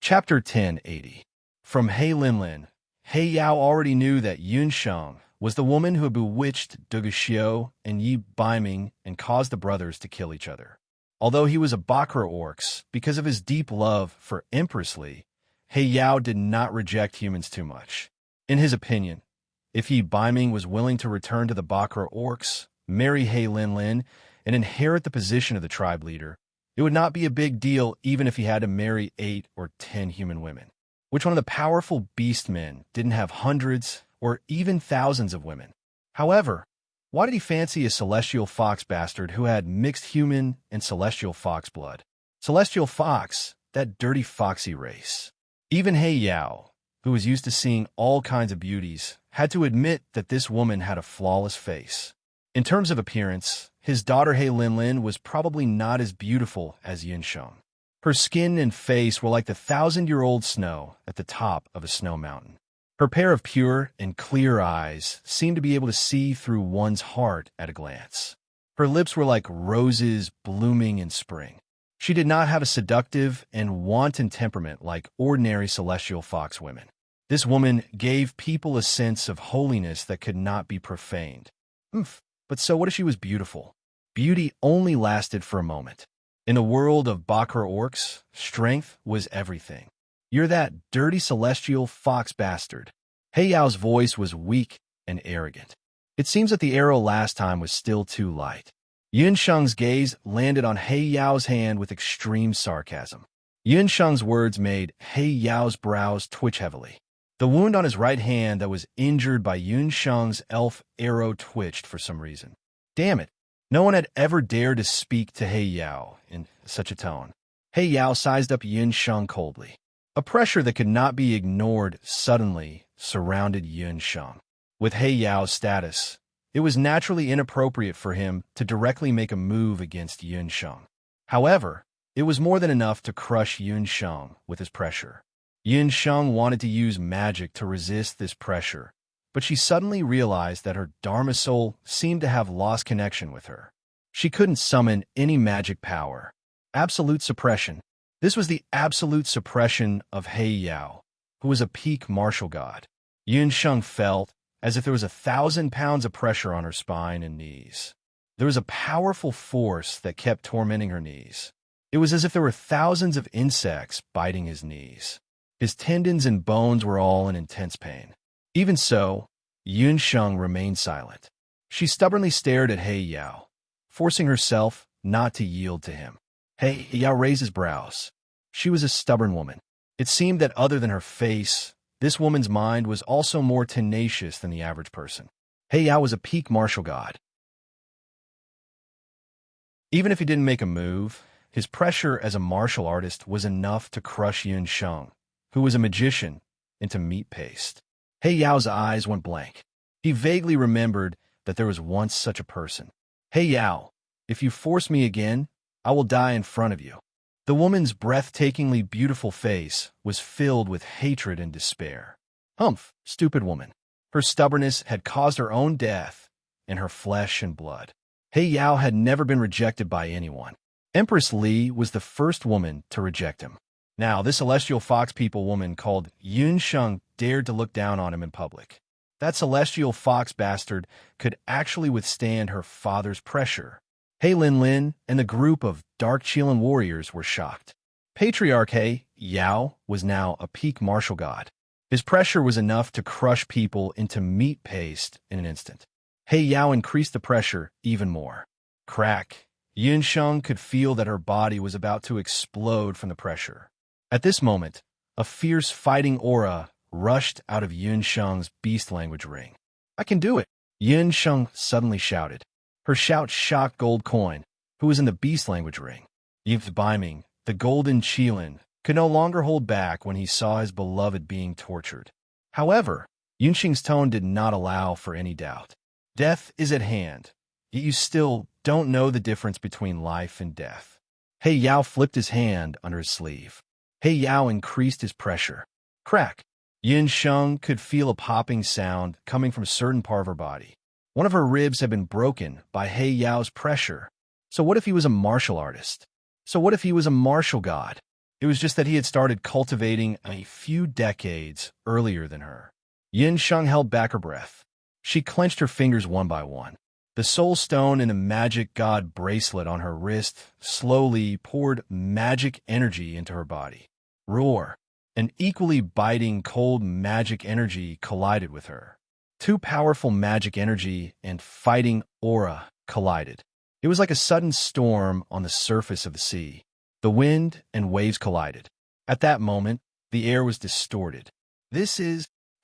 Chapter 1080. From He Linlin, He Yao already knew that Yun Sheng was the woman who had bewitched Dugu Xiao and Yi Baiming and caused the brothers to kill each other. Although he was a Bakra Orcs, because of his deep love for Empress Li, He Yao did not reject humans too much. In his opinion, if Yi Baiming was willing to return to the Bakra Orcs, marry He Linlin, and inherit the position of the tribe leader, it would not be a big deal even if he had to marry 8 or 10 human women. Which one of the powerful beast men didn't have hundreds or even thousands of women? However, why did he fancy a celestial fox bastard who had mixed human and celestial fox blood? Celestial fox, that dirty foxy race. Even He Yao, who was used to seeing all kinds of beauties, had to admit that this woman had a flawless face. In terms of appearance, his daughter He Linlin was probably not as beautiful as Yun Sheng. Her skin and face were like the 1,000-year-old snow at the top of a snow mountain. Her pair of pure and clear eyes seemed to be able to see through one's heart at a glance. Her lips were like roses blooming in spring. She did not have a seductive and wanton temperament like ordinary celestial fox women. This woman gave people a sense of holiness that could not be profaned. But so what if she was beautiful? Beauty only lasted for a moment. In the world of Bakra Orcs, strength was everything. You're that dirty celestial fox bastard. He Yao's voice was weak and arrogant. It seems that the arrow last time was still too light. Yun Sheng's gaze landed on He Yao's hand with extreme sarcasm. Yun Sheng's words made He Yao's brows twitch heavily. The wound on his right hand that was injured by Yun Sheng's elf arrow twitched for some reason. Damn it! No one had ever dared to speak to He Yao in such a tone. He Yao sized up Yun Sheng coldly. A pressure that could not be ignored suddenly surrounded Yun Sheng. With He Yao's status, it was naturally inappropriate for him to directly make a move against Yun Sheng. However, it was more than enough to crush Yun Sheng with his pressure. Yun Sheng wanted to use magic to resist this pressure, but she suddenly realized that her Dharma soul seemed to have lost connection with her. She couldn't summon any magic power. Absolute suppression. This was the absolute suppression of He Yao, who was a peak martial god. Yun Sheng felt as if there was 1,000 pounds of pressure on her spine and knees. There was a powerful force that kept tormenting her knees. It was as if there were thousands of insects biting his knees. His tendons and bones were all in intense pain. Even so, Yun Sheng remained silent. She stubbornly stared at He Yao, forcing herself not to yield to him. He Yao raised his brows. She was a stubborn woman. It seemed that other than her face, this woman's mind was also more tenacious than the average person. He Yao was a peak martial god. Even if he didn't make a move, his pressure as a martial artist was enough to crush Yun Sheng, who was a magician, into meat paste. He Yao's eyes went blank. He vaguely remembered that there was once such a person. He Yao, if you force me again, I will die in front of you. The woman's breathtakingly beautiful face was filled with hatred and despair. Humph, stupid woman. Her stubbornness had caused her own death in her flesh and blood. He Yao had never been rejected by anyone. Empress Li was the first woman to reject him. Now, this celestial fox people woman called Yun Sheng dared to look down on him in public. That celestial fox bastard could actually withstand her father's pressure. He Lin Lin and the group of dark Qilin warriors were shocked. Patriarch He Yao was now a peak martial god. His pressure was enough to crush people into meat paste in an instant. He Yao increased the pressure even more. Crack. Yun Sheng could feel that her body was about to explode from the pressure. At this moment, a fierce fighting aura rushed out of Yun Sheng's beast language ring. I can do it, Yun Sheng suddenly shouted. Her shout shocked Gold Coin, who was in the beast language ring. Yves Biming, the golden Qilin, could no longer hold back when he saw his beloved being tortured. However, Yun Sheng's tone did not allow for any doubt. Death is at hand, yet you still don't know the difference between life and death. He Yao flipped his hand under his sleeve. He Yao increased his pressure. Crack. Yun Sheng could feel a popping sound coming from a certain part of her body. One of her ribs had been broken by He Yao's pressure. So what if he was a martial artist? So what if he was a martial god? It was just that he had started cultivating a few decades earlier than her. Yun Sheng held back her breath. She clenched her fingers one by one. The soul stone and the magic god bracelet on her wrist slowly poured magic energy into her body. Roar! An equally biting cold magic energy collided with her. Two powerful magic energy and fighting aura collided. It was like a sudden storm on the surface of the sea. The wind and waves collided. At that moment, the air was distorted. He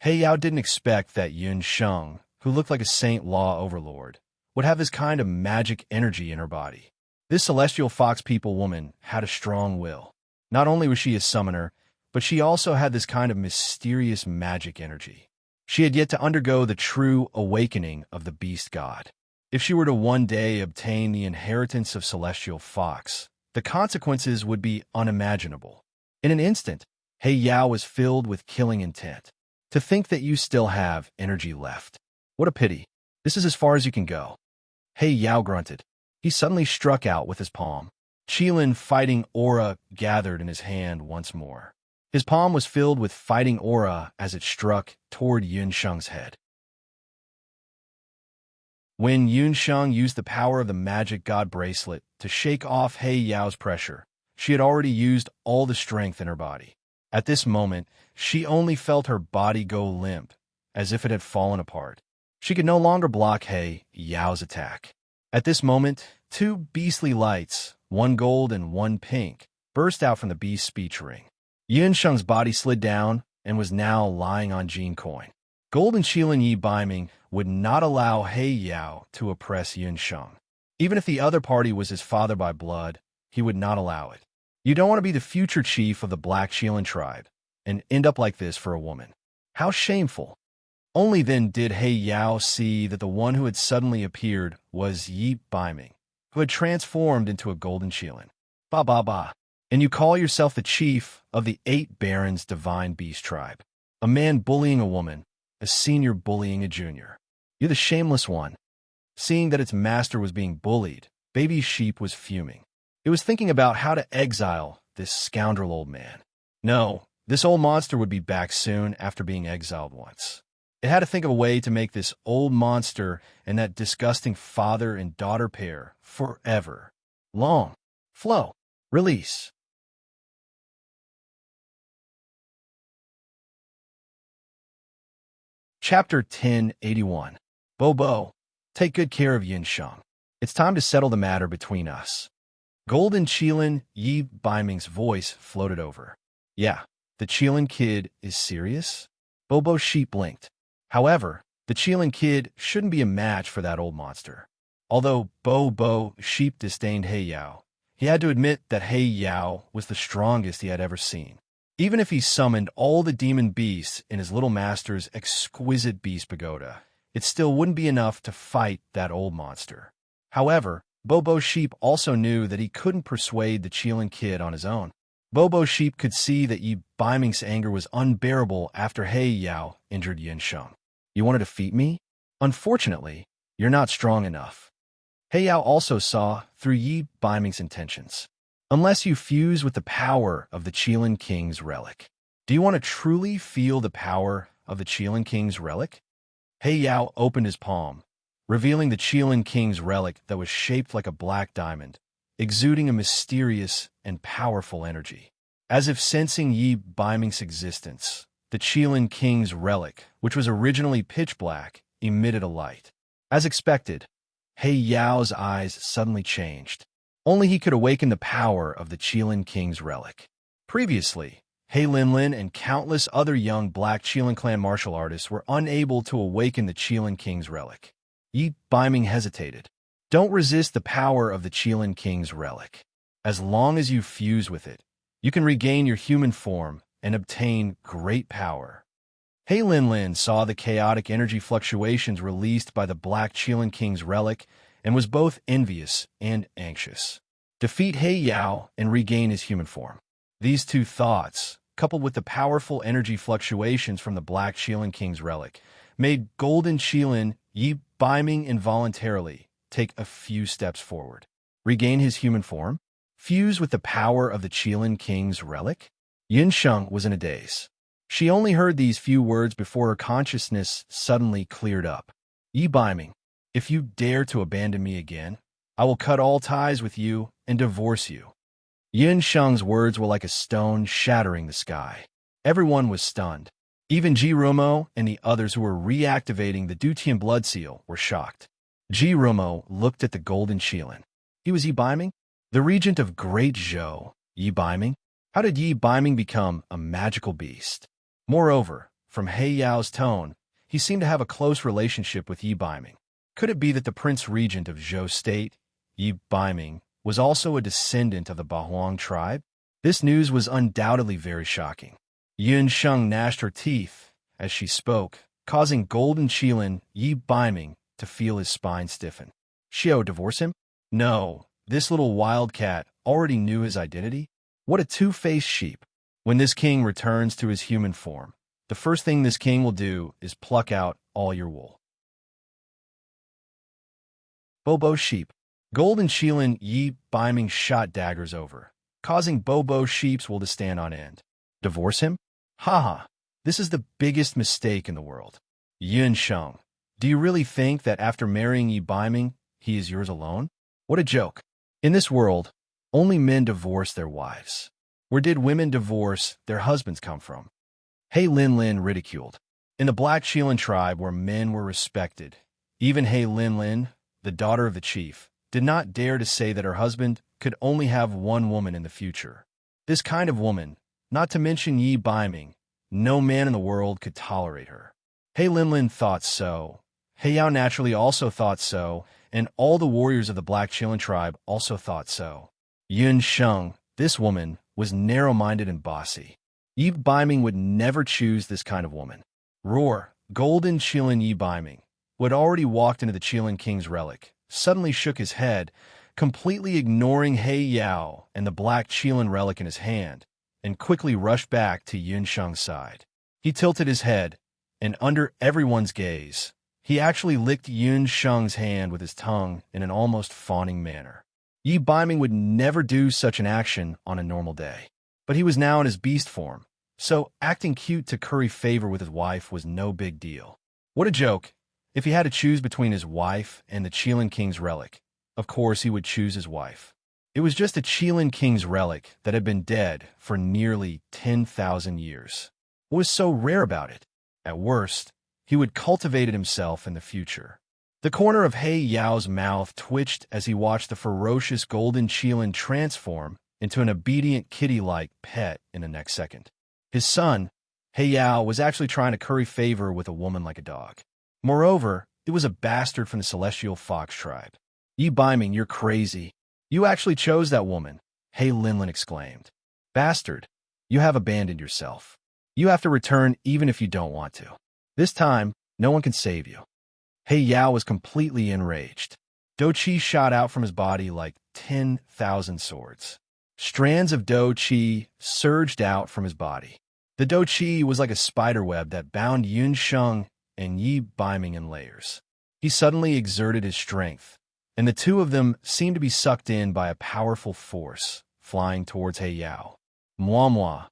Yao didn't expect that Yun Sheng, who looked like a saint law overlord, would have this kind of magic energy in her body. This celestial fox people woman had a strong will. Not only was she a summoner, but she also had this kind of mysterious magic energy. She had yet to undergo the true awakening of the beast god. If she were to one day obtain the inheritance of celestial fox, the consequences would be unimaginable. In an instant, He Yao was filled with killing intent. To think that you still have energy left. What a pity. This is as far as you can go. He Yao grunted. He suddenly struck out with his palm. Qilin fighting aura gathered in his hand once more. His palm was filled with fighting aura as it struck toward Yun Sheng's head. When Yun Sheng used the power of the magic god bracelet to shake off He Yao's pressure, she had already used all the strength in her body. At this moment, she only felt her body go limp, as if it had fallen apart. She could no longer block He Yao's attack. At this moment, two beastly lights, one gold and one pink, burst out from the beast's speech ring. Yun Sheng's body slid down and was now lying on Jean Coin. Golden Qilin Yi Biming would not allow He Yao to oppress Yun Sheng. Even if the other party was his father by blood, he would not allow it. You don't want to be the future chief of the Black Qilin tribe and end up like this for a woman. How shameful. Only then did He Yao see that the one who had suddenly appeared was Yi Biming, who had transformed into a golden Qilin. Ba ba ba. And you call yourself the chief of the 8 Barons Divine Beast Tribe. A man bullying a woman, a senior bullying a junior. You're the shameless one. Seeing that its master was being bullied, Baby Sheep was fuming. It was thinking about how to exile this scoundrel old man. No, this old monster would be back soon after being exiled once. It had to think of a way to make this old monster and that disgusting father and daughter pair forever. Long. Flow. Release. Chapter 1081. Bobo, take good care of Yin Sheng. It's time to settle the matter between us. Golden Qilin Yi Baiming's voice floated over. Yeah, the Qilin kid is serious? Bobo Sheep blinked. However, the Qilin kid shouldn't be a match for that old monster. Although Bobo Sheep disdained He Yao, he had to admit that He Yao was the strongest he had ever seen. Even if he summoned all the demon beasts in his little master's exquisite beast pagoda, it still wouldn't be enough to fight that old monster. However, Bobo Sheep also knew that he couldn't persuade the Qilin kid on his own. Bobo Sheep could see that Yi Baiming's anger was unbearable after He Yao injured Yin Sheng. You want to defeat me? Unfortunately, you're not strong enough. He Yao also saw through Yi Baiming's intentions. Unless you fuse with the power of the Qilin King's relic. Do you want to truly feel the power of the Qilin King's relic? He Yao opened his palm, revealing the Qilin King's relic that was shaped like a black diamond, exuding a mysterious and powerful energy. As if sensing Yi Baiming's existence, the Qilin King's relic, which was originally pitch black, emitted a light. As expected, He Yao's eyes suddenly changed. Only he could awaken the power of the Qilin King's relic. Previously, He Linlin and countless other young black Qilin clan martial artists were unable to awaken the Qilin King's relic. Yi Baiming hesitated. Don't resist the power of the Qilin King's relic. As long as you fuse with it, you can regain your human form and obtain great power. He Linlin saw the chaotic energy fluctuations released by the Black Qilin King's relic and was both envious and anxious. Defeat He Yao and regain his human form. These two thoughts, coupled with the powerful energy fluctuations from the Black Qilin King's relic, made Golden Qilin Yi Baiming involuntarily take a few steps forward. Regain his human form? Fuse with the power of the Qilin King's relic? Yin Sheng was in a daze. She only heard these few words before her consciousness suddenly cleared up. Yi Baiming, if you dare to abandon me again, I will cut all ties with you and divorce you. Yin Sheng's words were like a stone shattering the sky. Everyone was stunned. Even Ji Rumo and the others who were reactivating the Dutian blood seal were shocked. Ji Rumo looked at the Golden Qilin. He was Yi Baiming? The regent of Great Zhou, Yi Baiming? How did Yi Baiming become a magical beast? Moreover, from He Yao's tone, he seemed to have a close relationship with Yi Baiming. Could it be that the Prince Regent of Zhou State, Yi Baiming, was also a descendant of the Bahuang tribe? This news was undoubtedly very shocking. Yin Sheng gnashed her teeth as she spoke, causing Golden Qilin Yi Baiming to feel his spine stiffen. Xiao divorce him? No, this little wildcat already knew his identity. What a two-faced sheep. When this king returns to his human form, the first thing this king will do is pluck out all your wool. Bobo Sheep. Golden Qilin Yi Baiming shot daggers over, causing Bobo Sheep's wool to stand on end. Divorce him? Haha, this is the biggest mistake in the world. Yin Sheng, do you really think that after marrying Yi Baiming, he is yours alone? What a joke. In this world, only men divorce their wives. Where did women divorce their husbands come from? He Linlin ridiculed. In the Black Qilin tribe where men were respected, even He Linlin, the daughter of the chief, did not dare to say that her husband could only have one woman in the future. This kind of woman, not to mention Yi Baiming, no man in the world could tolerate her. He Linlin thought so. He Yao naturally also thought so, and all the warriors of the Black Qilin tribe also thought so. Yin Sheng, this woman, was narrow-minded and bossy. Yi Baiming would never choose this kind of woman. Roar, Golden Qilin Yi Baiming, who had already walked into the Qilin King's relic, suddenly shook his head, completely ignoring He Yao and the Black Qilin relic in his hand, and quickly rushed back to Yin Sheng's side. He tilted his head, and under everyone's gaze, he actually licked Yin Sheng's hand with his tongue in an almost fawning manner. Yi Biming would never do such an action on a normal day. But he was now in his beast form, so acting cute to curry favor with his wife was no big deal. What a joke. If he had to choose between his wife and the Qilin King's relic, of course he would choose his wife. It was just a Qilin King's relic that had been dead for nearly 10,000 years. What was so rare about it? At worst, he would cultivate it himself in the future. The corner of He Yao's mouth twitched as he watched the ferocious golden Qilin transform into an obedient kitty-like pet in the next second. His son, He Yao, was actually trying to curry favor with a woman like a dog. Moreover, it was a bastard from the celestial fox tribe. Yi Biming, you're crazy. You actually chose that woman, He Linlin exclaimed. Bastard, you have abandoned yourself. You have to return even if you don't want to. This time, no one can save you. He Yao was completely enraged. Do Qi shot out from his body like 10,000 swords. Strands of Do Qi surged out from his body. The Do Qi was like a spiderweb that bound Yun Sheng and Yi Biming in layers. He suddenly exerted his strength, and the two of them seemed to be sucked in by a powerful force, flying towards He Yao. Moi,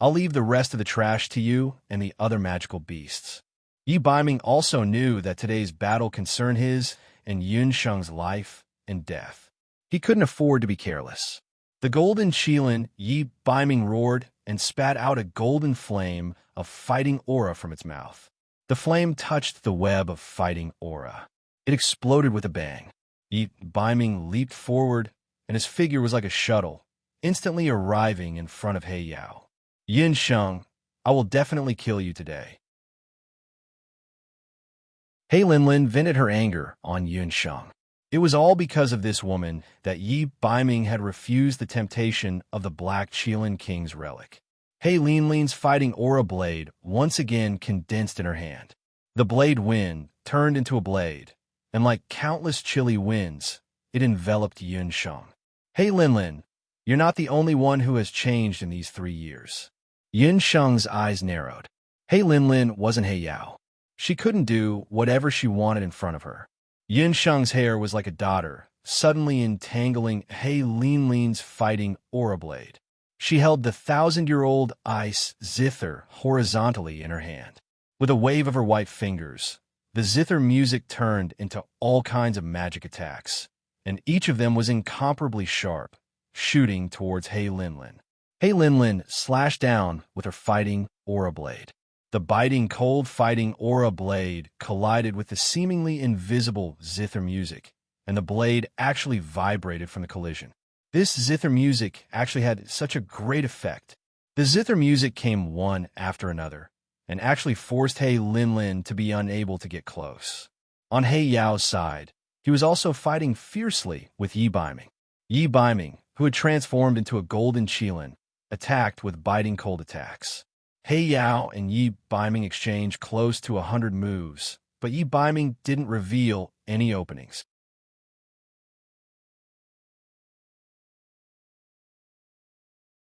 I'll leave the rest of the trash to you and the other magical beasts. Yi Biming also knew that today's battle concerned his and Yun Sheng's life and death. He couldn't afford to be careless. The golden Qilin, Yi Biming roared and spat out a golden flame of fighting aura from its mouth. The flame touched the web of fighting aura. It exploded with a bang. Yi Biming leaped forward, and his figure was like a shuttle, instantly arriving in front of He Yao. Yun Sheng, I will definitely kill you today. He Linlin vented her anger on Yun Sheng. It was all because of this woman that Yi Biming had refused the temptation of the Black Qilin King's relic. He Linlin's fighting aura blade once again condensed in her hand. The blade wind turned into a blade, and like countless chilly winds, it enveloped Yun Sheng. He Linlin, you're not the only one who has changed in these 3 years. Yun Sheng's eyes narrowed. He Linlin wasn't He Yao. She couldn't do whatever she wanted in front of her. Yun Sheng's hair was like a daughter, suddenly entangling He Linlin's fighting aura blade. She held the 1,000-year-old ice zither horizontally in her hand. With a wave of her white fingers, the zither music turned into all kinds of magic attacks, and each of them was incomparably sharp, shooting towards He Linlin. He Linlin slashed down with her fighting aura blade. The biting, cold fighting aura blade collided with the seemingly invisible zither music, and the blade actually vibrated from the collision. This zither music actually had such a great effect. The zither music came one after another, and actually forced He Linlin to be unable to get close. On He Yao's side, he was also fighting fiercely with Yi Biming. Yi Biming, who had transformed into a golden Qilin, attacked with biting cold attacks. He Yao and Yi Biming exchanged close to 100 moves, but Yi Biming didn't reveal any openings.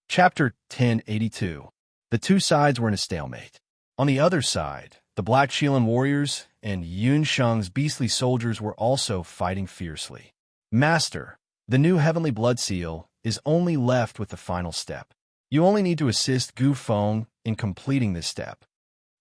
Chapter 1082. The two sides were in a stalemate. On the other side, the Black Qilin warriors and Yun Sheng's beastly soldiers were also fighting fiercely. Master, the new heavenly blood seal is only left with the final step. You only need to assist Gu Feng in completing this step.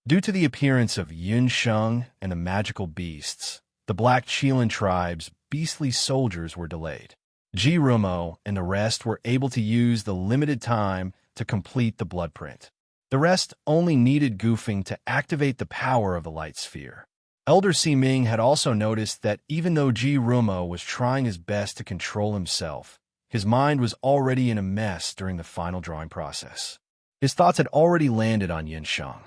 Due to the appearance of Yun Sheng and the magical beasts, the Black Qilin tribe's beastly soldiers were delayed. Ji Rumo and the rest were able to use the limited time to complete the blood print. The rest only needed Gu Feng to activate the power of the light sphere. Elder Ming had also noticed that even though Ji Rumo was trying his best to control himself, his mind was already in a mess during the final drawing process. His thoughts had already landed on Yun Sheng.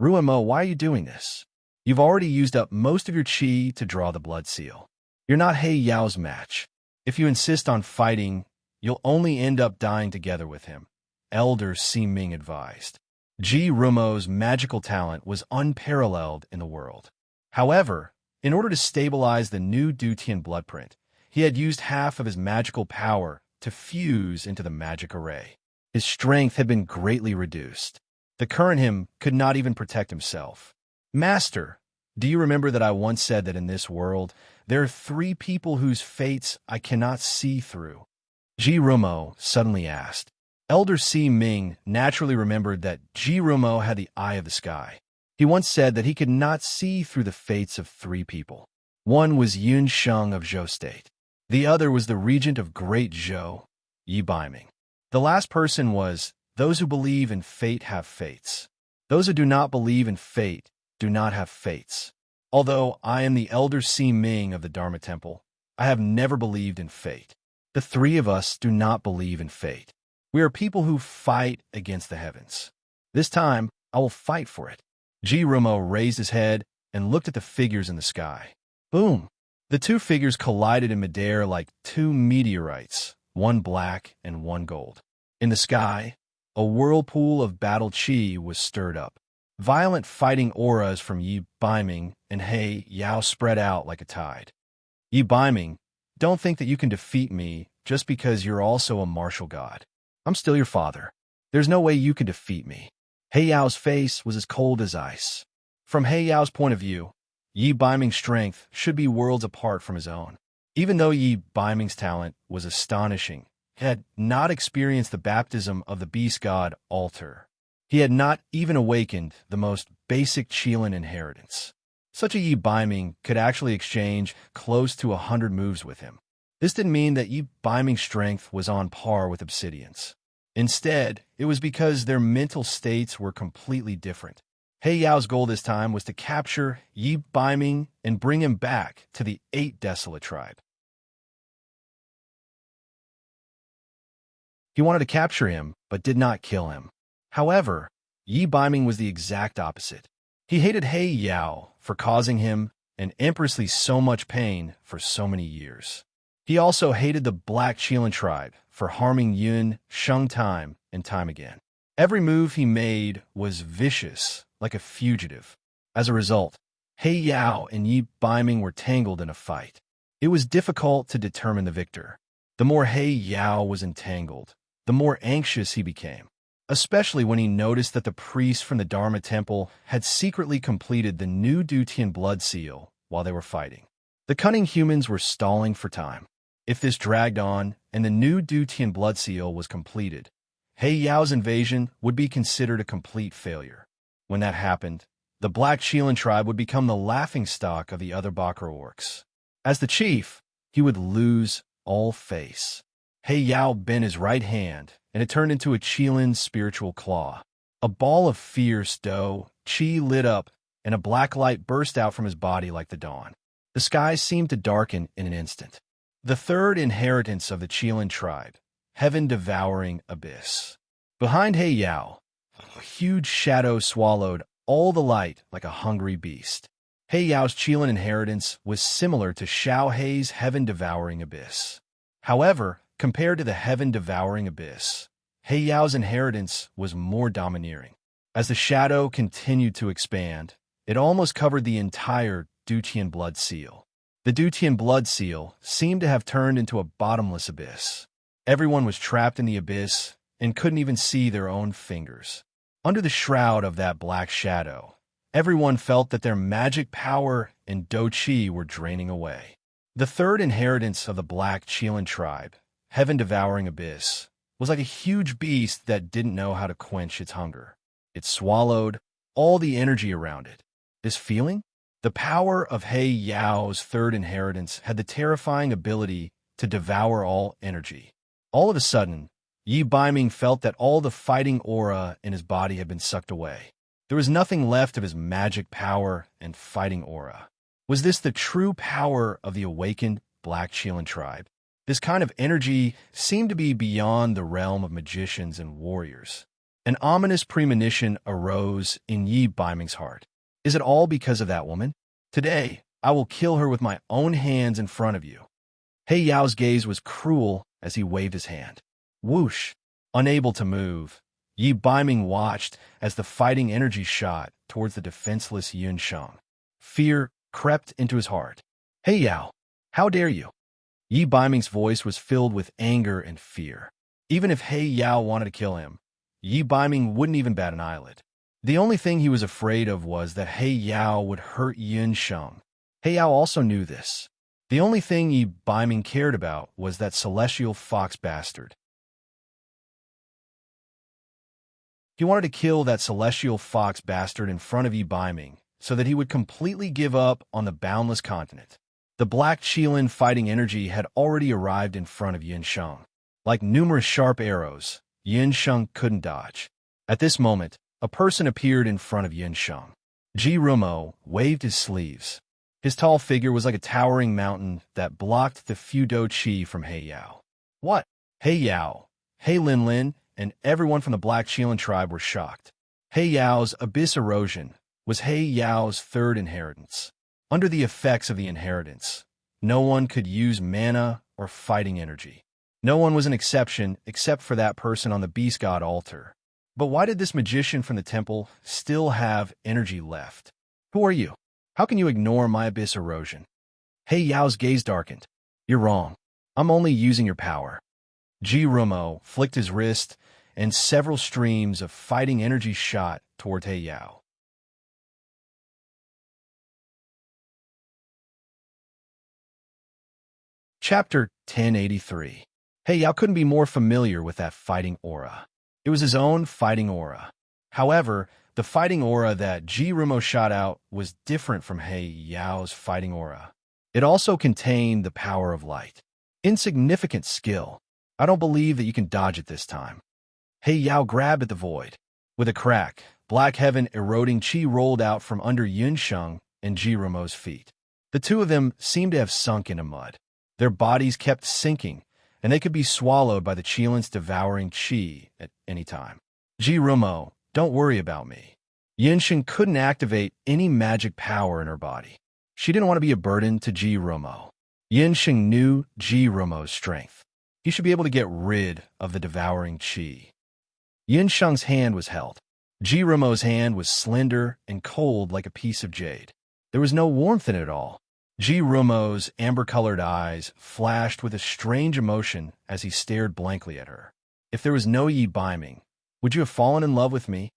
Rumo, why are you doing this? You've already used up most of your qi to draw the blood seal. You're not He Yao's match. If you insist on fighting, you'll only end up dying together with him, Elder Ming advised. Ji Rumo's magical talent was unparalleled in the world. However, in order to stabilize the new Dutian blood print, he had used half of his magical power to fuse into the magic array. His strength had been greatly reduced. The current him could not even protect himself. Master, Do you remember that I once said that in this world, there are three people whose fates I cannot see through? Ji Rumo suddenly asked. Elder Si Ming naturally remembered that Ji Rumo had the eye of the sky. He once said that he could not see through the fates of three people. One was Yun Sheng of Zhou State. The other was the regent of Great Zhou, Yi Baiming. The last person was, those who believe in fate have fates. Those who do not believe in fate do not have fates. Although I am the Elder Si Ming of the Dharma Temple, I have never believed in fate. The three of us do not believe in fate. We are people who fight against the heavens. This time, I will fight for it. Ji Rumo raised his head and looked at the figures in the sky. Boom! The two figures collided in midair like two meteorites, one black and one gold. In the sky, a whirlpool of battle chi was stirred up. Violent fighting auras from Yi Baiming and He Yao spread out like a tide. Yi Baiming, don't think that you can defeat me just because you're also a martial god. I'm still your father. There's no way you can defeat me. He Yao's face was as cold as ice. From He Yao's point of view, Yi Baiming's strength should be worlds apart from his own. Even though Yi Baiming's talent was astonishing, he had not experienced the baptism of the beast god Altar. He had not even awakened the most basic Qilin inheritance. Such a Yi Baiming could actually exchange close to 100 moves with him. This didn't mean that Yi Baiming's strength was on par with Obsidian's. Instead, it was because their mental states were completely different. He Yao's goal this time was to capture Yi Baiming and bring him back to the 8 Desolate Tribe. He wanted to capture him, but did not kill him. However, Yi Baiming was the exact opposite. He hated He Yao for causing him and Empress so much pain for so many years. He also hated the Black Qilin tribe for harming Yun Sheng time and time again. Every move he made was vicious, like a fugitive. As a result, He Yao and Yi Baiming were tangled in a fight. It was difficult to determine the victor. The more He Yao was entangled, the more anxious he became, especially when he noticed that the priest from the Dharma Temple had secretly completed the new Dutian blood seal while they were fighting. The cunning humans were stalling for time. If this dragged on and the new Dutian blood seal was completed, He Yao's invasion would be considered a complete failure. When that happened, the Black Qilin tribe would become the laughingstock of the other Bakra orcs. As the chief, he would lose all face. He Yao bent his right hand, and it turned into a Qilin's spiritual claw. A ball of fierce dough, chi lit up, and a black light burst out from his body like the dawn. The skies seemed to darken in an instant. The third inheritance of the Qilin tribe, heaven-devouring abyss. Behind He Yao, a huge shadow swallowed all the light like a hungry beast. He Yao's Qilin inheritance was similar to Xiao Hei's heaven-devouring abyss. However, compared to the heaven-devouring abyss, He Yao's inheritance was more domineering. As the shadow continued to expand, it almost covered the entire Dutian blood seal. The Dutian blood seal seemed to have turned into a bottomless abyss. Everyone was trapped in the abyss and couldn't even see their own fingers. Under the shroud of that black shadow, everyone felt that their magic power and do chi were draining away. The third inheritance of the Black Qilin tribe, heaven-devouring abyss, was like a huge beast that didn't know how to quench its hunger. It swallowed all the energy around it. This feeling? The power of He Yao's third inheritance had the terrifying ability to devour all energy. All of a sudden, Yi Baiming felt that all the fighting aura in his body had been sucked away. There was nothing left of his magic power and fighting aura. Was this the true power of the awakened Black Qilin tribe? This kind of energy seemed to be beyond the realm of magicians and warriors. An ominous premonition arose in Yi Baiming's heart. Is it all because of that woman? Today, I will kill her with my own hands in front of you. He Yao's gaze was cruel as he waved his hand. Whoosh! Unable to move, Yi Baiming watched as the fighting energy shot towards the defenseless Yun Sheng. Fear crept into his heart. He Yao, how dare you? Yi Baiming's voice was filled with anger and fear. Even if He Yao wanted to kill him, Yi Baiming wouldn't even bat an eyelid. The only thing he was afraid of was that He Yao would hurt Yun Sheng. He Yao also knew this. The only thing Yi Baiming cared about was that celestial fox bastard. He wanted to kill that celestial fox bastard in front of Yi Baiming so that he would completely give up on the boundless continent. The black Qilin fighting energy had already arrived in front of Yun Sheng. Like numerous sharp arrows, Yun Sheng couldn't dodge. At this moment, a person appeared in front of Yun Sheng. Ji Rumo waved his sleeves. His tall figure was like a towering mountain that blocked the Fudo Qi from He Yao. What? He Yao, He Lin Lin, and everyone from the Black Qilin tribe were shocked. He Yao's abyss erosion was He Yao's third inheritance. Under the effects of the inheritance, no one could use mana or fighting energy. No one was an exception except for that person on the beast god altar. But why did this magician from the temple still have energy left? Who are you? How can you ignore my abyss erosion? He Yao's gaze darkened. You're wrong. I'm only using your power. Ji Rumo flicked his wrist, and several streams of fighting energy shot toward He Yao. Chapter 1083. He Yao couldn't be more familiar with that fighting aura. It was his own fighting aura. However, the fighting aura that Ji Rumo shot out was different from He Yao's fighting aura. It also contained the power of light. Insignificant skill. I don't believe that you can dodge it this time. He Yao grabbed at the void. With a crack, black heaven eroding chi rolled out from under Yun Sheng and Ji Rumo's feet. The two of them seemed to have sunk into mud. Their bodies kept sinking, and they could be swallowed by the Qilin's devouring chi at any time. Ji Rumo, don't worry about me. Yun Sheng couldn't activate any magic power in her body. She didn't want to be a burden to Ji Rumo. Yun Sheng knew Ji Rumo's strength. He should be able to get rid of the devouring chi. Yun Sheng's hand was held. Ji Rumo's hand was slender and cold like a piece of jade. There was no warmth in it at all. Ji Rumo's amber-colored eyes flashed with a strange emotion as he stared blankly at her. If there was no Yi Baiming, would you have fallen in love with me?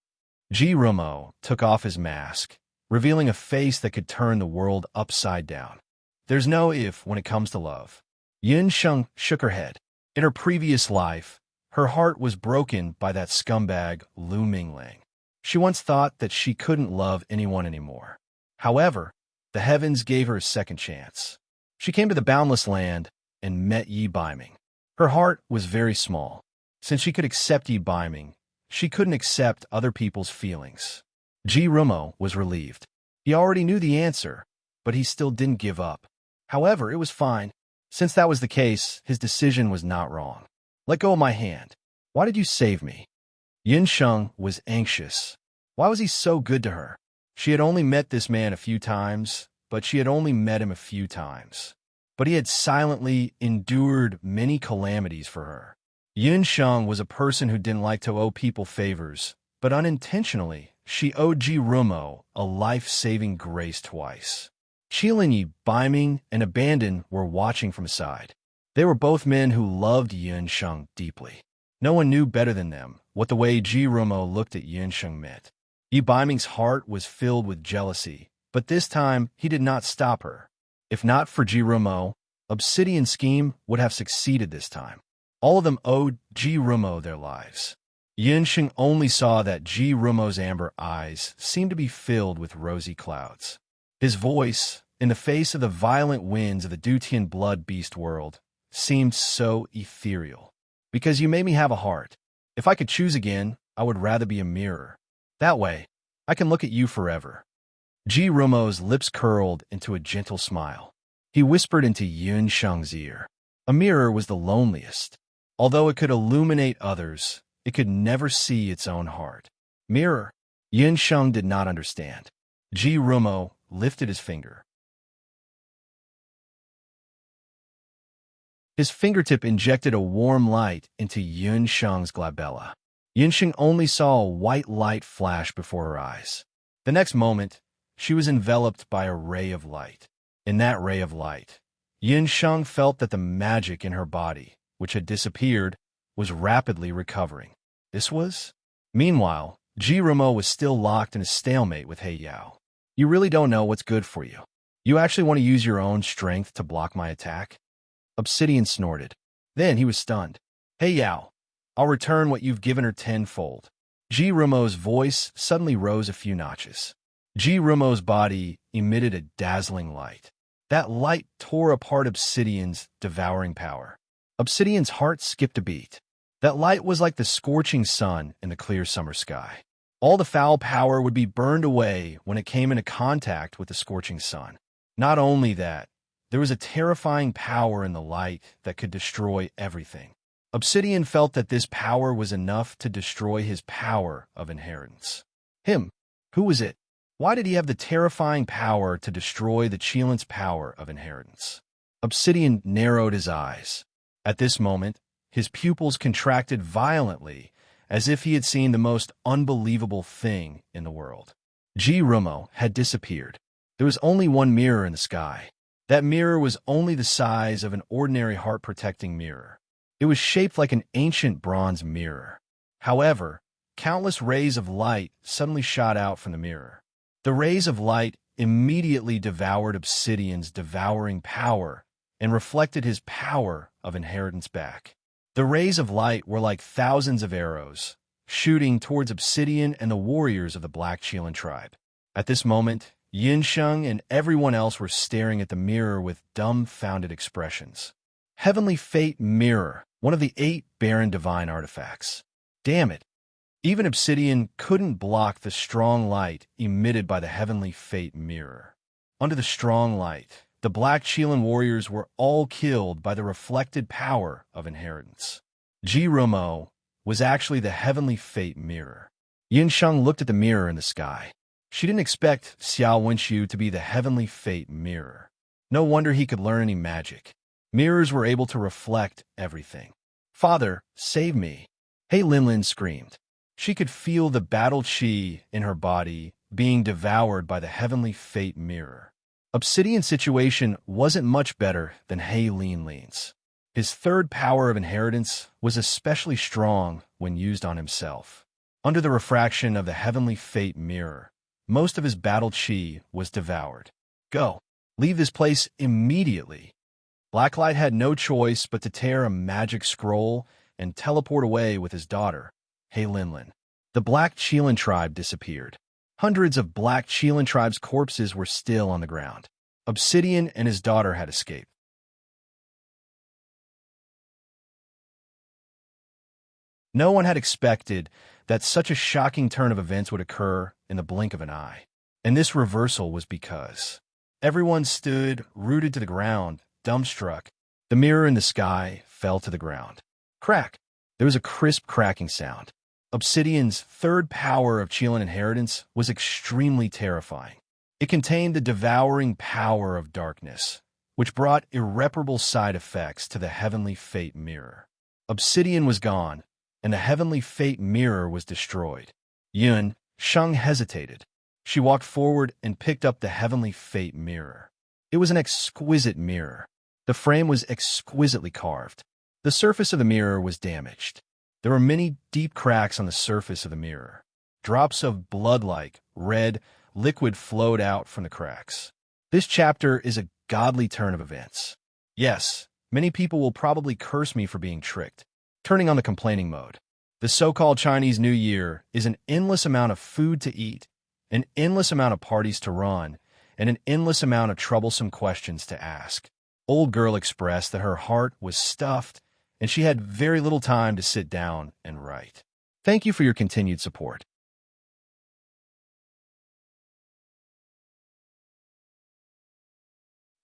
Ji Rumo took off his mask, revealing a face that could turn the world upside down. There's no if when it comes to love. Yun Sheng shook her head. In her previous life, her heart was broken by that scumbag Lu Mingling. She once thought that she couldn't love anyone anymore. However, the heavens gave her a second chance. She came to the boundless land and met Yi Baiming. Her heart was very small. Since she could accept Yi Baiming, she couldn't accept other people's feelings. Ji Rumo was relieved. He already knew the answer, but he still didn't give up. However, it was fine. Since that was the case, his decision was not wrong. Let go of my hand. Why did you save me? Yun Sheng was anxious. Why was he so good to her? She had only met this man a few times, but she had only met him a few times. But he had silently endured many calamities for her. Yun Sheng was a person who didn't like to owe people favors, but unintentionally, she owed Ji Rumo a life-saving grace twice. Qilin Yi Baiming and Abandon were watching from aside. They were both men who loved Yun Sheng deeply. No one knew better than them what the way Ji Rumo looked at Yun Sheng meant. Yi Baiming's heart was filled with jealousy, but this time he did not stop her. If not for Ji Rumo, Obsidian's scheme would have succeeded this time. All of them owed Ji Rumo their lives. Yun Sheng only saw that Ji Rumo's amber eyes seemed to be filled with rosy clouds. His voice, in the face of the violent winds of the Dutian blood beast world, seemed so ethereal. Because you made me have a heart. If I could choose again, I would rather be a mirror. That way, I can look at you forever. Ji Rumo's lips curled into a gentle smile. He whispered into Yun Sheng's ear. A mirror was the loneliest. Although it could illuminate others, it could never see its own heart. Mirror. Yun Sheng did not understand. Ji Rumo lifted his finger. His fingertip injected a warm light into Yun Sheng's glabella. Yun Sheng only saw a white light flash before her eyes. The next moment, she was enveloped by a ray of light. In that ray of light, Yun Sheng felt that the magic in her body, which had disappeared, was rapidly recovering. This was? Meanwhile, Jirumo was still locked in a stalemate with He Yao. You really don't know what's good for you. You actually want to use your own strength to block my attack? Obsidian snorted. Then he was stunned. Hey Yao, I'll return what you've given her tenfold. Jirumo's voice suddenly rose a few notches. Jirumo's body emitted a dazzling light. That light tore apart Obsidian's devouring power. Obsidian's heart skipped a beat. That light was like the scorching sun in the clear summer sky. All the foul power would be burned away when it came into contact with the scorching sun. Not only that, there was a terrifying power in the light that could destroy everything. Obsidian felt that this power was enough to destroy his power of inheritance. Him. Who was it? Why did he have the terrifying power to destroy the Qilin's power of inheritance? Obsidian narrowed his eyes. At this moment, his pupils contracted violently, as if he had seen the most unbelievable thing in the world. Jirumo had disappeared. There was only one mirror in the sky. That mirror was only the size of an ordinary heart-protecting mirror. It was shaped like an ancient bronze mirror. However, countless rays of light suddenly shot out from the mirror. The rays of light immediately devoured Obsidian's devouring power and reflected his power of inheritance back. The rays of light were like thousands of arrows, shooting towards Obsidian and the warriors of the Black Qilin tribe. At this moment, Yinsheng and everyone else were staring at the mirror with dumbfounded expressions. Heavenly Fate Mirror, one of the 8 barren divine artifacts. Damn it! Even Obsidian couldn't block the strong light emitted by the Heavenly Fate Mirror. Under the strong light, the Black Qilin warriors were all killed by the reflected power of inheritance. Jirumo was actually the Heavenly Fate Mirror. Yinsheng looked at the mirror in the sky. She didn't expect Xiao Wenxiu to be the Heavenly Fate Mirror. No wonder he could learn any magic. Mirrors were able to reflect everything. Father, save me! He Linlin screamed. She could feel the battle chi in her body being devoured by the Heavenly Fate Mirror. Obsidian's situation wasn't much better than He Linlin's. His third power of inheritance was especially strong when used on himself. Under the refraction of the Heavenly Fate Mirror, most of his battle chi was devoured. Go! Leave this place immediately! Blacklight had no choice but to tear a magic scroll and teleport away with his daughter, He Linlin. The Black Qilin tribe disappeared. Hundreds of Black Qilin tribe's corpses were still on the ground. Obsidian and his daughter had escaped. No one had expected that such a shocking turn of events would occur in the blink of an eye. And this reversal was because everyone stood rooted to the ground, dumbstruck. The mirror in the sky fell to the ground. Crack! There was a crisp cracking sound. Obsidian's third power of Qilin inheritance was extremely terrifying. It contained the devouring power of darkness, which brought irreparable side effects to the Heavenly Fate Mirror. Obsidian was gone, and the Heavenly Fate Mirror was destroyed. Yun Sheng hesitated. She walked forward and picked up the Heavenly Fate Mirror. It was an exquisite mirror. The frame was exquisitely carved. The surface of the mirror was damaged. There were many deep cracks on the surface of the mirror. Drops of blood-like, red, liquid flowed out from the cracks. This chapter is a godly turn of events. Yes, many people will probably curse me for being tricked. Turning on the complaining mode. The so-called Chinese New Year is an endless amount of food to eat, an endless amount of parties to run, and an endless amount of troublesome questions to ask. Old girl expressed that her heart was stuffed and she had very little time to sit down and write. Thank you for your continued support.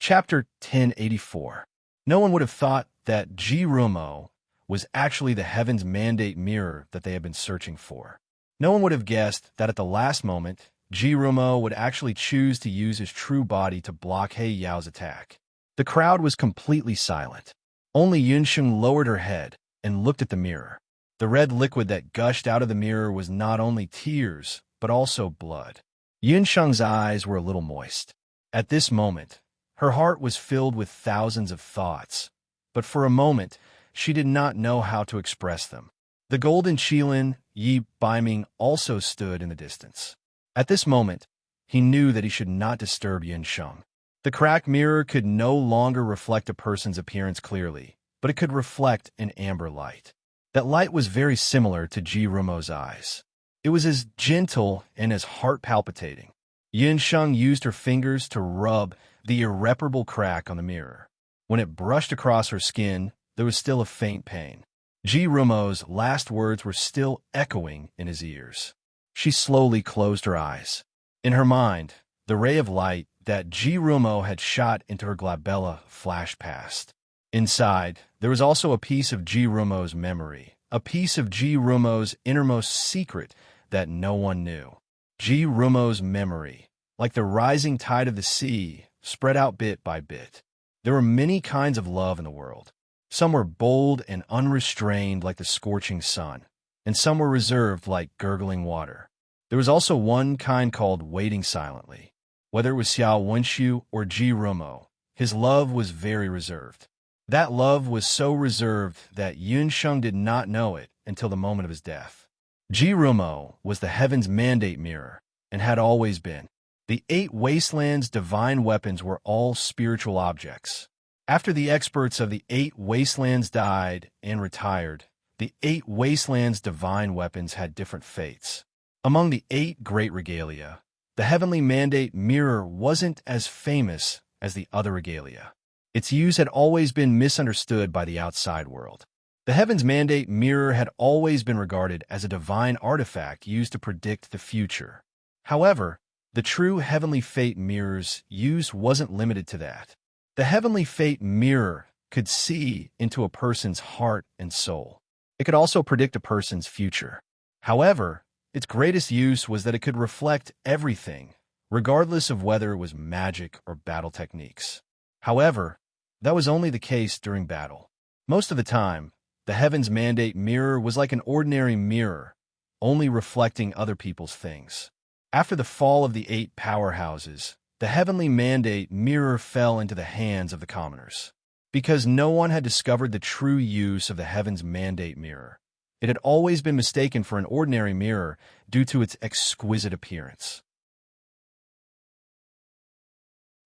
Chapter 1084. No one would have thought that Jirumo was actually the Heaven's Mandate mirror that they had been searching for. No one would have guessed that at the last moment, Jirumo would actually choose to use his true body to block He Yao's attack. The crowd was completely silent. Only Yunsheng lowered her head and looked at the mirror. The red liquid that gushed out of the mirror was not only tears, but also blood. Yunsheng's eyes were a little moist. At this moment, her heart was filled with thousands of thoughts, but for a moment, she did not know how to express them. The golden Qilin Yi Baiming also stood in the distance. At this moment, he knew that he should not disturb Yin Sheng. The cracked mirror could no longer reflect a person's appearance clearly, but it could reflect an amber light. That light was very similar to Ji Rumo's eyes. It was as gentle and as heart-palpitating. Yin Sheng used her fingers to rub the irreparable crack on the mirror. When it brushed across her skin, there was still a faint pain. Ji Rumo's last words were still echoing in his ears. She slowly closed her eyes. In her mind, the ray of light that Ji Rumo had shot into her glabella flashed past. Inside, there was also a piece of Ji Rumo's memory, a piece of Ji Rumo's innermost secret that no one knew. Ji Rumo's memory, like the rising tide of the sea, spread out bit by bit. There were many kinds of love in the world. Some were bold and unrestrained like the scorching sun, and some were reserved like gurgling water. There was also one kind called waiting silently. Whether it was Xiao Wenxiu or Ji Rumo, his love was very reserved. That love was so reserved that Yun Sheng did not know it until the moment of his death. Ji Rumo was the heaven's mandate mirror, and had always been. The 8 wastelands' divine weapons were all spiritual objects. After the experts of the 8 wastelands died and retired, the 8 wastelands' divine weapons had different fates. Among the 8 great regalia, the heavenly mandate mirror wasn't as famous as the other regalia. Its use had always been misunderstood by the outside world. The heaven's mandate mirror had always been regarded as a divine artifact used to predict the future. However, the true heavenly fate mirror's use wasn't limited to that. The heavenly fate mirror could see into a person's heart and soul. It could also predict a person's future. However, its greatest use was that it could reflect everything, regardless of whether it was magic or battle techniques. However, that was only the case during battle. Most of the time, the heaven's mandate mirror was like an ordinary mirror, only reflecting other people's things. After the fall of the 8 powerhouses, the heavenly mandate mirror fell into the hands of the commoners. Because no one had discovered the true use of the heaven's mandate mirror, it had always been mistaken for an ordinary mirror due to its exquisite appearance.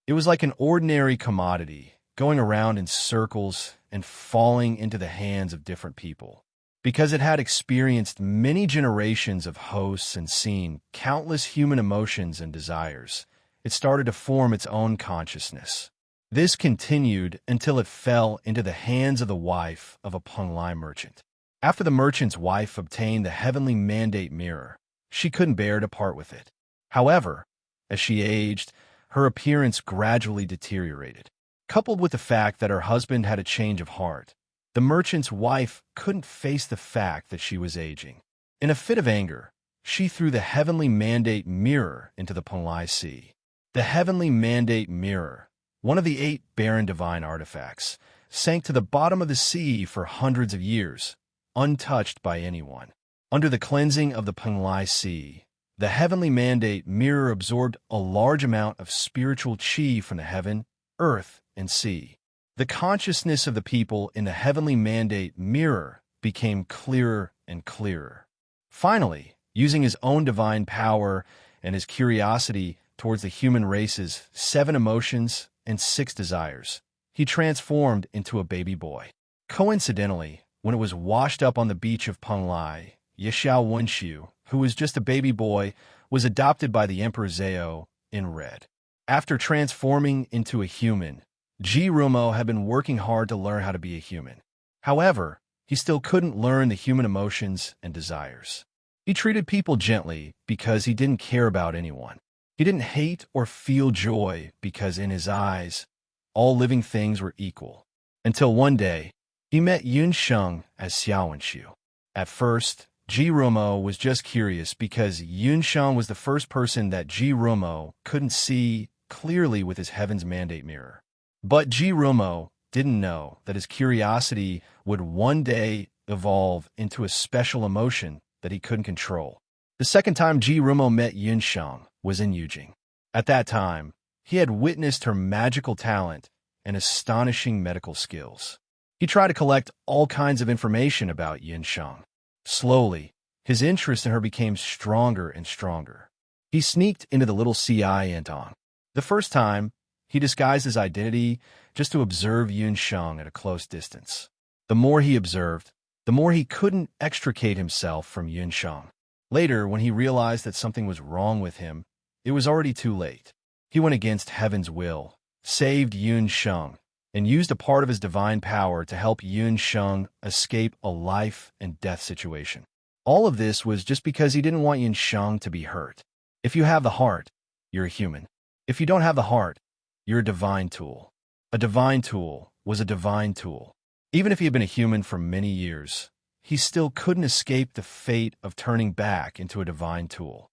It was like an ordinary commodity, going around in circles and falling into the hands of different people. Because it had experienced many generations of hosts and seen countless human emotions and desires, it started to form its own consciousness. This continued until it fell into the hands of the wife of a Penglai merchant. After the merchant's wife obtained the heavenly mandate mirror, she couldn't bear to part with it. However, as she aged, her appearance gradually deteriorated. Coupled with the fact that her husband had a change of heart, the merchant's wife couldn't face the fact that she was aging. In a fit of anger, she threw the heavenly mandate mirror into the Penglai Sea. The heavenly mandate mirror, one of the 8 barren divine artifacts, sank to the bottom of the sea for hundreds of years, untouched by anyone. Under the cleansing of the Penglai Sea, the heavenly mandate mirror absorbed a large amount of spiritual qi from the heaven, earth, and sea. The consciousness of the people in the heavenly mandate mirror became clearer and clearer. Finally, using his own divine power and his curiosity towards the human race's 7 emotions and 6 desires, he transformed into a baby boy. Coincidentally, when it was washed up on the beach of Penglai, Xiao Wenxiu, who was just a baby boy, was adopted by the Emperor Zhao in red. After transforming into a human, Ji Rumo had been working hard to learn how to be a human. However, he still couldn't learn the human emotions and desires. He treated people gently because he didn't care about anyone. He didn't hate or feel joy because in his eyes, all living things were equal. Until one day, he met Yun Sheng as Xiao Wenxiu. At first, Ji Rumo was just curious because Yun Sheng was the first person that Ji Rumo couldn't see clearly with his heaven's mandate mirror. But Ji Rumo didn't know that his curiosity would one day evolve into a special emotion that he couldn't control. The second time Ji Rumo met Yun Sheng was in Yujing. At that time, he had witnessed her magical talent and astonishing medical skills. He tried to collect all kinds of information about Yun Sheng. Slowly, His interest in her became stronger and stronger. He sneaked into the little enchanting. The first time, he disguised his identity just to observe Yunsheng at a close distance. The more he observed, the more he couldn't extricate himself from Yunsheng. Later, when he realized that something was wrong with him, it was already too late. He went against heaven's will, saved Yunsheng, and used a part of his divine power to help Yunsheng escape a life and death situation. All of this was just because he didn't want Yunsheng to be hurt. If you have the heart, you're a human. If you don't have the heart, you're a divine tool. A divine tool was a divine tool. Even if he had been a human for many years, he still couldn't escape the fate of turning back into a divine tool.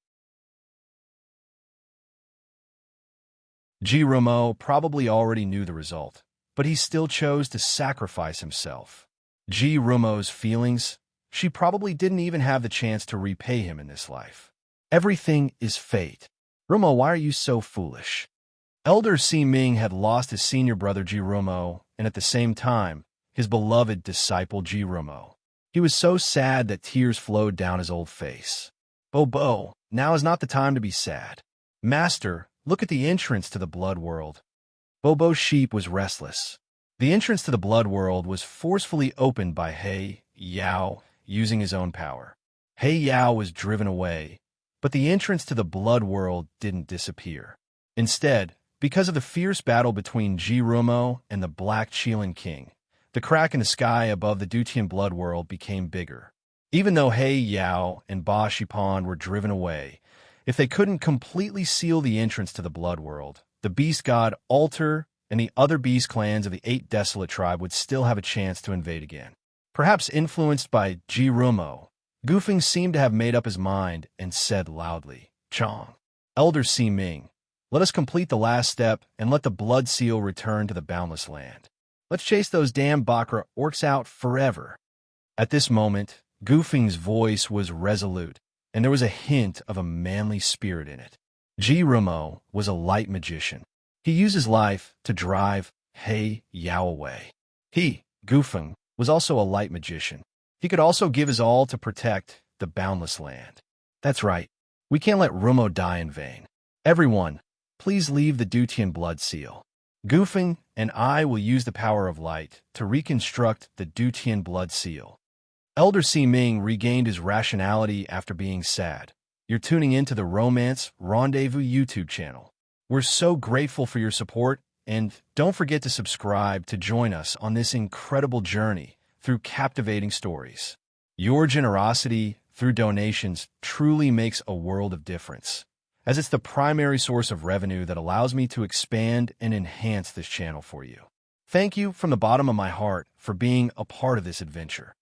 Jirumo probably already knew the result, but he still chose to sacrifice himself. Jirumo's feelings, she probably didn't even have the chance to repay him in this life. Everything is fate. Rumo, why are you so foolish? Elder Si-Ming had lost his senior brother Jirumo, and at the same time, his beloved disciple Jirumo. He was so sad that tears flowed down his old face. Bobo, now is not the time to be sad. Master, look at the entrance to the blood world. Bobo's sheep was restless. The entrance to the blood world was forcefully opened by He Yao using his own power. He Yao was driven away, but the entrance to the blood world didn't disappear. Instead, because of the fierce battle between Jirumo and the Black Qilin King, the crack in the sky above the Dutian blood world became bigger. Even though He Yao and Ba Shipan were driven away, if they couldn't completely seal the entrance to the blood world, the beast god Alter and the other beast clans of the 8 Desolate tribe would still have a chance to invade again. Perhaps influenced by Jirumo, Gufeng seemed to have made up his mind and said loudly, Chong, Elder Si-Ming, let us complete the last step and let the blood seal return to the boundless land. Let's chase those damn Bakra orcs out forever. At this moment, Gufeng's voice was resolute, and there was a hint of a manly spirit in it. Jirumo was a light magician. He used his life to drive He Yao away. He, Gufeng, was also a light magician. He could also give his all to protect the boundless land. That's right. We can't let Rumo die in vain. Everyone, please leave the Dutian blood seal. Gufeng and I will use the power of light to reconstruct the Dutian blood seal. Elder Si-Ming regained his rationality after being sad. You're tuning into the Romance Rendezvous YouTube channel. We're so grateful for your support, and don't forget to subscribe to join us on this incredible journey through captivating stories. Your generosity through donations truly makes a world of difference, as it's the primary source of revenue that allows me to expand and enhance this channel for you. Thank you from the bottom of my heart for being a part of this adventure.